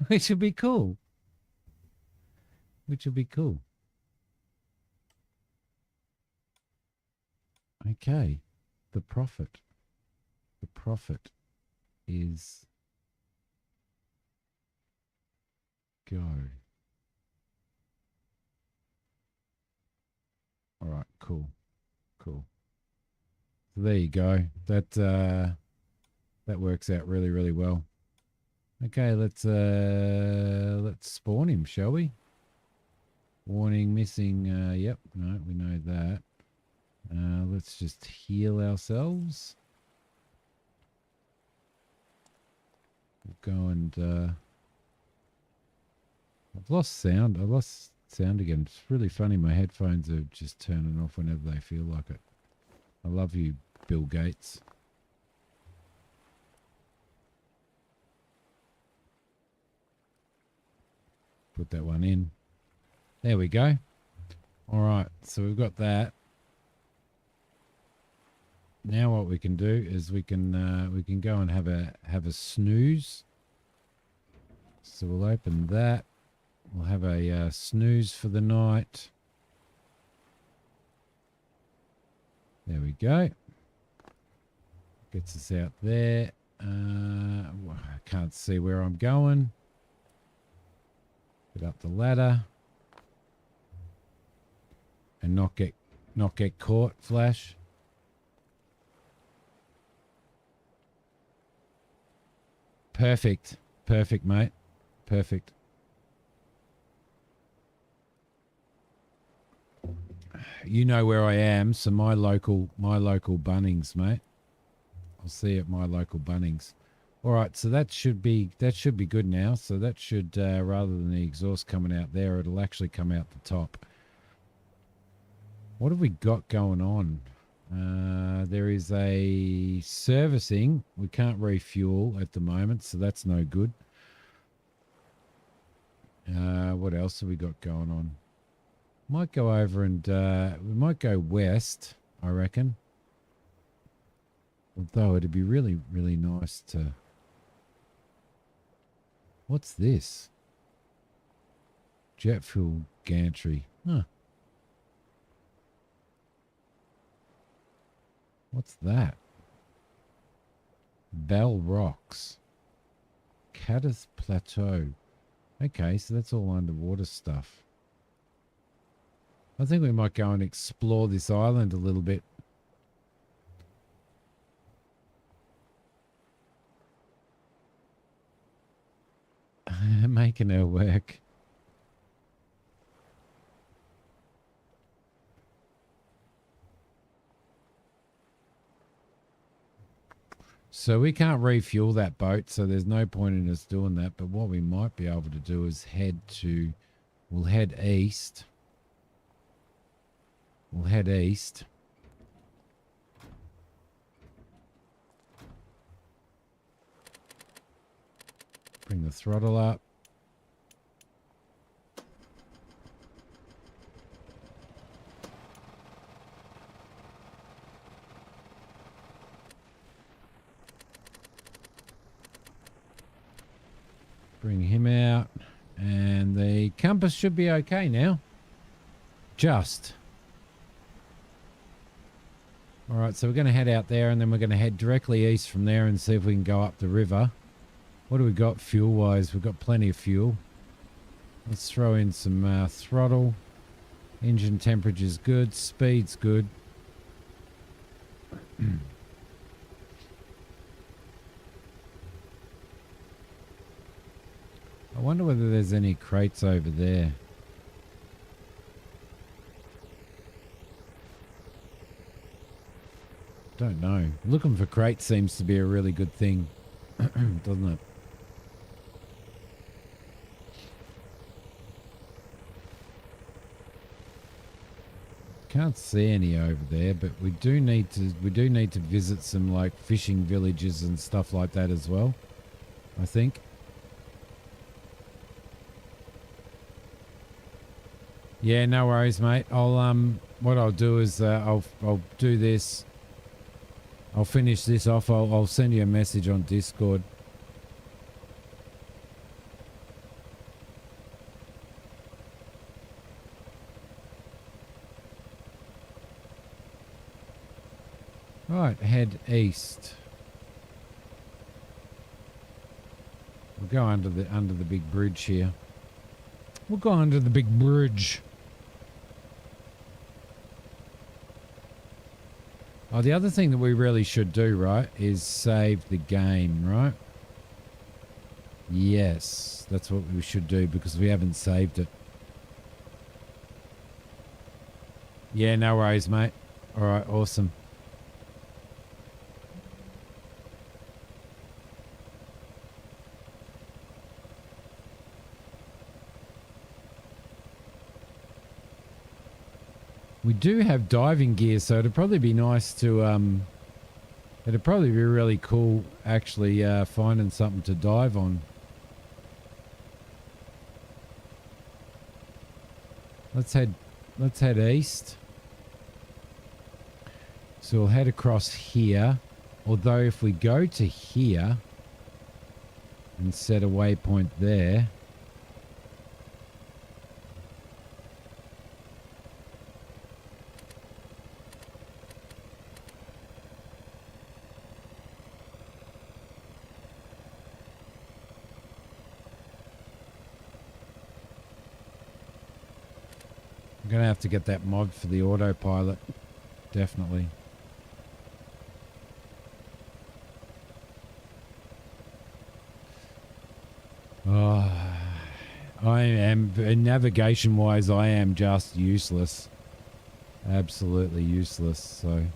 Which would be cool. Which would be cool. Okay, the profit. The profit is go. All right, cool. Cool. So there you go. That works out really, really well. Okay, let's spawn him, shall we? Warning, missing. Yep, no, we know that. Let's just heal ourselves. We'll go and I've lost sound. I lost sound again. It's really funny. My headphones are just turning off whenever they feel like it. I love you, Bill Gates. Put that one in. There we go. All right, so we've got that. Now what we can do is we can go and have a snooze. So we'll open that. We'll have a snooze for the night. There we go. Gets us out there. I can't see where I'm going. Get up the ladder. And not get caught, Flash. Perfect. Perfect, mate. Perfect. You know where I am, so my local Bunnings, mate. I'll see you at my local Bunnings. All right, so that should be good now. So that should rather than the exhaust coming out there, it'll actually come out the top. What have we got going on? There is a servicing. We can't refuel at the moment, so that's no good. What else have we got going on? Might go over and we might go west, I reckon. Although it'd be really, really nice to... What's this? Jet fuel gantry. Huh. What's that? Bell Rocks. Caddis Plateau. Okay, so that's all underwater stuff. I think we might go and explore this island a little bit. Making her work. So we can't refuel that boat, so there's no point in us doing that. But what we might be able to do is we'll head east. We'll head east. Bring the throttle up. Bring him out. And the compass should be okay now. Just. All right, so we're going to head out there and then we're going to head directly east from there and see if we can go up the river. What do we got fuel-wise? We've got plenty of fuel. Let's throw in some throttle. Engine temperature's good. Speed's good. I wonder whether there's any crates over there. Don't know. Looking for crates seems to be a really good thing, doesn't it? Can't see any over there, but we do need to visit some like fishing villages and stuff like that as well, I think. Yeah, no worries, mate. What I'll do is I'll do this. I'll finish this off. I'll send you a message on Discord. Right, head east. We'll go under the big bridge here. We'll go under the big bridge. Oh, the other thing that we really should do, right, is save the game, right? Yes, that's what we should do because we haven't saved it. Yeah, no worries, mate. All right, awesome. We do have diving gear, so it'd probably be nice to, it'd probably be really cool actually finding something to dive on. Let's head east. So we'll head across here. Although if we go to here and set a waypoint there, I'm going to have to get that mod for the autopilot. Definitely. Oh, I am, navigation wise, I am just useless. Absolutely useless, so.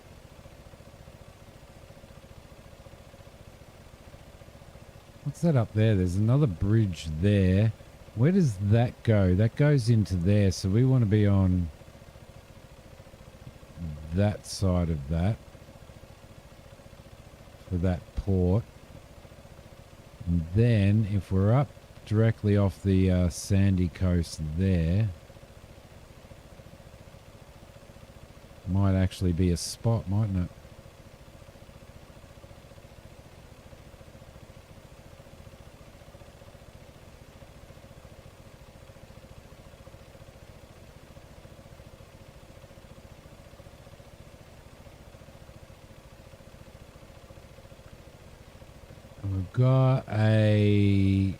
What's that up there? There's another bridge there. Where does that go? That goes into there, so we want to be on that side of that for that port. And then if we're up directly off the sandy coast there, might actually be a spot, mightn't it? We've got a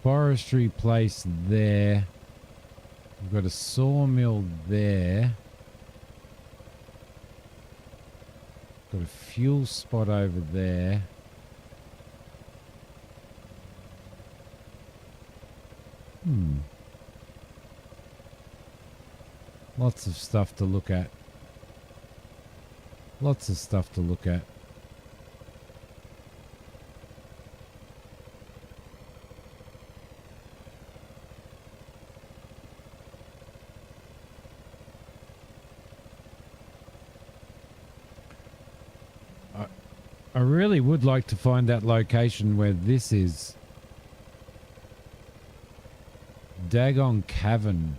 forestry place there. We've got a sawmill there. Got a fuel spot over there. Lots of stuff to look at. Lots of stuff to look at. I really would like to find that location where this is. Dagon Cavern.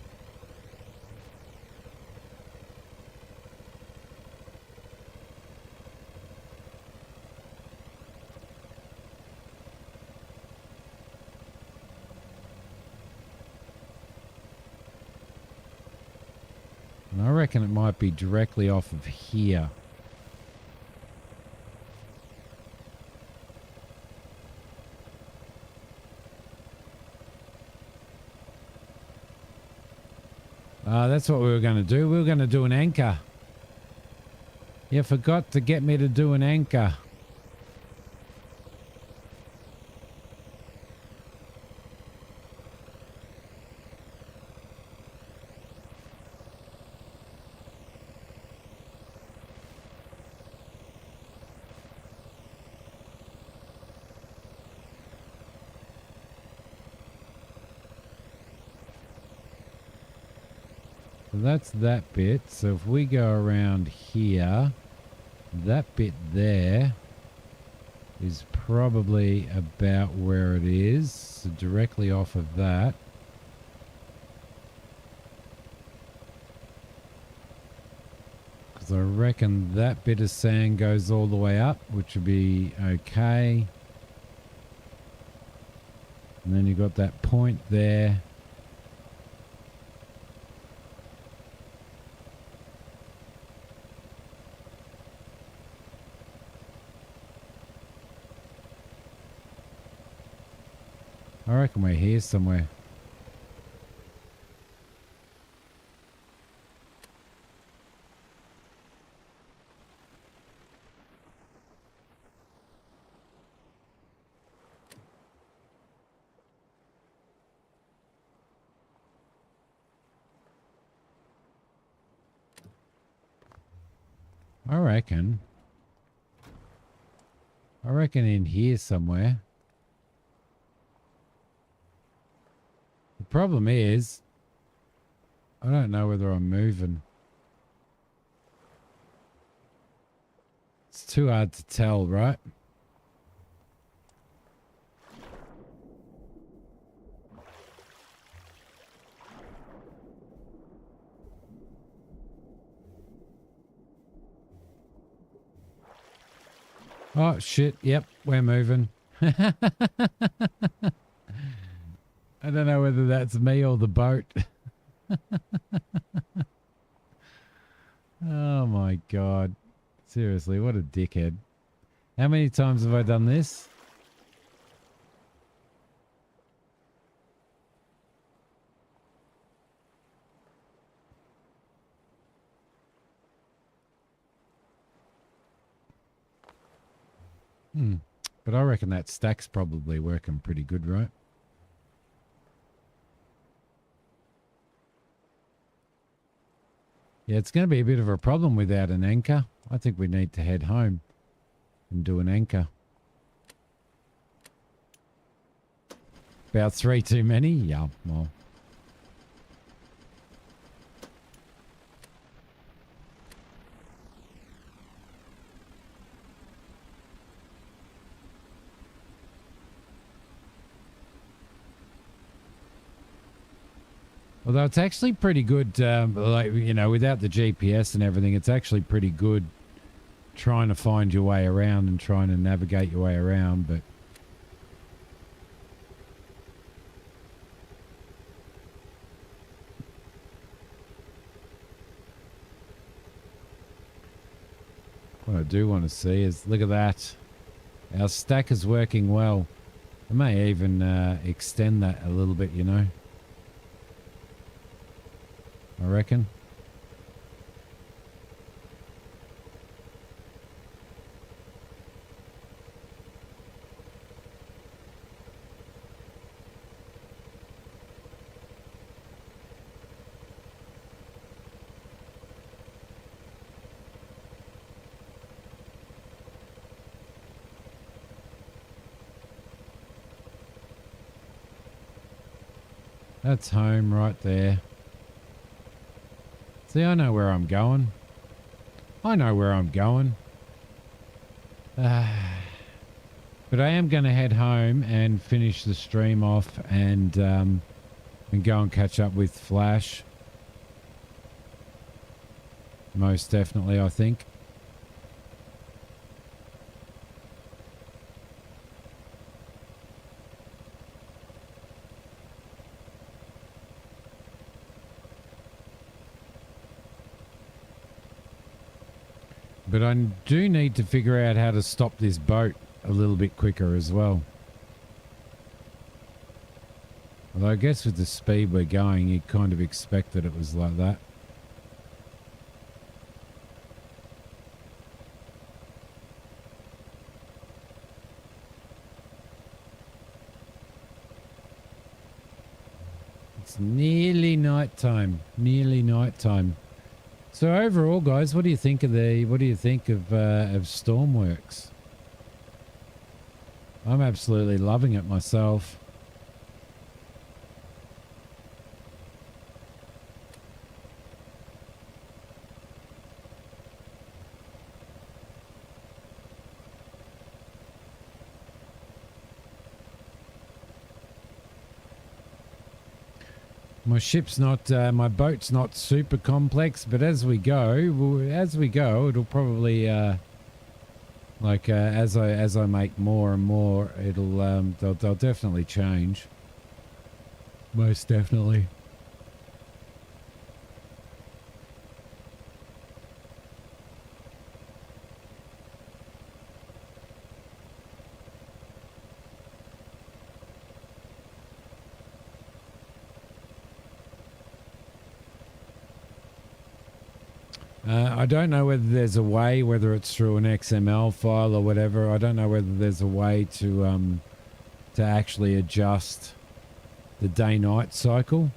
And I reckon it might be directly off of here. That's what we were going to do. We were going to do an anchor. You forgot to get me to do an anchor. So that's that bit. So if we go around here, that bit there is probably about where it is. So directly off of that. Because I reckon that bit of sand goes all the way up, which would be okay. And then you've got that point there. I reckon we're here somewhere. I reckon in here somewhere. The problem is, I don't know whether I'm moving. It's too hard to tell, right? Oh, shit. Yep, we're moving. I don't know whether that's me or the boat. Oh, my God. Seriously, what a dickhead. How many times have I done this? But I reckon that stack's probably working pretty good, right? Yeah, it's going to be a bit of a problem without an anchor. I think we need to head home and do an anchor. About 3 too many? Yeah, well. Although it's actually pretty good, like, you know, without the GPS and everything, it's actually pretty good trying to find your way around and trying to navigate your way around, but what I do want to see is, look at that. Our stack is working well. I may even extend that a little bit, you know. I reckon. That's home right there. See, I know where I'm going. I know where I'm going. But I am going to head home and finish the stream off and go and catch up with Flash. Most definitely, I think. But I do need to figure out how to stop this boat a little bit quicker as well. Although I guess with the speed we're going, you'd kind of expect that it was like that. It's nearly night time. Nearly night time. So overall, guys, what do you think of Stormworks? I'm absolutely loving it myself. My ship's not, my boat's not super complex, but as we go, it'll probably, as I make more and more, it'll, they'll definitely change. Most definitely. I don't know whether there's a way, whether it's through an XML file or whatever. I don't know whether there's a way to actually adjust the day-night cycle.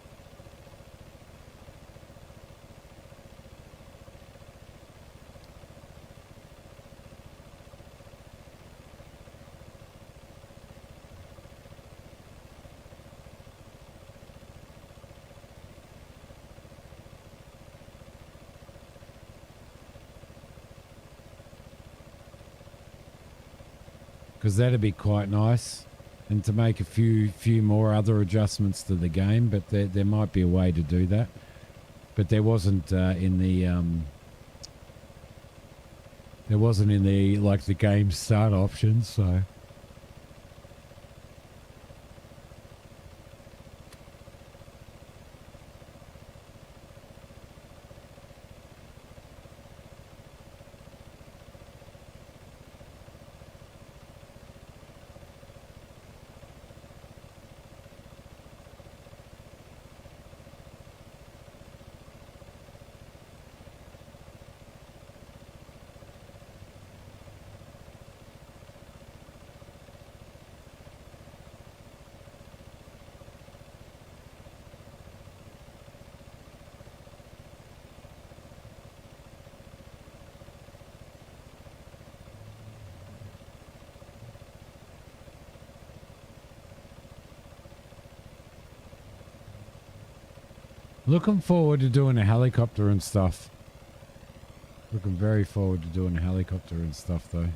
Because that'd be quite nice, and to make a few more other adjustments to the game, but there might be a way to do that, but there wasn't in the like the game start options, so. Looking forward to doing a helicopter and stuff. Looking very forward to doing a helicopter and stuff, though.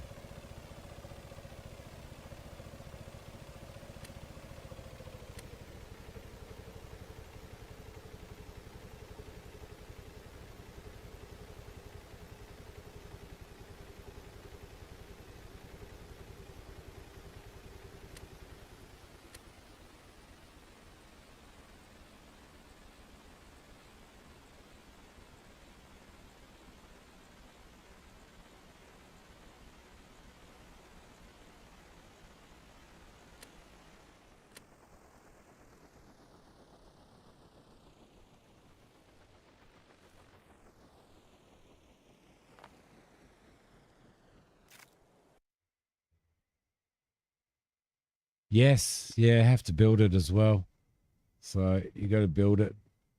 Yes, yeah, have to build it as well. So you got to build it,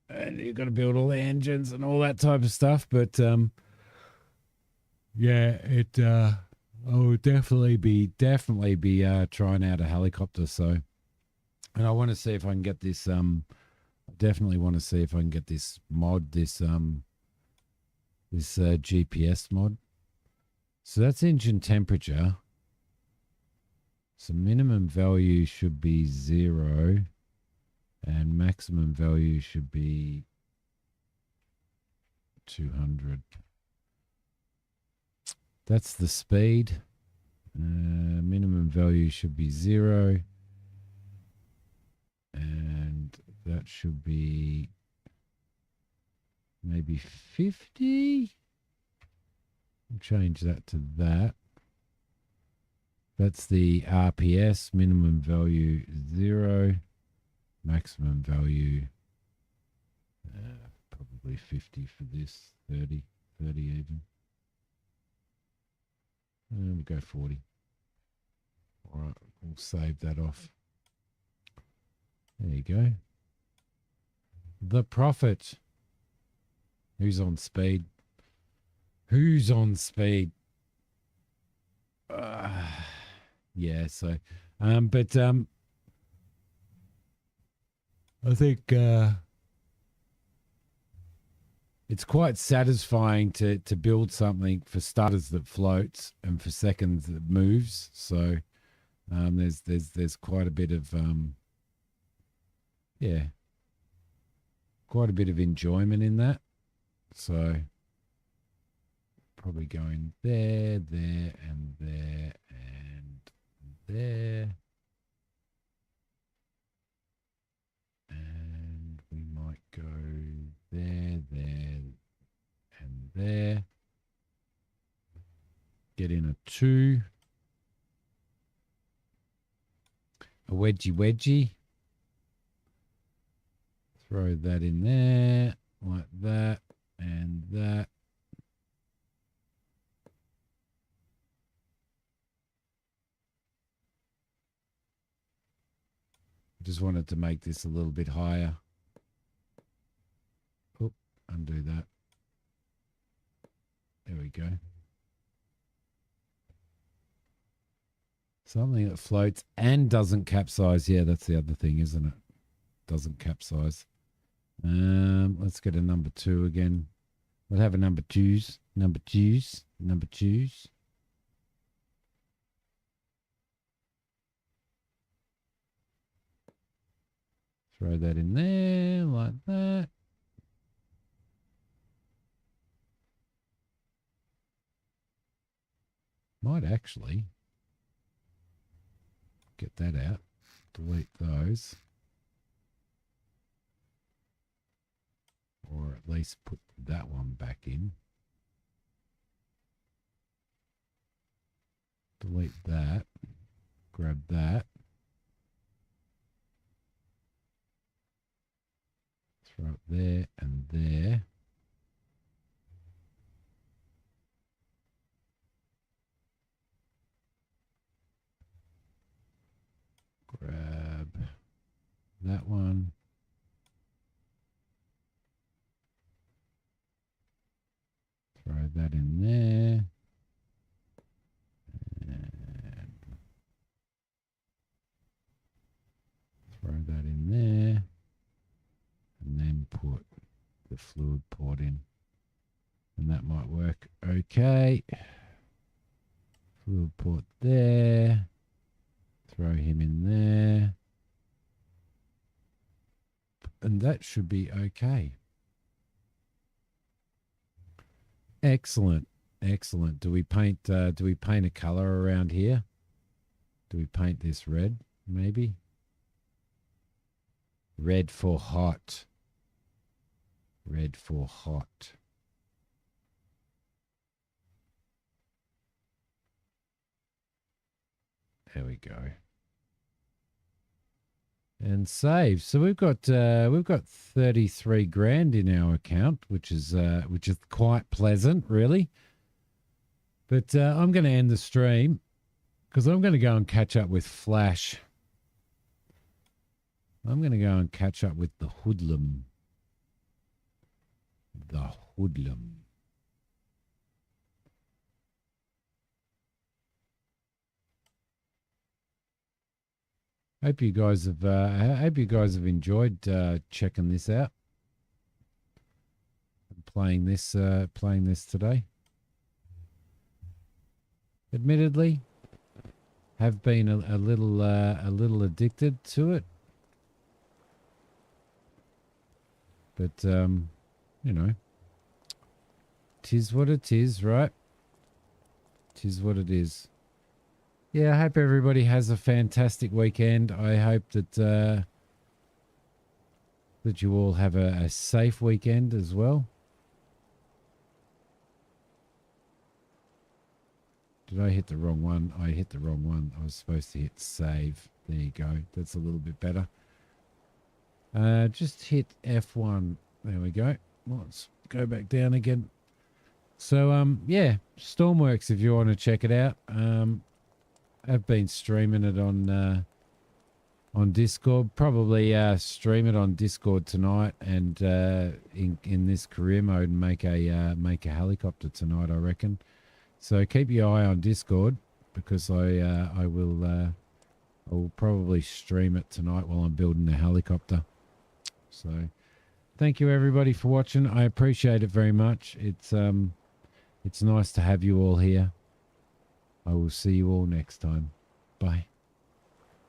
and you got to build all the engines and all that type of stuff. But yeah, it. I would definitely be trying out a helicopter. So, and I want to see if I can get this. I definitely want to see if I can get this mod. This GPS mod. So that's engine temperature. So minimum value should be 0 and maximum value should be 200. That's the speed. Minimum value should be 0 and that should be maybe 50. I'll change that to that. That's the RPS, minimum value 0, maximum value probably 50 for this, 30 even. And we'll go 40. All right, we'll save that off. There you go. The Prophet. Who's on speed? Who's on speed? Yeah, so, but I think it's quite satisfying to build something for starters that floats and for seconds that moves. So there's quite a bit of yeah, quite a bit of enjoyment in that. So probably going there, there, and there, and there. And we might go there, there, and there. Get in a 2. A wedgie. Throw that in there, like that, and that. I just wanted to make this a little bit higher. Oop, undo that. There we go. Something that floats and doesn't capsize. Yeah, that's the other thing, isn't it? Doesn't capsize. Let's get a number 2 again. We'll have a number 2s. Number 2s. Number 2s. Throw that in there like that. Might actually get that out. Delete those. Or at least put that one back in. Delete that. Grab that. Throw it there and there. Grab that one. Throw that in there. And throw that in there. And then put the fluid port in. And that might work okay. Fluid port there. Throw him in there. And that should be okay. Excellent. Excellent. Do we paint a color around here? Do we paint this red, maybe? Red for hot. Red for hot. There we go. And save. So we've got 33 grand in our account, which is quite pleasant, really. But I'm going to end the stream because I'm going to go and catch up with Flash I'm going to go and catch up with the hoodlum. The hoodlum. Hope you guys have. I hope you guys have enjoyed checking this out. Playing this today. Admittedly, have been a little addicted to it, but you know, 'tis what it is, right? 'Tis what it is. Yeah, I hope everybody has a fantastic weekend. I hope that that you all have a safe weekend as well. Did I hit the wrong one? I hit the wrong one. I was supposed to hit save. There you go. That's a little bit better. Just hit F1. There we go. Let's go back down again. So, yeah, Stormworks, if you want to check it out. I've been streaming it on Discord. Probably stream it on Discord tonight, and in this career mode, and make a helicopter tonight, I reckon. So keep your eye on Discord, because I will probably stream it tonight while I'm building a helicopter. So thank you everybody for watching. I appreciate it very much. It's nice to have you all here. I will see you all next time. Bye.